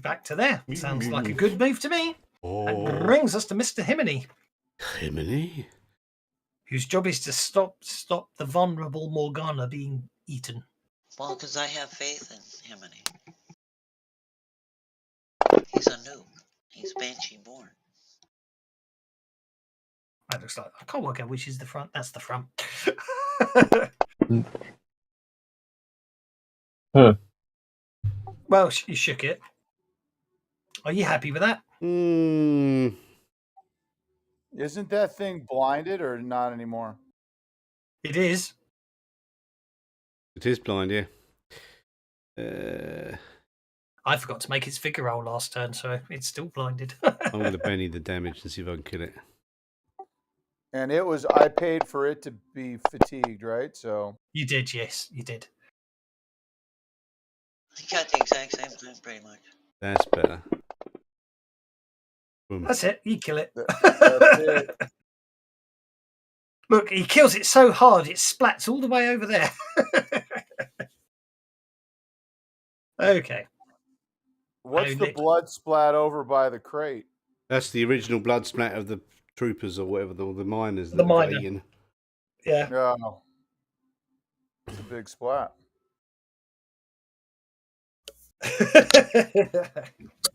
back to there. Sounds like a good move to me. That brings us to Mr. Himini. Himini? Whose job is to stop the vulnerable Morgana being eaten. Well, because I have faith in Himini. He's a noob. He's Banshee born. That looks like I can't work out which is the front. That's the front. Well, you shook it. Are you happy with that? Isn't that thing blinded or not anymore? It is. It is blind, yeah. I forgot to make its figure roll last turn, so it's still blinded. I'm going to Benny the damage and see if I can kill it. And I paid for it to be fatigued, right? So you did, yes, you did. He got the exact same thing, pretty much. That's better. Boom. That's it. You kill it. That's it. Look, he kills it so hard it splats all the way over there. Okay. What's the blood splat over by the crate? That's the original blood splat of the troopers or whatever, the miners. The miner. Yeah. Oh. It's a big splat.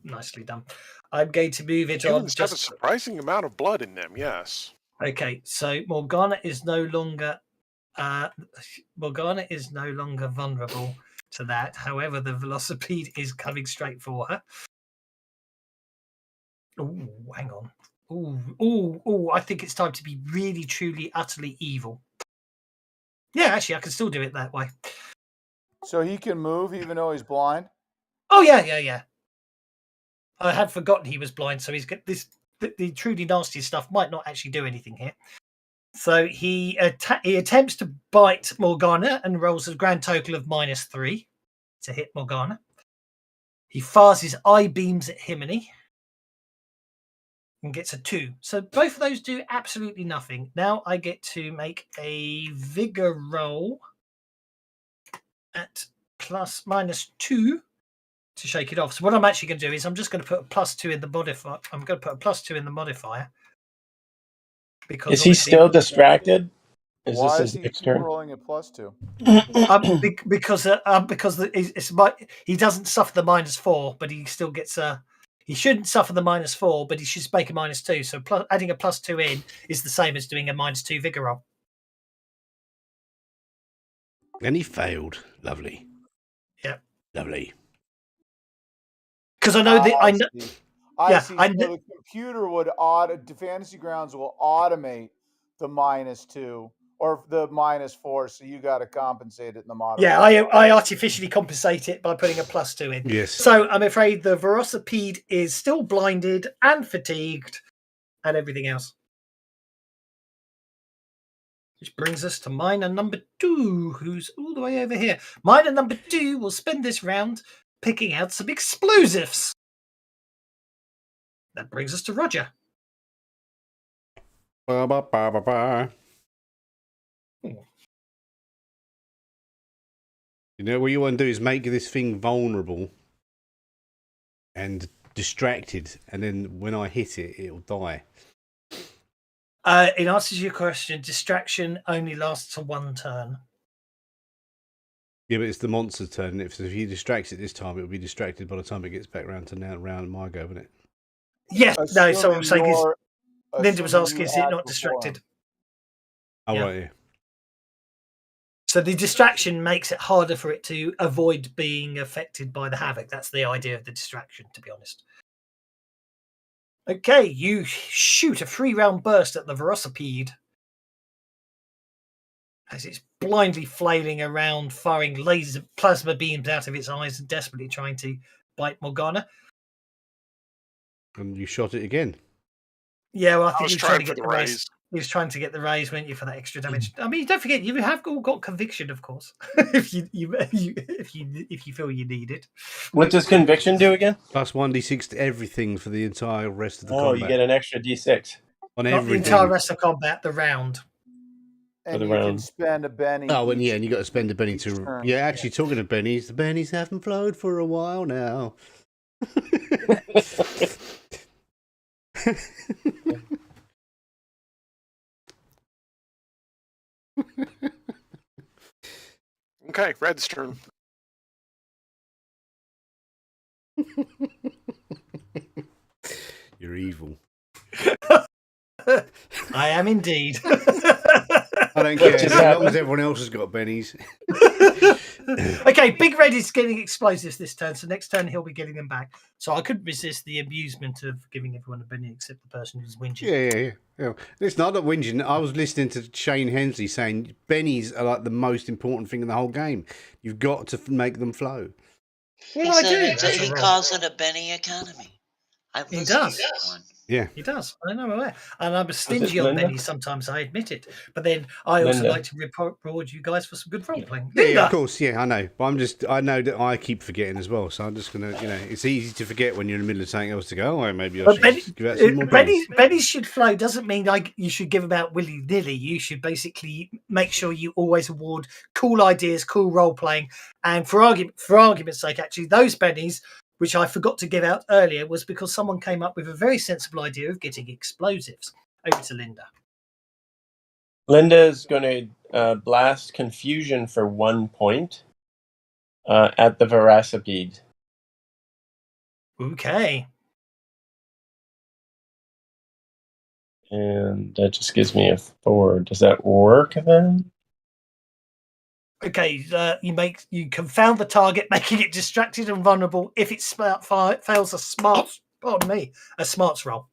Nicely done. I'm going to move it on. Humans have a surprising amount of blood in them, yes. Okay, so Morgana is no longer vulnerable to that. However, the velocipede is coming straight for her. Oh, hang on. Oh, I think it's time to be really, truly, utterly evil. Yeah, actually, I can still do it that way. So he can move even though he's blind? Oh, yeah. I had forgotten he was blind, so he's got this. The truly nasty stuff might not actually do anything here. So he attempts to bite Morgana and rolls a grand total of -3 to hit Morgana. He fires his eye beams at Himini and gets a 2. So both of those do absolutely nothing. Now I get to make a vigor roll at -2 to shake it off. So what I'm actually going to do is I'm just going to put a +2 in the modifier. I'm going to put a +2 in the modifier. Because is he still distracted? Why is he rolling a +2? Because he doesn't suffer the -4, but he still gets He shouldn't suffer the -4, but he should make a -2. So adding a +2 in is the same as doing a -2 vigor roll. And he failed. Lovely. Yeah. Lovely. Because I know that I know. I see. So the computer would Fantasy Grounds will automate the -2 or the -4, so you got to compensate it in the model. Yeah, I artificially compensate it by putting a +2 in. Yes. So I'm afraid the Velocipede is still blinded and fatigued and everything else. Which brings us to miner number 2, who's all the way over here. Miner number 2 will spend this round picking out some explosives. That brings us to Roger. Ba, ba, ba, ba, ba. You know, what you want to do is make this thing vulnerable and distracted, and then when I hit it, it'll die. In answer to your question, distraction only lasts for 1 turn. Yeah, but it's the monster's turn. If he distracts it this time, it'll be distracted by the time it gets back round my go, won't it? Yes, no, so what I'm saying is, Linda was asking, is it not distracted? Oh, yeah. Right, yeah. So the distraction makes it harder for it to avoid being affected by the havoc. That's the idea of the distraction, to be honest. Okay, you shoot a 3-round burst at the Velocipede as it's blindly flailing around, firing laser plasma beams out of its eyes and desperately trying to bite Morgana. And you shot it again. Yeah, well, I think you were trying to get the raise. He was trying to get the raise, weren't you, for that extra damage? I mean, don't forget, you have all got conviction, of course, if you feel you need it. What does conviction do again? Plus 1d6 to everything for the entire rest of the combat. Oh, you get an extra d6 on Not everything. The entire rest of combat, the round. And you can spend a Benny. Oh, and you got to spend a Benny to. Yeah, actually, talking of Bennies, the Bennies haven't flowed for a while now. Okay, Red's turn. You're evil. I am indeed. I don't care. As long as everyone else has got Bennies. Okay, Big Red is getting explosives this turn, so next turn he'll be getting them back. So I couldn't resist the amusement of giving everyone a Benny except the person who's whinging. Yeah. It's not that whinging. I was listening to Shane Hensley saying Bennies are like the most important thing in the whole game. You've got to make them flow. Well, he calls it a Benny economy. He does. One. Yeah, he does. I know, and I'm stingy on Benny sometimes. I admit it, but then I also like to reward you guys for some good role playing. Yeah, of course. Yeah, I know, but I know that I keep forgetting as well. So I'm just gonna, it's easy to forget when you're in the middle of something else to go. Oh, maybe I should give out some more. Benny should flow doesn't mean you should give them out willy nilly. You should basically make sure you always award cool ideas, cool role playing, and for argument's sake, actually, those Bennies, which I forgot to give out earlier, was because someone came up with a very sensible idea of getting explosives. Over to Linda. Linda's going to blast confusion for 1 point at the Velocipede. Okay. And that just gives me a 4. Does that work then? Okay, you confound the target, making it distracted and vulnerable if it fails a smarts roll.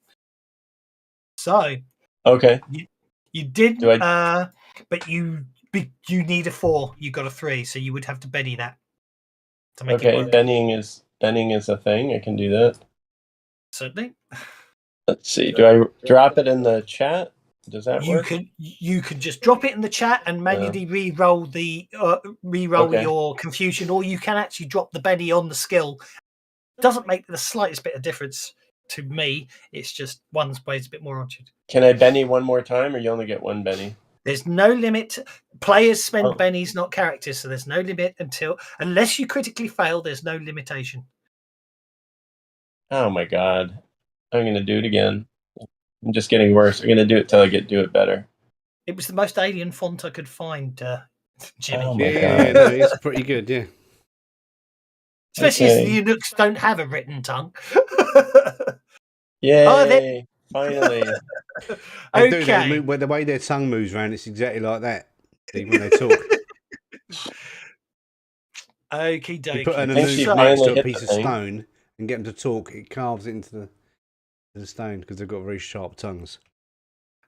So okay, you did, but you need a 4. You got a 3, so you would have to Benny that to make it work. Bennying is a thing. I can do that. Certainly. Let's see. Do I drop it in the chat? Does that work? You can just drop it in the chat and manually re-roll your confusion, or you can actually drop the Benny on the skill. It doesn't make the slightest bit of difference to me. It's just one's weighs a bit more on you. Can I Benny one more time, or you only get 1 Benny? There's no limit. Players spend Bennies, not characters, so there's no limit unless you critically fail. There's no limitation. Oh my god! I'm going to do it again. I'm just getting worse. I'm going to do it till I do it better. It was the most alien font I could find, Jimmy. Oh my God. No, it's pretty good, yeah. Especially as the eunuchs don't have a written tongue. Yay! Finally. They do. They move, the way their tongue moves around, it's exactly like that. When they talk. Okie dokie. You put an eunuch next to a piece of stone and get them to talk. It carves it into the stone because they've got very sharp tongues.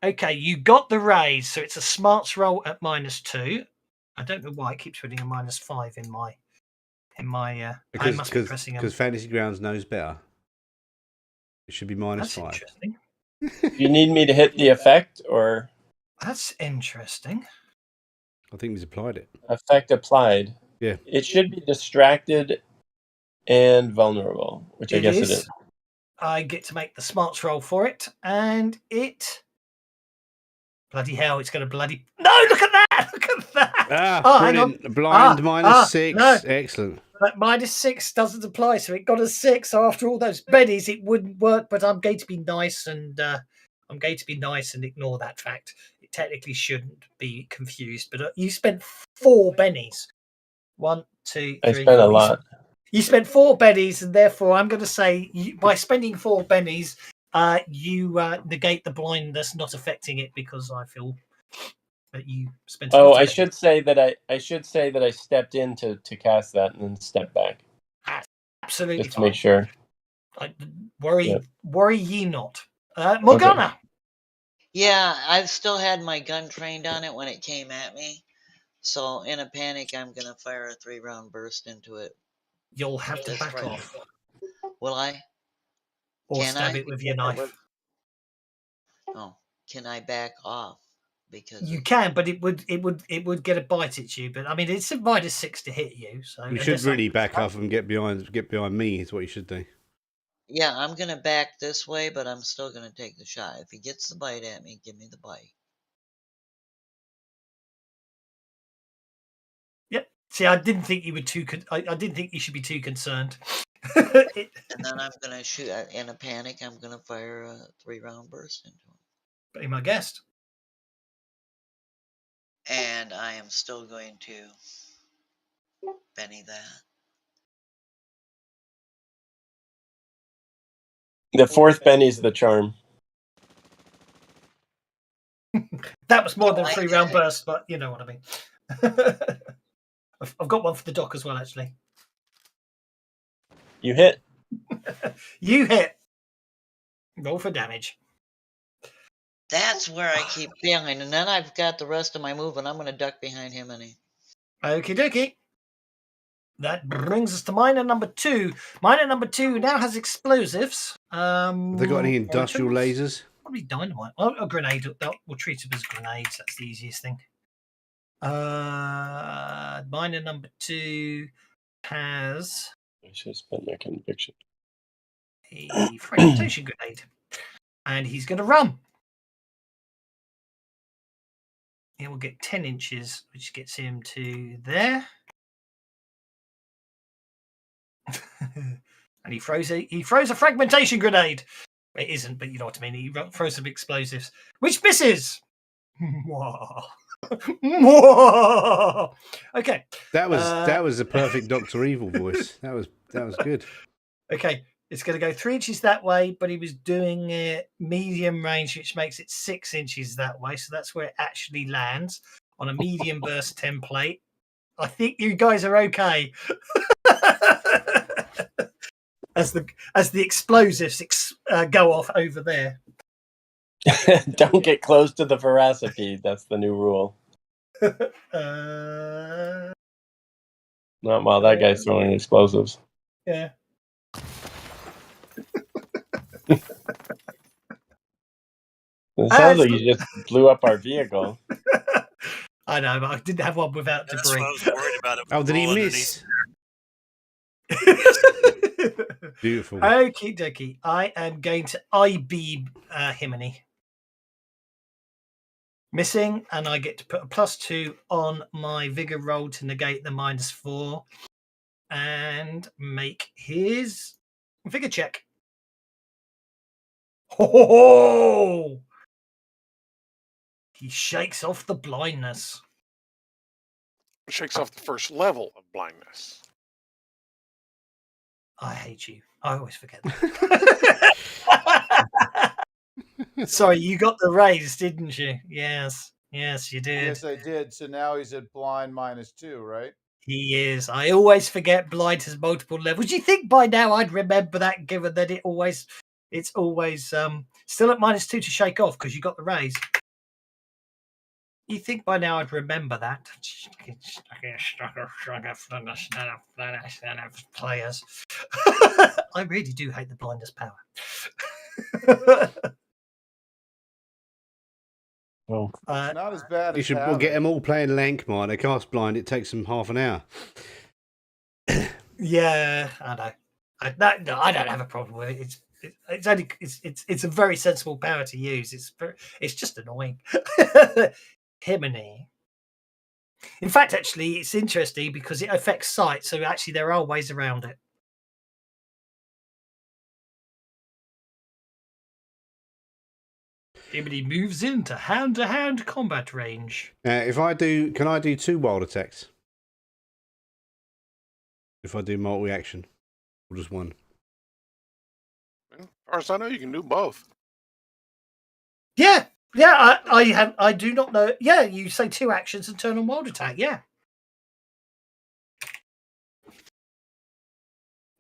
Okay, you got the raise, so it's a smarts roll at -2. I don't know why it keeps putting a -5 in my. I must be pressing because Fantasy Grounds knows better. It should be -5. That's interesting. You need me to hit the effect, or? That's interesting. I think he's applied it. Effect applied. Yeah. It should be distracted and vulnerable, which I guess it is. I get to make the smarts roll for it, and it. Bloody hell! It's going to bloody. No! Look at that! Look at that! Brilliant. Hang on. Blind -6. No. Excellent. But -6 doesn't apply, so it got a 6. So after all those bennies, it wouldn't work. But I'm going to be nice and ignore that fact. It technically shouldn't be confused. But you spent 4 bennies. 1, 2, 3. I spent a lot. You spent 4 bennies, and therefore I'm going to say by spending 4 bennies, you negate the blindness not affecting it because I feel that you spent. I should say that I stepped in to cast that and then stepped back. Absolutely, just to make sure. Worry ye not, Morgana. Okay. Yeah, I've still had my gun trained on it when it came at me. So in a panic, I'm gonna fire a 3-round burst into it. You'll have to back off. Will I? Or stab it with your knife. Oh, can I back off? Because you can, but it would get a bite at you. But I mean, it's a -6 to hit you. So you should really back off and get behind me. Is what you should do. Yeah, I'm gonna back this way, but I'm still gonna take the shot. If he gets the bite at me, give me the bite. Yep. See, I didn't think you were too. I didn't think you should be too concerned. And then I'm gonna shoot in a panic. I'm gonna fire a 3-round burst into him. Be my guest. And I am still going to Benny that. The 4th Benny's the charm. That was more than a 3-round burst, but you know what I mean. I've got one for the dock as well, actually. You hit. You hit. Roll for damage. That's where I keep failing, and then I've got the rest of my move, and I'm going to duck behind him. Okie dokie. That brings us to miner number 2. Miner number 2 now has explosives. Have they got any industrial lasers? Probably dynamite. Well, a grenade. We'll treat them as grenades. That's the easiest thing. Miner number 2 has. I should spend my conviction. A fragmentation grenade. And he's going to run. He will get 10 inches, which gets him to there. And he throws a fragmentation grenade. It isn't, but you know what I mean. He throws some explosives, which misses. Okay. That was a perfect Dr. Evil voice. That was good. Okay. It's going to go 3 inches that way, but he was doing it medium range, which makes it 6 inches that way. So that's where it actually lands on a medium burst template. I think you guys are okay. as the explosives go off over there. Don't get close to the veracity. That's the new rule. Not while that guy's throwing explosives. Yeah. It sounds like you just blew up our vehicle. I know, but I didn't have one without debris. That's what I was worried about. Oh, did he miss? Beautiful. Okie dokie. I am going to I-beam Himini. Missing, and I get to put a +2 on my vigor roll to negate the -4 and make his vigor check. Ho! He shakes off the blindness. Shakes off the first level of blindness. I hate you. I always forget that. Sorry, you got the raise, didn't you? Yes, you did. Yes, I did. So now he's at blind -2, right? He is. I always forget blind has multiple levels. You think by now I'd remember that, given that it's always still at -2 to shake off because you got the raise. You think by now I'd remember that? Players. I really do hate the blindness power. Well, it's not as bad you as should get them all playing Lankmire. They cast blind. It takes them half an hour. Yeah, I know. I don't have a problem with it. It's a very sensible power to use. It's just annoying. Himiny. In fact, actually, it's interesting because it affects sight. So actually, there are ways around it. Himiny moves into hand-to-hand combat range. Can I do 2 wild attacks? If I do multi-action, or just 1? As far as I know, you can do both. Yeah. I do not know. Yeah, you say 2 actions and turn on wild attack. Yeah.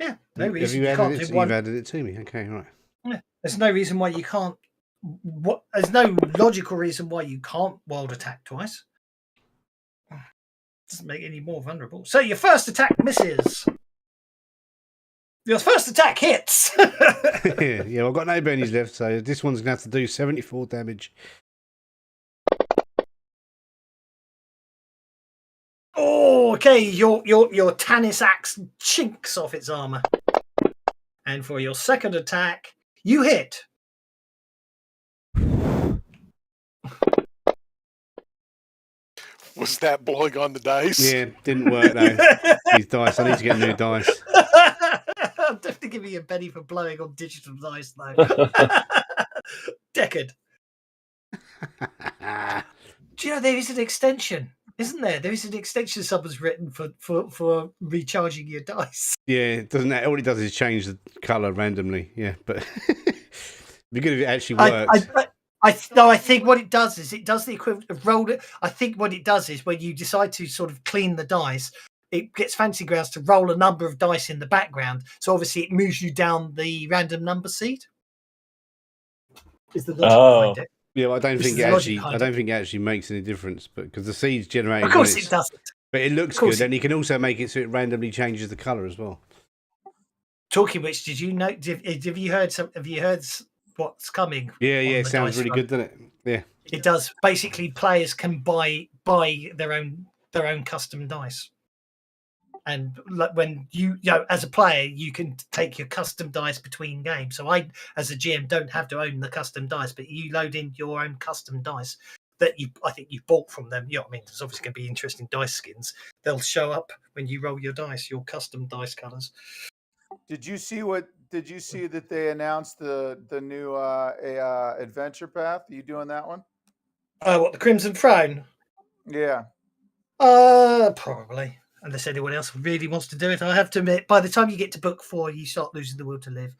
Yeah. No reason you can't do one. You've added it to me. Okay, right. Yeah. There's no reason why you can't. There's no logical reason why you can't wild attack twice. Doesn't make it any more vulnerable. So your first attack misses. Your first attack hits. Yeah, I've got no bennies left, so this one's gonna have to do 74 damage. Oh, okay. Your Tannis axe chinks off its armor, and for your second attack, you hit. Was that blowing on the dice? Yeah, didn't work though. These dice. I need to get new dice. I'm definitely giving you a penny for blowing on digital dice, though. Decade. Do you know there is an extension, isn't there? There is an extension someone's written for recharging your dice. Yeah, it doesn't. All it does is change the color randomly. Yeah, but it'd be good if it actually works. I think what it does is it does the equivalent of roll it. I think what it does is when you decide to sort of clean the dice, it gets fancy grounds to roll a number of dice in the background. So obviously it moves you down the random number seed. Is the logic behind it? Yeah, well, I don't think it actually makes any difference, but because the seed's generated. Of course it doesn't. But it looks good, and you can also make it so it randomly changes the color as well. Talking which, did you know? Have you heard what's coming? Yeah, it sounds really good, doesn't it? Yeah, it does. Basically, players can buy their own custom dice, and when you as a player, you can take your custom dice between games. So I, as a GM, don't have to own the custom dice, but you load in your own custom dice that I think you bought from them. You know what I mean? There's obviously going to be interesting dice skins. They'll show up when you roll your dice, your custom dice colors. Did you see that they announced the new adventure path? Are you doing that one? What, the Crimson Throne? Yeah. Probably. Unless anyone else really wants to do it. I have to admit, by the time you get to book 4, you start losing the will to live.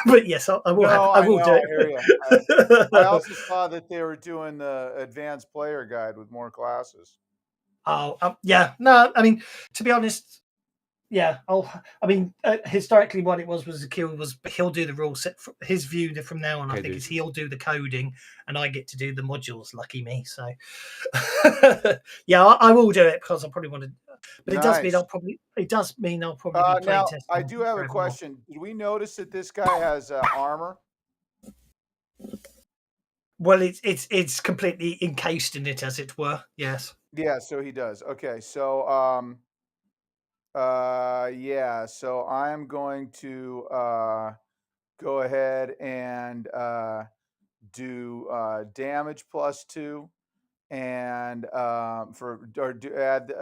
But yes, I will. I will do it. I also saw that they were doing the advanced player guide with more classes. Oh, yeah. No, I mean, to be honest, yeah. Historically, what it was he'll do the rule set. His view from now on, I think, is he'll do the coding, and I get to do the modules. Lucky me. So, yeah, I will do it because I probably want to. But it does mean I'll probably. It does mean I'll probably be playing now, I do have a question. Did we notice that this guy has armor? Well, it's completely encased in it, as it were. Yes. Yeah. So he does. Okay. So yeah. So I'm going to go ahead and do damage +2. And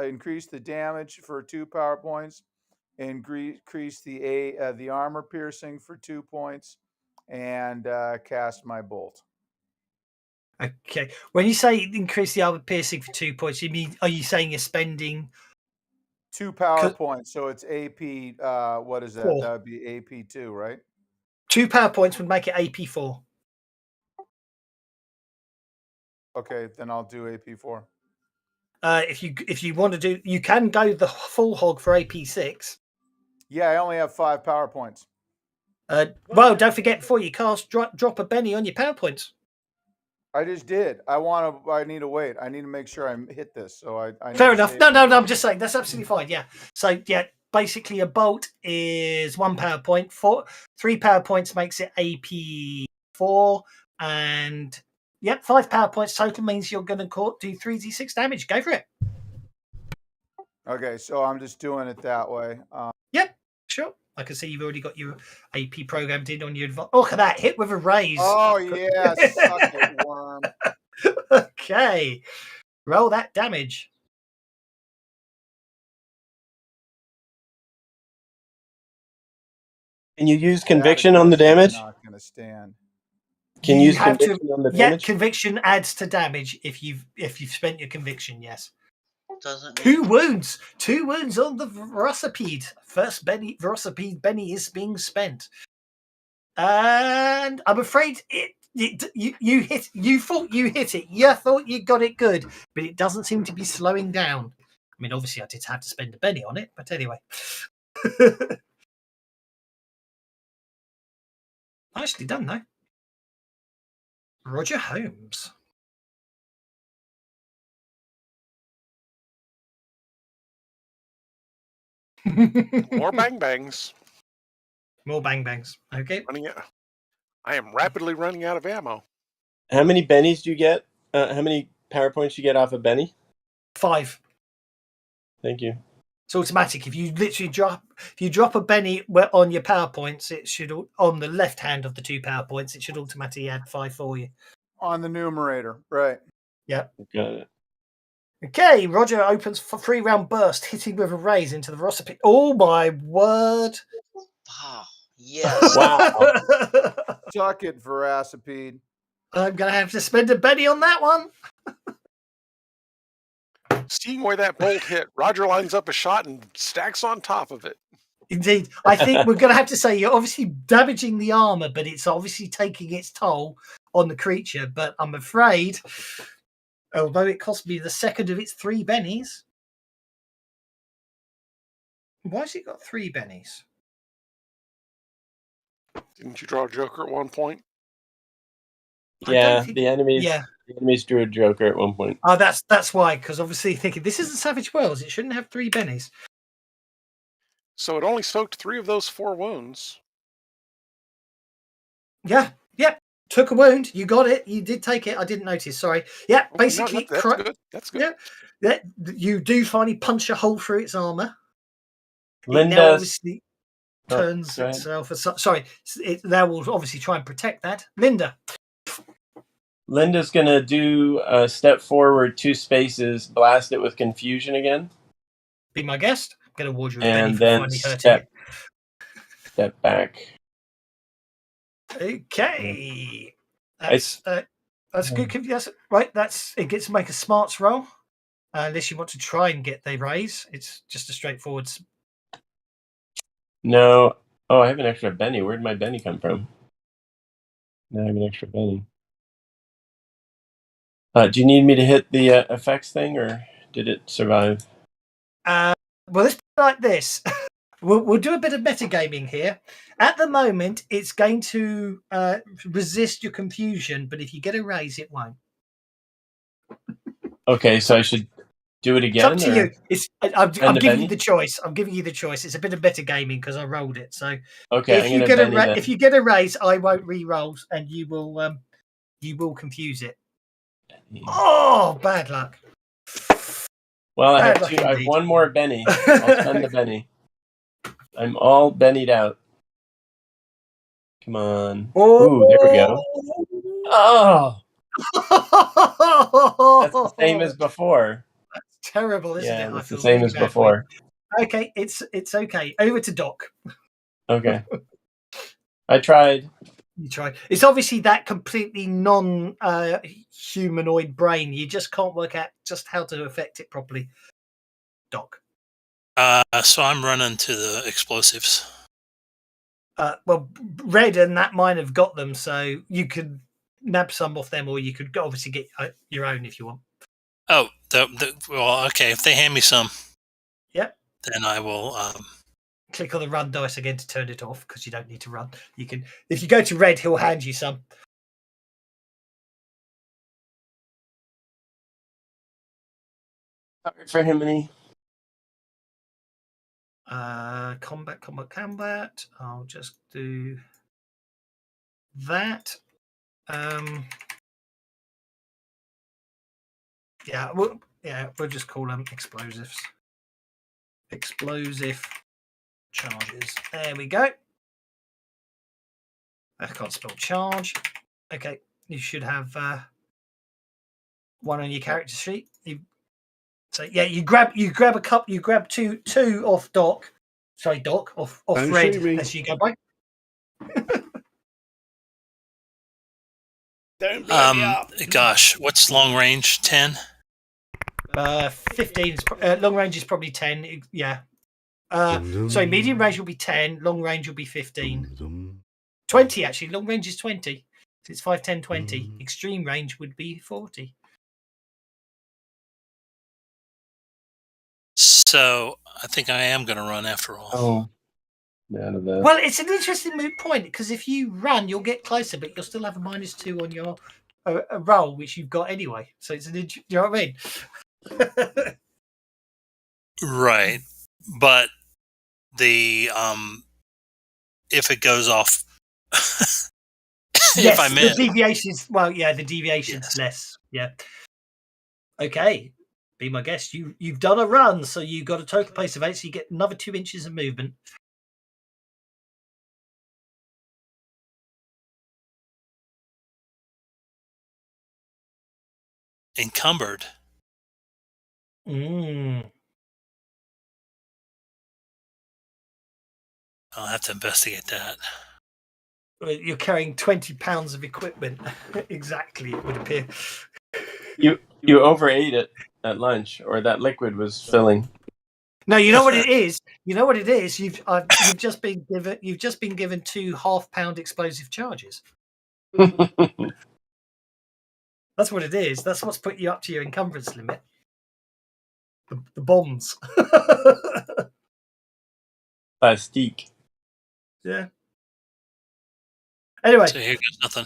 increase the damage for 2 power points, increase the armor piercing for 2 points, and cast my bolt. Okay. When you say increase the armor piercing for 2 points, are you saying you're spending 2 power points, so it's AP. What is that? 4. That would be AP2, right? 2 power points would make it AP4. Okay, then I'll do AP4. If you want to do, you can go the full hog for AP6. Yeah, I only have 5 power points. Well, don't forget before you cast, drop a Benny on your power points. I just did. I need to wait. I need to make sure I hit this. So I Fair enough. No, I'm just saying that's absolutely fine. Yeah. So yeah, basically a bolt is 1 power point. 3 power points makes it AP4, and yep, 5 power points total means you're going to do 3d6 damage. Go for it. Okay, so I'm just doing it that way. Yep, sure. I can see you've already got your AP programmed in on your advance. Oh, look at that hit with a raise. Oh yeah, suck it, worm. Okay, roll that damage. Can you use conviction on the damage? Not going to stand. Can you use conviction on the damage? Yeah, conviction adds to damage if you've spent your conviction. Yes. Doesn't 2 wounds. 2 wounds on the Velocipede. First Velocipede Benny is being spent, and I'm afraid you thought you hit it. You thought you got it good, but it doesn't seem to be slowing down. I mean, obviously, I did have to spend a Benny on it, but anyway. Nicely done, though. Roger Holmes. More bang bangs. More bang bangs. Okay. I am rapidly running out of ammo. How many bennies do you get? How many power points do you get off a Benny? 5. Thank you. It's automatic. If you literally drop a Benny on your power points, it should, on the left hand of the 2 power points, it should automatically add 5 for you. On the numerator, right. Yep. Got it. Okay, Roger opens for 3-round burst, hitting with a raise into the Velocipede. Oh my word! Oh, yes. Wow. Suck it, Velocipede. I'm going to have to spend a Benny on that one. Seeing where that bolt hit, Roger lines up a shot and stacks on top of it. Indeed. I think we're going to have to say you're obviously damaging the armor, but it's obviously taking its toll on the creature. But I'm afraid, although it cost me the second of its 3 bennies. Why has it got 3 bennies? Didn't you draw a Joker at one point? Yeah, the enemies drew a Joker at one point. Oh, that's why, because obviously thinking this isn't Savage Worlds, it shouldn't have 3 bennies. So it only soaked 3 of those 4 wounds. Yeah. Took a wound. You got it. You did take it. I didn't notice. Sorry. Yeah, basically. No, that's good. That's good. Yeah, you do finally punch a hole through its armor. Linda it now obviously turns itself. Sorry, that will obviously try and protect that. Linda's gonna do a step forward 2 spaces, blast it with confusion again. Be my guest. I'm gonna award you a and Benny then for finally hurting it. Step back. Okay, that's a good. Yes, right. It gets to make a smarts roll, unless you want to try and get the raise. It's just a straightforward. No. Oh, I have an extra Benny. Where'd my Benny come from? Now I have an extra Benny. Do you need me to hit the effects thing, or did it survive? Well, let's put it like this. We'll do a bit of metagaming here. At the moment, it's going to resist your confusion, but if you get a raise, it won't. Okay, so I should do it again? It's up to you. I'm giving you the choice. I'm giving you the choice. It's a bit of metagaming because I rolled it. So okay, if you get a raise, I won't re-roll, and you will confuse it. Oh, bad luck. Well, I have one more Benny. I'll spend the Benny. I'm all Bennied out. Come on. Ooh, there we go. Oh! That's the same as before. That's terrible, isn't it? Yeah, it's the same as before. Okay, it's okay. Over to Doc. Okay. I tried. You tried. It's obviously that completely non-humanoid brain. You just can't work out just how to affect it properly. Doc. So I'm running to the explosives. Well, Red and that mine have got them, so you could nab some off them, or you could obviously get your own if you want. Oh, well, okay. If they hand me some, yep, then I will click on the run dice again to turn it off because you don't need to run. You can, if you go to Red, he'll hand you some. For Himini. Combat. I'll just do that. We'll just call them explosives. Explosive charges. There we go. I can't spell charge. Okay, you should have one on your character sheet. You grab a cup. You grab two off Doc. Sorry, Doc, off Don't Red shoot me. as you go by. Don't blow me up. Gosh, what's long range? 10? 15. Long range is probably 10. Yeah. Sorry, medium range will be 10. Long range will be 15. 20 actually. Long range is 20. So it's 5, 10, 20. Extreme range would be 40. So I think I am going to run after all. Oh. Well, it's an interesting moot point because if you run, you'll get closer, but you'll still have a -2 on your roll, which you've got anyway. So it's do you know what I mean? Right, but the if it goes off, if I miss, the deviations. Well, yeah, the deviation's less. Yeah. Okay, be my guest. You've done a run, so you got a total pace of 8, so you get another 2 inches of movement. Encumbered. Mm. I'll have to investigate that. You're carrying 20 pounds of equipment. Exactly, it would appear. You overate it at lunch, or that liquid was filling. No, you know what it is. You know what it is. You've just been given 2 half-pound explosive charges. That's what it is. That's what's put you up to your encumbrance limit. The bombs. Plastique. Yeah. Anyway. So here goes nothing.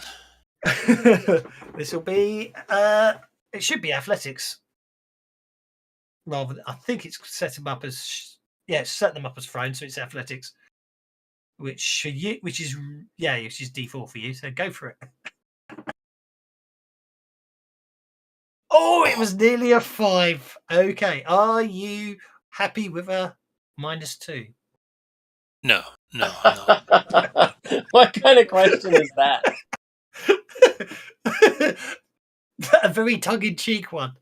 This will be it should be athletics. Rather than, I think it's set them up as set them up as thrown, so it's athletics. Which is D4 for you, so go for it. Oh, it was nearly a 5. Okay. Are you happy with a -2? No, I'm not. What kind of question is that? A very tongue-in-cheek one.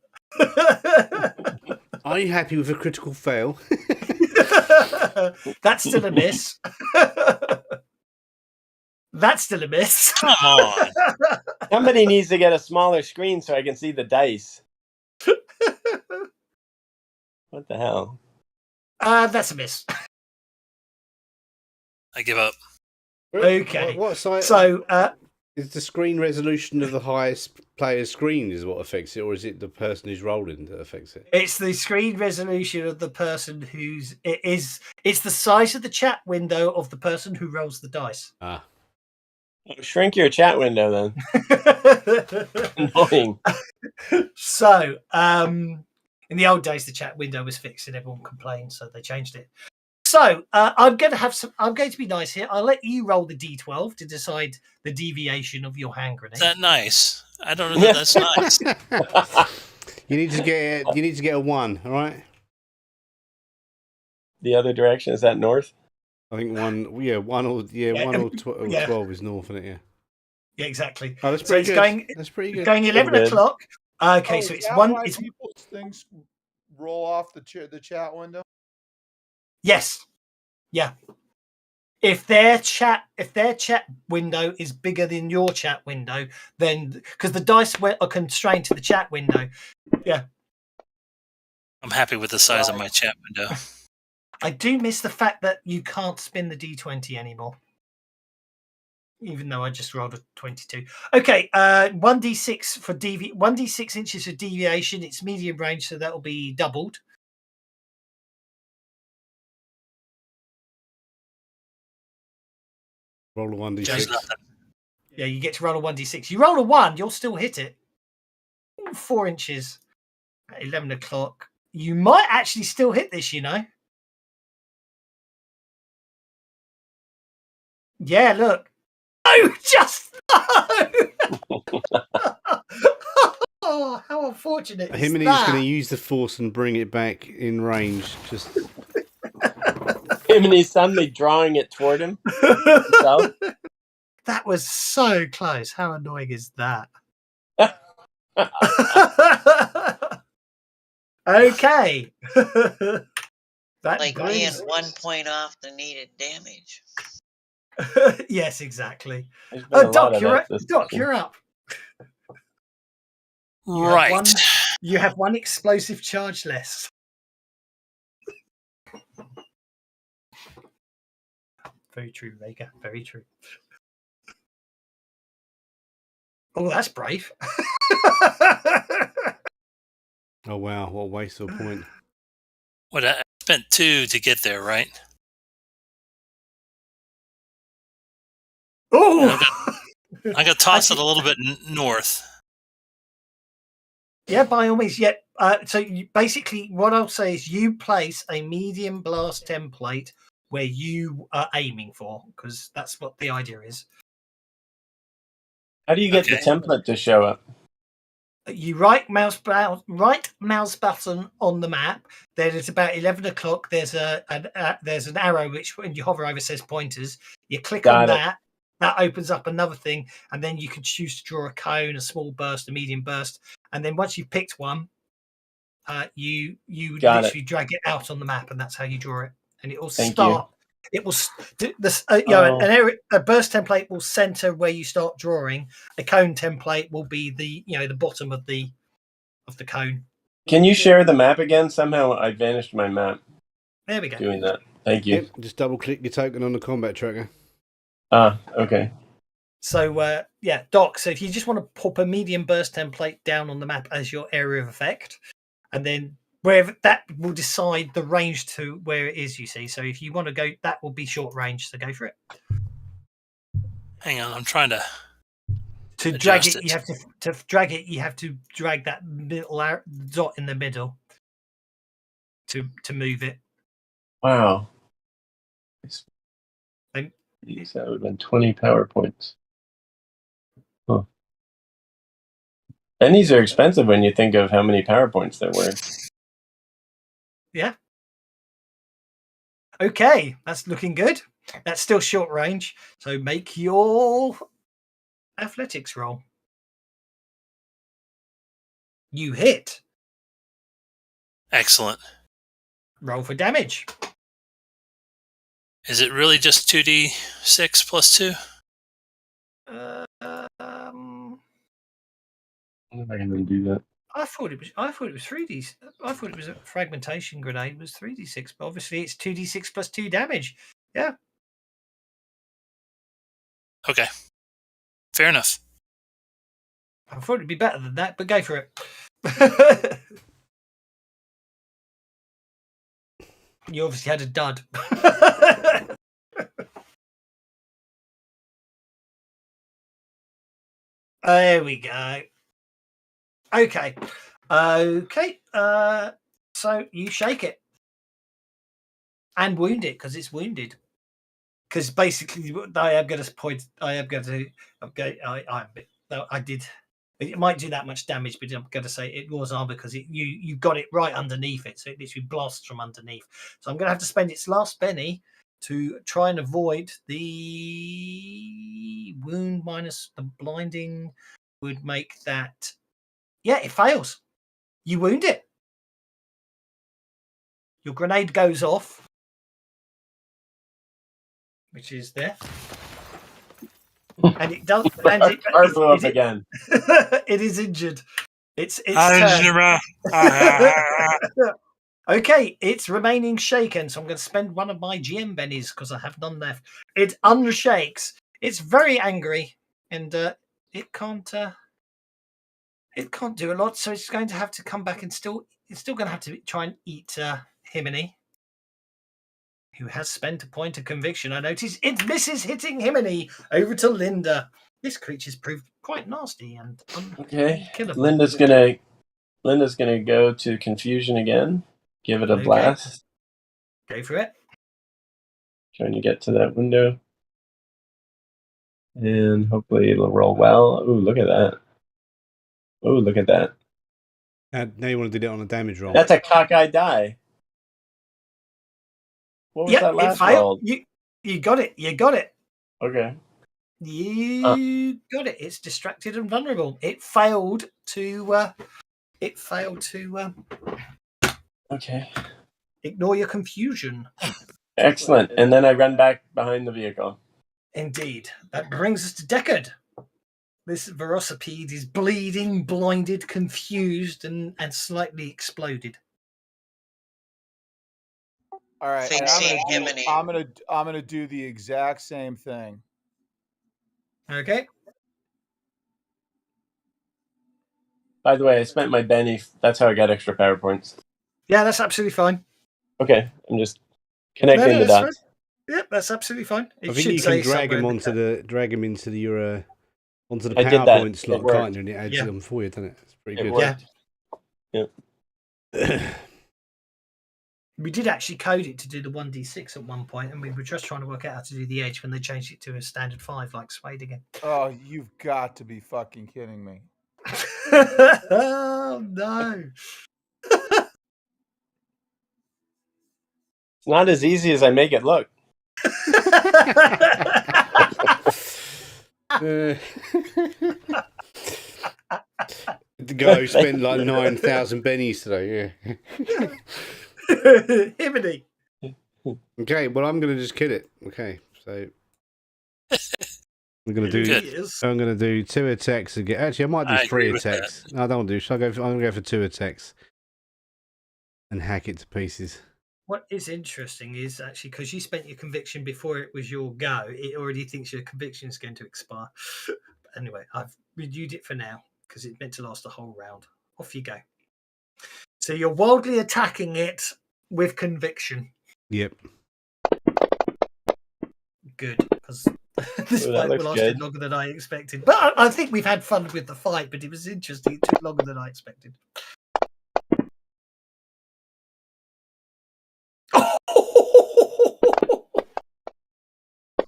Are you happy with a critical fail? That's still a miss. That's still a miss. Come on. Somebody needs to get a smaller screen so I can see the dice. What the hell? That's a miss. I give up. Okay. What size? So, is the screen resolution of the highest player's screen is what affects it, or is it the person who's rolling that affects it? It's the screen resolution of the person it's the size of the chat window of the person who rolls the dice. Ah. Shrink your chat window then. Annoying. So, in the old days, the chat window was fixed and everyone complained, so they changed it. So, I'm going to be nice here. I'll let you roll the D12 to decide the deviation of your hand grenade. Is that nice? I don't know that that's nice. You need to get a 1, all right? The other direction, is that north? I think 1 or 12 is north, isn't it? Yeah. Yeah, exactly. Oh, that's pretty good. That's pretty good. Going 11 o'clock. Okay, so it's one. It's people's things roll off the chat window. Yes. Yeah. If their chat window is bigger than your chat window, then because the dice are constrained to the chat window. Yeah. I'm happy with the size of my chat window. I do miss the fact that you can't spin the D20 anymore. Even though I just rolled a 22. Okay, 1d6 for 1d6 inches for deviation. It's medium range, so that will be doubled. Roll a 1d6. Yeah, you get to roll a 1d6. You roll a 1, you'll still hit it. 4 inches at 11 o'clock. You might actually still hit this, you know. Yeah, look. Oh, just no! Oh, how unfortunate is Him and he's going to use the force and bring it back in range. Just him and he's suddenly drawing it toward him. That was so close. How annoying is that? Okay. That like brings... being 1 point off the needed damage. Yes, exactly. Doc, you're up. Right. You have one explosive charge less. Very true, Vega. Very true. Oh, that's brave. oh wow, what a waste of a point. What I spent 2 to get there, right? Oh, I'm gonna toss it a little bit north. Yeah, by all means. Yeah. So basically, what I'll say is you place a medium blast template where you are aiming for, because that's what the idea is. How do you get the template to show up? You right mouse button on the map. Then at about 11 o'clock, there's an arrow which, when you hover over, says pointers. You click on that. That opens up another thing, and then you can choose to draw a cone, a small burst, a medium burst, and then once you've picked one, you literally drag it out on the map, and that's how you draw it. And it will start. It will this a burst template will center where you start drawing. A cone template will be the bottom of the cone. Can you share the map again? Somehow I vanished my map. There we go. Doing that. Thank you. Yep, just double click your token on the combat tracker. Okay. So Doc. So if you just want to pop a medium burst template down on the map as your area of effect, and then wherever that will decide the range to where it is. You see. So if you want to go, that will be short range. So go for it. Hang on, I'm trying to drag it. You have to drag it. You have to drag that little dot in the middle to move it. Wow. That would have been 20 PowerPoints. Huh. And these are expensive when you think of how many PowerPoints there were. Yeah. Okay, that's looking good. That's still short range. So make your athletics roll. You hit. Excellent. Roll for damage. Is it really just 2d6 plus 2? I'm not going to do that. I thought it was 3d. I thought it was a fragmentation grenade. It was 3d6, but obviously it's 2d6 plus 2 damage. Yeah. Okay. Fair enough. I thought it'd be better than that, but go for it. You obviously had a dud. There we go. Okay. So you shake it and wound it because it's wounded. Because basically, I did. It might do that much damage, but I'm going to say it was armor because you got it right underneath it, so it literally blasts from underneath. So I'm going to have to spend its last penny to try and avoid the wound minus the blinding. Would make that. Yeah, it fails. You wound it. Your grenade goes off, which is there. And it does. And it blew up again. It is injured. It's Okay, it's remaining shaken, so I'm going to spend one of my GM bennies because I have none left. It unshakes. It's very angry, and it can't do a lot. So it's going to have to come back and it's still going to have to try and eat Himini, who has spent a point of conviction. I notice it misses hitting Himini. Over to Linda. This creature's proved quite nasty and unkillable. Linda's gonna go to confusion again. Give it a blast. Go for it. Trying to get to that window. And hopefully it'll roll well. Ooh, look at that. Ooh, look at that. Now you want to do it on a damage roll. That's a cockeyed die. What was that last roll? You got it. You got it. Okay. You got it. It's distracted and vulnerable. It failed to. Okay. Ignore your confusion. Excellent. And then I run back behind the vehicle. Indeed. That brings us to Deckard. This Velocipede is bleeding, blinded, confused, and slightly exploded. All right. I'm gonna do the exact same thing. Okay. By the way, I spent my Benny. That's how I got extra power points. Yeah, that's absolutely fine. Okay, I'm just connecting the dots. Fine. Yep, that's absolutely fine. I think you can drag him into the onto the PowerPoint slot, can't you? And it adds them for you, doesn't it? It's pretty good. Yeah. We did actually code it to do the 1d6 at one point, and we were just trying to work out how to do the edge when they changed it to a standard 5, like Suede again. Oh, you've got to be fucking kidding me. Oh, no. It's not as easy as I make it look. The guy who spent like 9,000 bennies today, yeah. Himiny. Okay, well, I'm going to just kill it. Okay, so I'm going to do 2 attacks again. Actually, I might do 3 attacks. No, I don't want to do. I'm going to go for 2 attacks and hack it to pieces. What is interesting is actually because you spent your conviction before it was your go, it already thinks your conviction is going to expire. Anyway, I've renewed it for now because it's meant to last the whole round. Off you go. So you're wildly attacking it with conviction. Yep. Good, because this fight lasted longer than I expected. But I think we've had fun with the fight, but it was interesting. It took longer than I expected.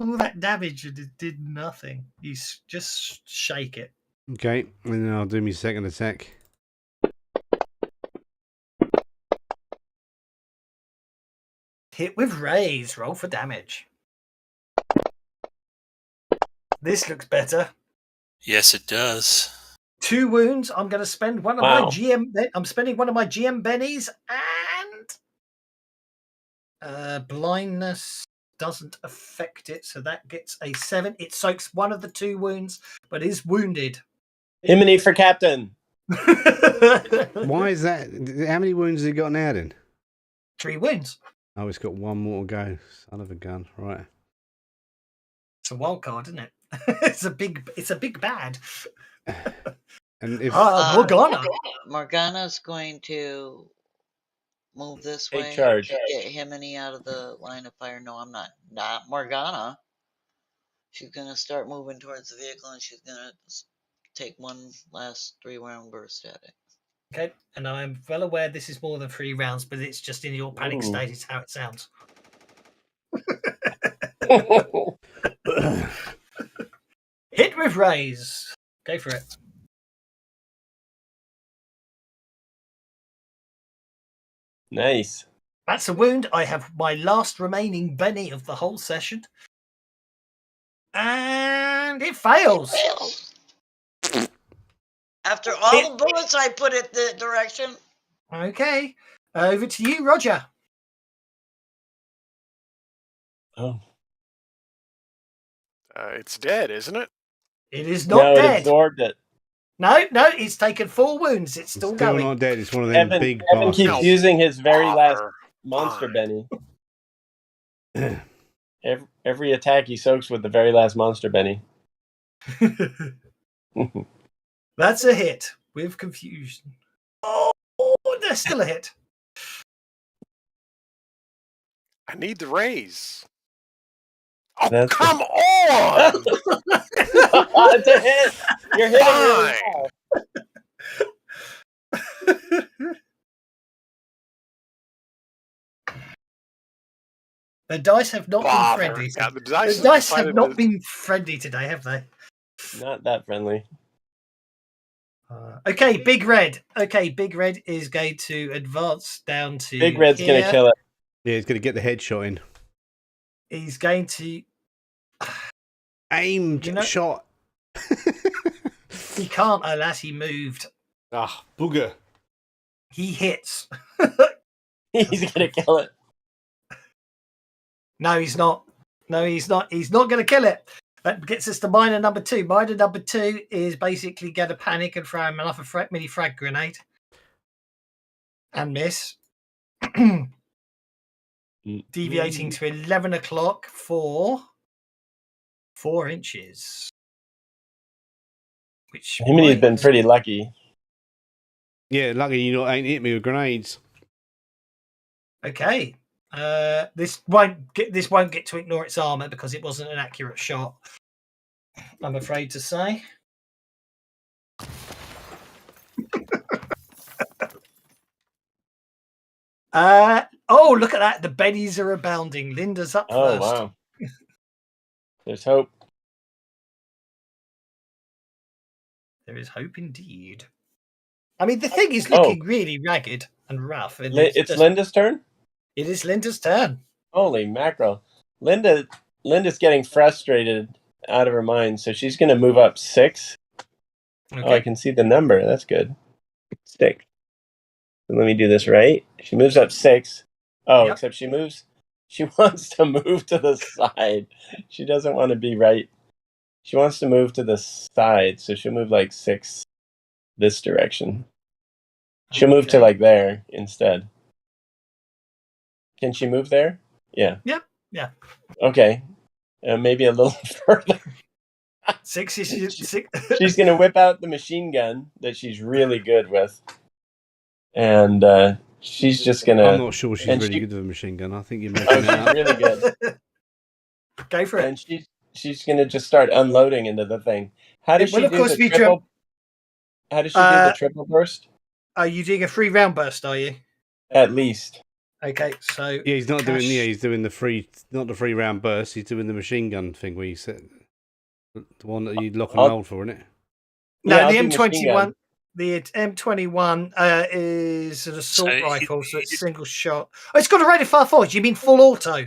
All that damage and it did nothing. You just shake it. Okay, and then I'll do my second attack. Hit with raise. Roll for damage. This looks better. Yes, it does. 2 wounds. I'm going to spend one of my GM. I'm spending one of my GM bennies, and blindness doesn't affect it, so that gets a 7. It soaks one of the 2 wounds, but is wounded. Himini for captain. Why is that? How many wounds has he got now then? 3 wounds. Oh, it's got 1 more to go. Son of a gun. Right. It's a wild card, isn't it? It's a big bad. And if Morgana's going to move this way, charge. Get Himini out of the line of fire. No, I'm not Morgana. She's gonna start moving towards the vehicle, and she's gonna take one last 3-round burst at it. Okay, and I'm well aware this is more than 3 rounds, but it's just in your panic state. It's how it sounds. Hit with raise. Go for it. Nice. That's a wound. I have my last remaining Benny of the whole session. And it fails. After all the bullets I put in the direction. Okay. Over to you, Roger. Oh. It's dead, isn't it? It is not dead. It absorbed it. No, it's taken 4 wounds. It's still going. Not dead. It's one of them big Evan keeps bastards. using his very last monster Benny. Every attack he soaks with the very last monster Benny. That's a hit with confusion. Oh, there's still a hit. I need the raise. Oh, come on! It's a hit. You're hitting really well. The dice have not been friendly. Yeah, the dice have not been friendly today, have they? Not that friendly. Okay, Big Red. Okay, Big Red is going to advance down to Big Red's going to kill it. Yeah, he's going to get the headshot in. He's going to aim shot. He can't unless he moved. Ah, booger. He hits. He's going to kill it. No, he's not. No, he's not. He's not going to kill it. That gets us to miner number 2. Miner number 2 is basically going to panic and throw him another mini frag grenade. And miss. Deviating to 11 o'clock for 4 inches. Which Himiny's been pretty lucky. Yeah, lucky you ain't hit me with grenades. Okay. This won't get to ignore its armor because it wasn't an accurate shot. I'm afraid to say. Oh, look at that. The Bennies are abounding. Linda's up first. Oh, wow. There's hope. There is hope indeed. I mean, the thing is looking really ragged and rough. And it's Linda's turn? It is Linda's turn. Holy mackerel. Linda's getting frustrated out of her mind, so she's going to move up 6. Okay. Oh, I can see the number. That's good. 6. So let me do this right. She moves up 6. Oh, yep. Except she wants to move to the side. She doesn't want to be right. She wants to move to the side, so she'll move like 6 this direction. She'll move to like there instead. Can she move there? Yeah. Yep. Yeah. Okay. Maybe a little further. 6 is 6. She's going to whip out the machine gun that she's really good with. And she's just going to... I'm not sure she's really good with a machine gun. I think you're making it out. She's really good. Go for it. And she's going to just start unloading into the thing. How does she do the triple... How does she do the triple burst? Are you doing a 3-round burst, are you? At least. Okay, so... Yeah, he's not doing... Yeah, he's doing not the 3-round burst. He's doing the machine gun thing where you set... The one that you lock and hold for, isn't it? No, the M21... The M21 is an assault rifle, so it's single shot. Oh, it's got a rate of fire forward. You mean full auto?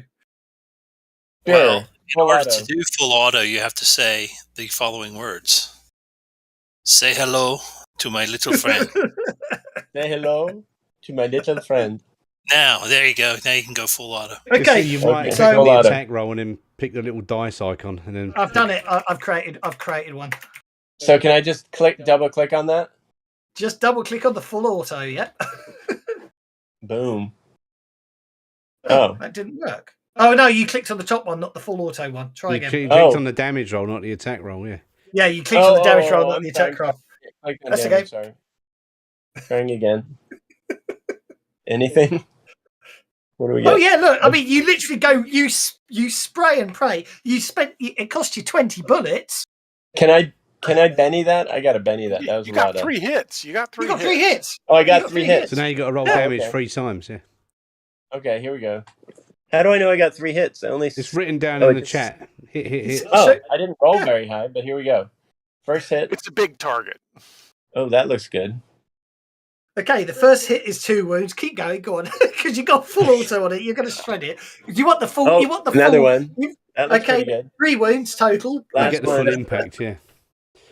Well, in order to do full auto, you have to say the following words. Say hello to my little friend. Say hello to my little friend. Now, there you go. Now you can go full auto. Okay, you might pick the attack roll and then pick the little dice icon, and then I've done it. I've created one. So can I just double click on that? Just double click on the full auto. Yep. Boom. Oh, that didn't work. Oh no, you clicked on the top one, not the full auto one. Try again. You clicked on the damage roll, not the attack roll. Yeah. Yeah, you clicked on the damage roll, not the attack roll. That's okay. Sorry. Trying again. Anything? What do we get? Oh yeah, look. I mean, you literally go. You spray and pray. It cost you 20 bullets. Can I Benny that? I got to Benny that. That was you a lot. Got 3 hits. You got 3 hits. 3 hits. Oh, I got 3 hits. So now you got to roll damage 3 times. Yeah. Okay, here we go. How do I know I got 3 hits? It's written down in the chat. Hit. Oh, I didn't roll very high, but here we go. First hit. It's a big target. Oh, that looks good. Okay, the first hit is 2 wounds. Keep going, go on, because you got full auto on it. You're going to shred it. You want the full? Oh, you want the another full, one. That looks pretty good. 3 wounds total. You get the full impact. Yeah.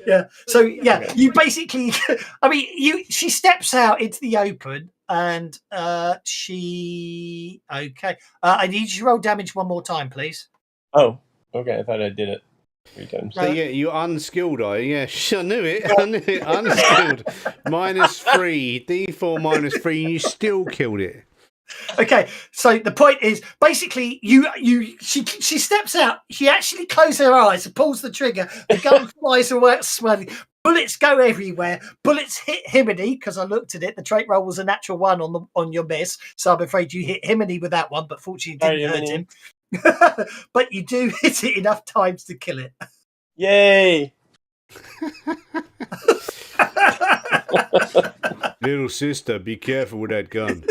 Yeah. So yeah, you basically. I mean, she steps out into the open, and she. Okay. I need you to roll damage one more time, please. Oh, okay. I thought I did it. So yeah, you're unskilled, are you? Yeah, I knew it. I knew it. Unskilled. -3, D4 -3, and you still killed it. Okay, so the point is basically she steps out, she actually closes her eyes and pulls the trigger, the gun flies away swelling, bullets go everywhere, bullets hit Himiny, because I looked at it, the trait roll was a natural 1 on your miss, so I'm afraid you hit Himiny with that one, but fortunately it didn't hurt him. But you do hit it enough times to kill it. Yay! Little sister, be careful with that gun.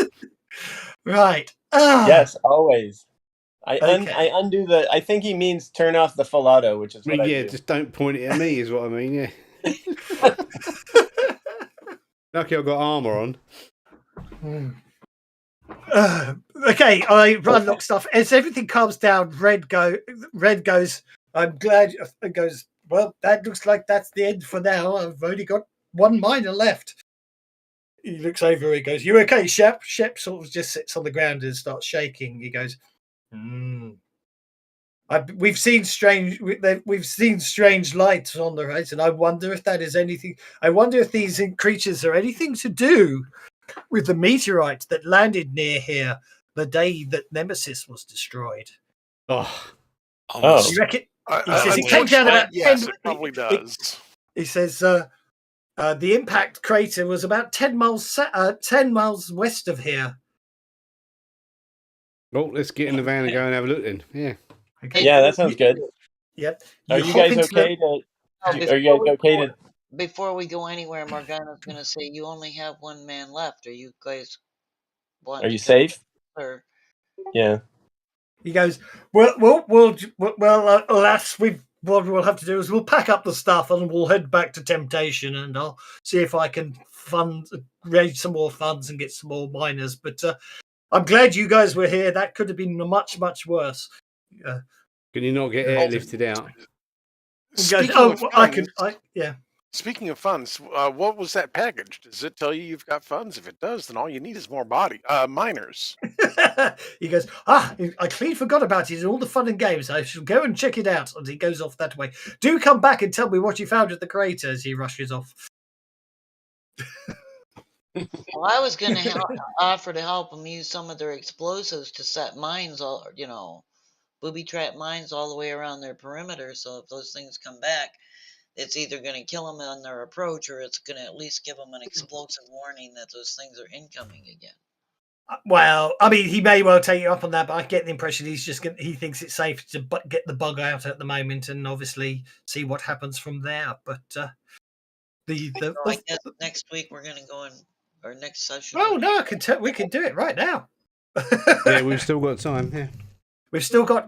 Right. Yes, always. I undo the. I think he means turn off the full auto, which is what I do. Just don't point it at me, is what I mean. Yeah. Lucky I've got armor on. Okay, I unlock stuff. As everything calms down, Red goes, I'm glad. It goes, well, that looks like that's the end for now. I've only got 1 miner left. He looks over, he goes, you okay, Shep? Shep sort of just sits on the ground and starts shaking. He goes, we've seen strange lights on the horizon. I wonder if that is anything. I wonder if these creatures are anything to do with the meteorite that landed near here the day that Nemesis was destroyed. Oh. You reckon? He says it came down about 10. Yes, it probably does. He says the impact crater was about 10 miles west of here. Well, let's get in the van and go and have a look then. Yeah. Okay. Yeah, that sounds good. Yep. Are you guys okay to? Before we go anywhere, Morgana's going to say you only have 1 man left. Are you guys want? Are you safe? Or... Yeah. He goes, well, alas, what we'll have to do is we'll pack up the stuff and we'll head back to Temptation, and I'll see if I can raise some more funds and get some more miners. But I'm glad you guys were here. That could have been much, much worse. Can you not get airlifted out? Speaking of funds, what was that package? Does it tell you you've got funds? If it does, then all you need is more miners. He goes, I clearly forgot about it in all the fun and games. I shall go and check it out. And he goes off that way. Do come back and tell me what you found at the crater as he rushes off. Well, I was going to offer to help them use some of their explosives to set mines, booby trap mines all the way around their perimeter. So if those things come back, it's either going to kill them on their approach, or it's going to at least give them an explosive warning that those things are incoming again. Well, I mean, he may well take you up on that, but I get the impression he thinks it's safe to get the bug out at the moment, and obviously see what happens from there. But I guess next week we're going to go in, or next session. Oh no, we can do it right now. Yeah, we've still got time. Yeah. We've still got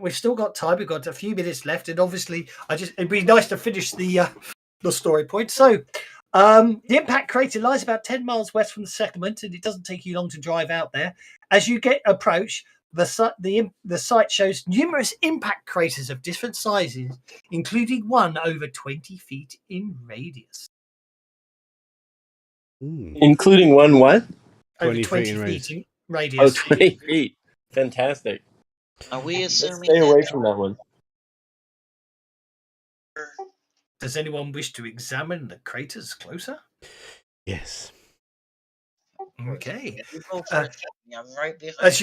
time. We've got a few minutes left, and obviously, it'd be nice to finish the story point. So, the impact crater lies about 10 miles west from the settlement, and it doesn't take you long to drive out there. As you approach, the site shows numerous impact craters of different sizes, including one over 20 feet in radius. Including one what? Over 20 feet in radius. Oh, 20 feet. Fantastic. Are we assuming stay away from that one? Does anyone wish to examine the craters closer? Yes. Okay. I'm right behind As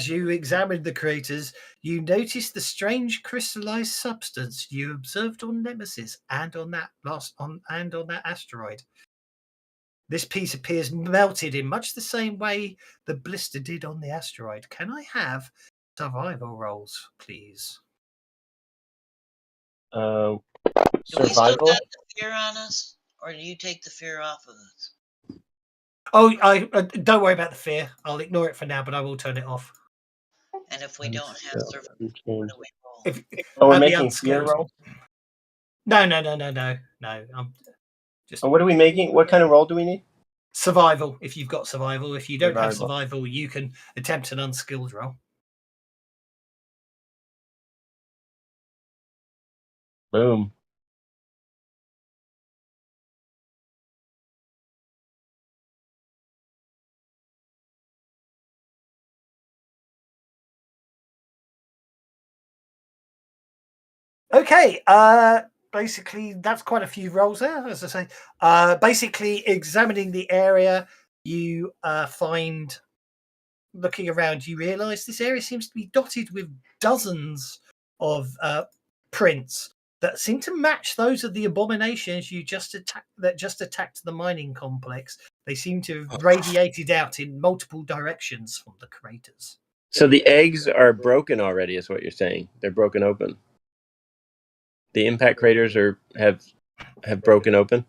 you examine the craters, you notice the strange crystallized substance you observed on Nemesis and on that asteroid. This piece appears melted in much the same way the blister did on the asteroid. Can I have survival rolls, please? Do we still got the fear on us, or do you take the fear off of us? Oh, I don't worry about the fear. I'll ignore it for now, but I will turn it off. And if we don't have survival, what do we we're roll? making fear roll? No. I'm just. What are we making? What kind of roll do we need? Survival. If you've got survival, if you don't have survival, you can attempt an unskilled roll. Boom. Okay. Basically, that's quite a few rolls there, as I say. Basically, examining the area, you find, looking around, you realise this area seems to be dotted with dozens of prints that seem to match those of the abominations you just attacked the mining complex. They seem to have radiated out in multiple directions from the craters. So the eggs are broken already, is what you're saying? They're broken open. The impact craters have broken open.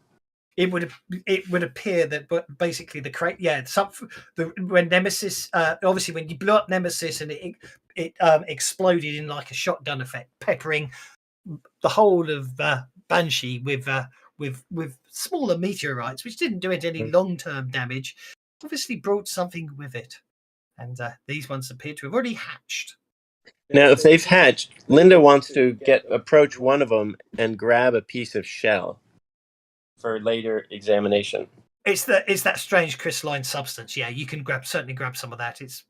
It would appear that, but basically the crate, when Nemesis, obviously when you blew up Nemesis and it exploded in like a shotgun effect, peppering the whole of Banshee with smaller meteorites, which didn't do it any long-term damage, obviously brought something with it, and these ones appear to have already hatched. Now, if they've hatched, Linda wants to approach one of them and grab a piece of shell for later examination. It's that strange crystalline substance. Yeah, you can certainly grab some of that. It's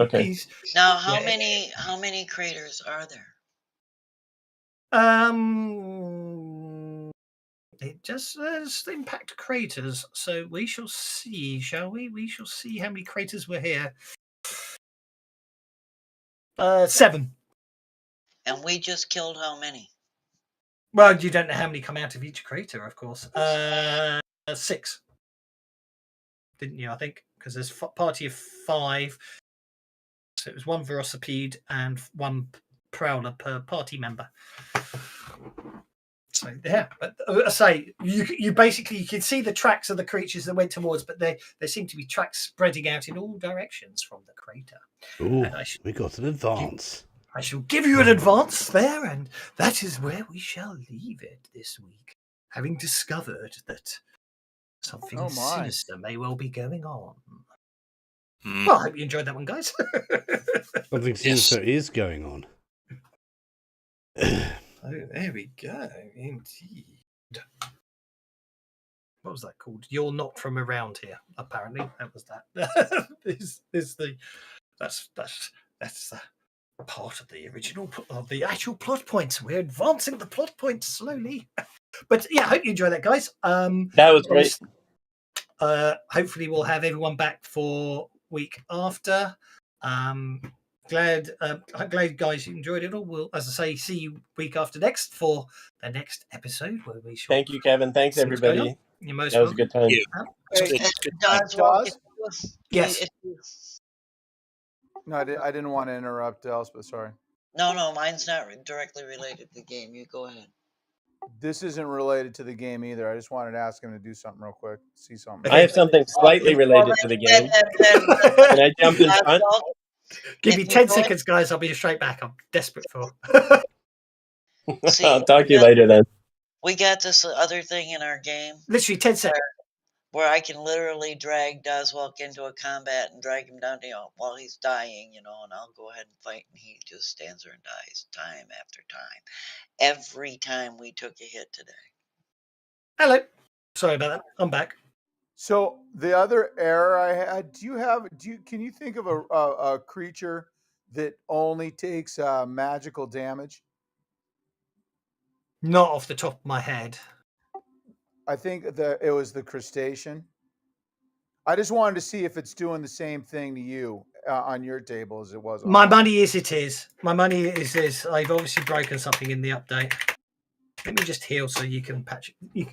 okay. Now, how many craters are there? It just says impact craters, so we shall see, shall we? We shall see how many craters were here. 7. And we just killed how many? Well, you don't know how many come out of each crater, of course. 6. Didn't you, I think? Because there's a party of 5. So it was 1 Velocipede and 1 Prowler per party member. So yeah, but I say you basically, you can see the tracks of the creatures that went towards, but there seem to be tracks spreading out in all directions from the crater. Ooh, we got an advance. I shall give you an advance there, and that is where we shall leave it this week, having discovered that something sinister may well be going on. Well, I hope you enjoyed that one, guys. Something sinister is going on. Oh, there we go. Indeed. What was that called? You're not from around here. Apparently, that was that. That's the part of the original of the actual plot points. We're advancing the plot points slowly, but yeah, I hope you enjoy that, guys. That was great. Hopefully, we'll have everyone back for week after. Glad guys you enjoyed it all. We'll, as I say, see you week after next for the next episode where we shall. Thank you, Kevin. Thanks everybody. You're most that was welcome. a good time. Yes. No, I didn't want to interrupt else, but sorry. No, mine's not directly related to the game. You go ahead. This isn't related to the game either. I just wanted to ask him to do something real quick. See something. I have something slightly related to the game. Can I jump in front? Give me 10 seconds, guys. I'll be straight back. I'm desperate for. See, I'll talk to you later then. We got this other thing in our game. Literally 10 seconds. Where I can literally drag Dazwalk into a combat and drag him down, while he's dying, and I'll go ahead and fight, and he just stands there and dies time after time. Every time we took a hit today. Hello. Sorry about that. I'm back. So the other error I had, can you think of a creature that only takes magical damage? Not off the top of my head. I think it was the crustacean. I just wanted to see if it's doing the same thing to you on your table as it was on my money is it is. My money is I've obviously broken something in the update. Let me just heal so you can patch it.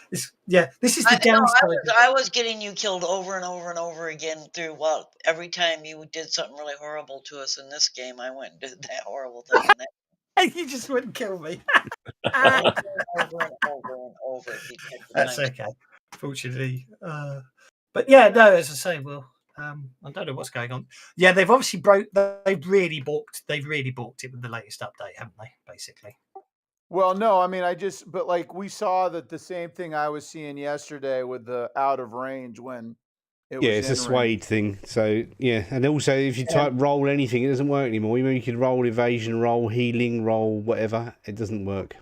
This is the downside. I was getting you killed over and over and over again through every time you did something really horrible to us in this game, I went and did that horrible thing. And you just wouldn't kill me. over and over. That's okay. Fortunately. But yeah, no, as I say, well, I don't know what's going on. Yeah, they've obviously they've really balked it with the latest update, haven't they, basically? Well, no, I mean, but like we saw that the same thing I was seeing yesterday with the out of range when it was it's a swayed thing. So, yeah. And also, if you type roll anything, it doesn't work anymore. You can roll evasion, roll healing, roll whatever. It doesn't work.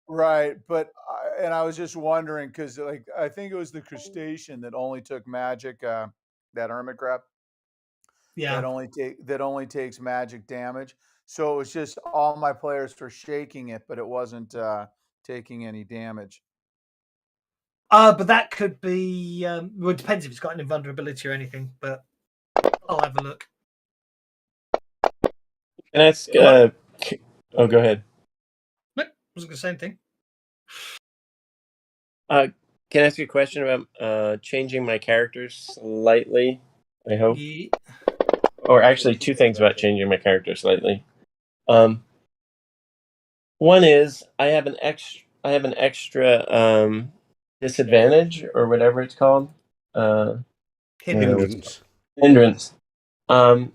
Right. But, and I was just wondering, because I think it was the crustacean that only took magic, that hermit crab. Yeah. That only takes magic damage. So it was just all my players were shaking it, but it wasn't taking any damage. But that could be. Well, it depends if it's got any vulnerability or anything. But I'll have a look. Can I ask? Oh, go ahead. No, I wasn't going to say anything. Can I ask you a question about changing my characters slightly? I hope. Yeah. Or actually, two things about changing my character slightly. One is I have an extra disadvantage or whatever it's called. Hindrance. Hindrance. And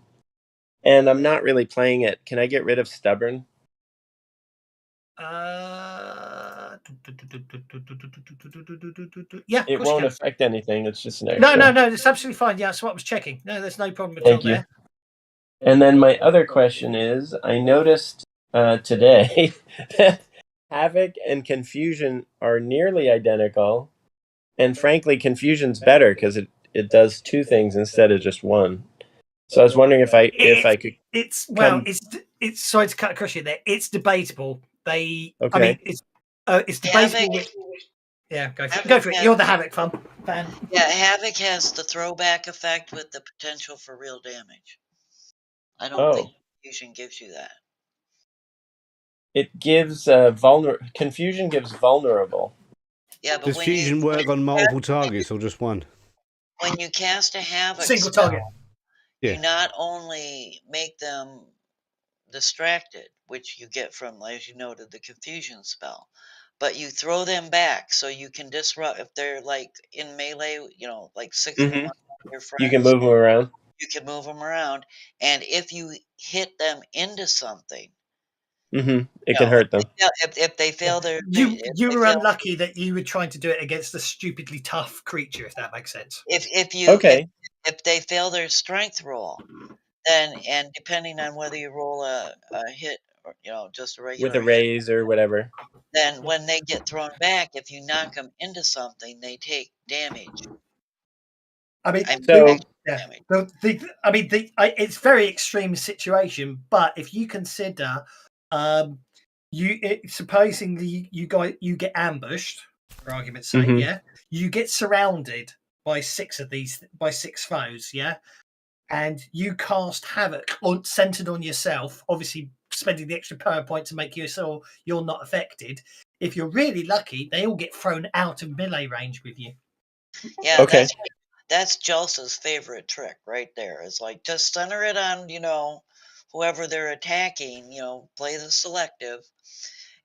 I'm not really playing it. Can I get rid of stubborn? Yeah, it won't affect anything. It's just an extra. No, it's absolutely fine. Yeah, that's what I was checking. No, there's no problem at all there. And then my other question is, I noticed today that Havoc and Confusion are nearly identical, and frankly, Confusion's better because it does two things instead of just one. So I was wondering if I could. It's sorry to cut across you there. It's debatable. Okay. I mean, it's debatable. Yeah, go for it. You're the Havoc fan. Yeah, Havoc has the throwback effect with the potential for real damage. I don't think Confusion gives you that. It gives Confusion gives vulnerable. Yeah, but does Fusion work on multiple targets or just one? When you cast a Havoc single target, you not only make them distracted, which you get from, as you noted, the Confusion spell, but you throw them back so you can disrupt if they're like in melee, like 6-1 your friends. You can move them around. You can move them around, and if you hit them into something, it can hurt them. If they fail their, you were unlucky that you were trying to do it against a stupidly tough creature, if that makes sense. If they fail their strength roll, then, and depending on whether you roll a hit or just a regular with a raise or whatever, then when they get thrown back, if you knock them into something, they take damage. I mean, it's very extreme situation, but if you consider, supposingly you get ambushed, for argument's sake, you get surrounded by six foes, and you cast Havoc centered on yourself, obviously spending the extra power point to make so you're not affected. If you're really lucky, they all get thrown out of melee range with you. Yeah, that's Jelsa's favorite trick right there. It's like just center it on, whoever they're attacking, play the selective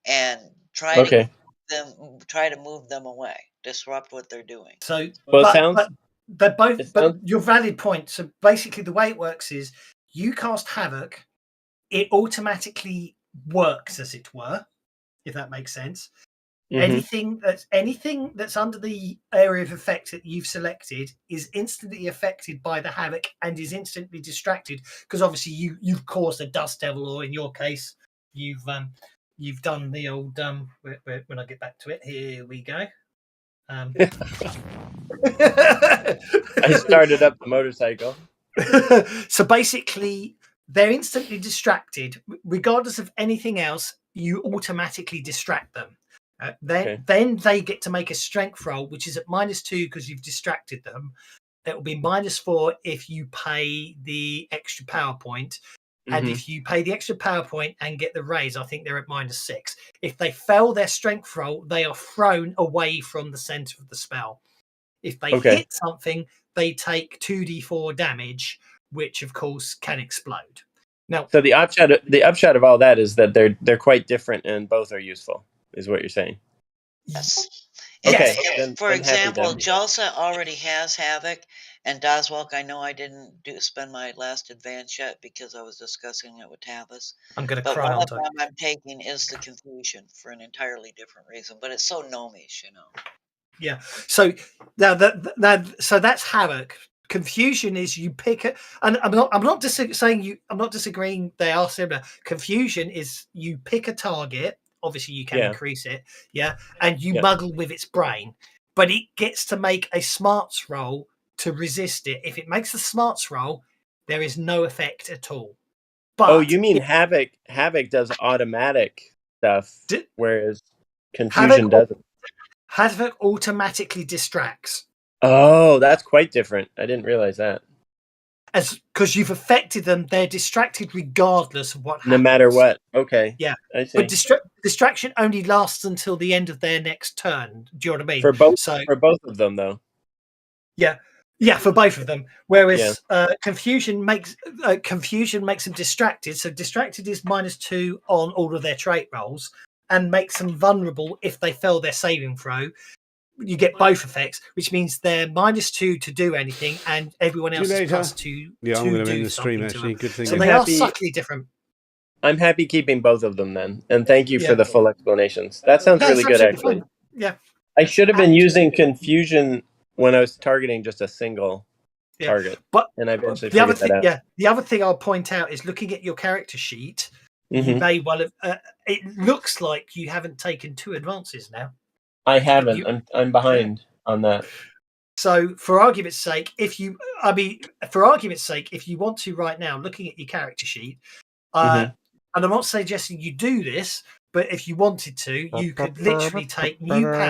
and try to move them away, disrupt what they're doing. So but they're both your valid point. So basically the way it works is you cast Havoc, it automatically works, as it were, if that makes sense. Anything that's under the area of effect that you've selected is instantly affected by the Havoc and is instantly distracted because obviously you've caused a Dust Devil, or in your case you've done the old when I get back to it, here we go. I started up the motorcycle. So basically they're instantly distracted regardless of anything else. You automatically distract them. Then they get to make a strength roll, which is at -2 because you've distracted them. It will be -4 if you pay the extra power point. And if you pay the extra power point and get the raise, I think they're at -6. If they fail their strength roll, they are thrown away from the center of the spell. If they hit something, they take 2d4 damage, which of course can explode. Now, so the upshot of all that is that they're quite different and both are useful, is what you're saying. Yes. Okay. For example, Jelsa already has Havoc, and Doswalk, I know I didn't spend my last advance yet because I was discussing it with Tavis. I'm going to cry. One of them I'm taking is the Confusion for an entirely different reason, but it's so gnomish, Yeah. So now so that's Havoc. Confusion is you pick it, and I'm not disagreeing. They are similar. Confusion is you pick a target. Obviously, you can increase it, and you muggle with its brain, but it gets to make a smarts roll to resist it. If it makes the smarts roll, there is no effect at all. But oh, you mean Havoc? Havoc does automatic stuff, whereas Confusion doesn't. Havoc automatically distracts. Oh, that's quite different. I didn't realize that. Because you've affected them, they're distracted regardless of what happens. No matter what. Okay. Yeah. I see. But distraction only lasts until the end of their next turn. Do you know what I mean? For both of them, though. Yeah. Yeah, for both of them. Whereas confusion makes them distracted. So distracted is -2 on all of their trait rolls and makes them vulnerable if they fail their saving throw. You get both effects, which means they're -2 to do anything, and everyone else is +2 Yeah, I'm going to end the stream, something to actually. them. Good thing. So they are subtly different. I'm happy keeping both of them then, and thank you for the full explanations. That sounds really good, actually. Fine. Yeah. I should have been using Confusion when I was targeting just a single target, but and I eventually figured that out. Yeah, the other thing I'll point out is looking at your character sheet. You may well have. It looks like you haven't taken 2 advances now. I haven't. I'm behind on that. So, for argument's sake, if you want to right now, looking at your character sheet, and I'm not suggesting you do this, but if you wanted to, you could literally take new power.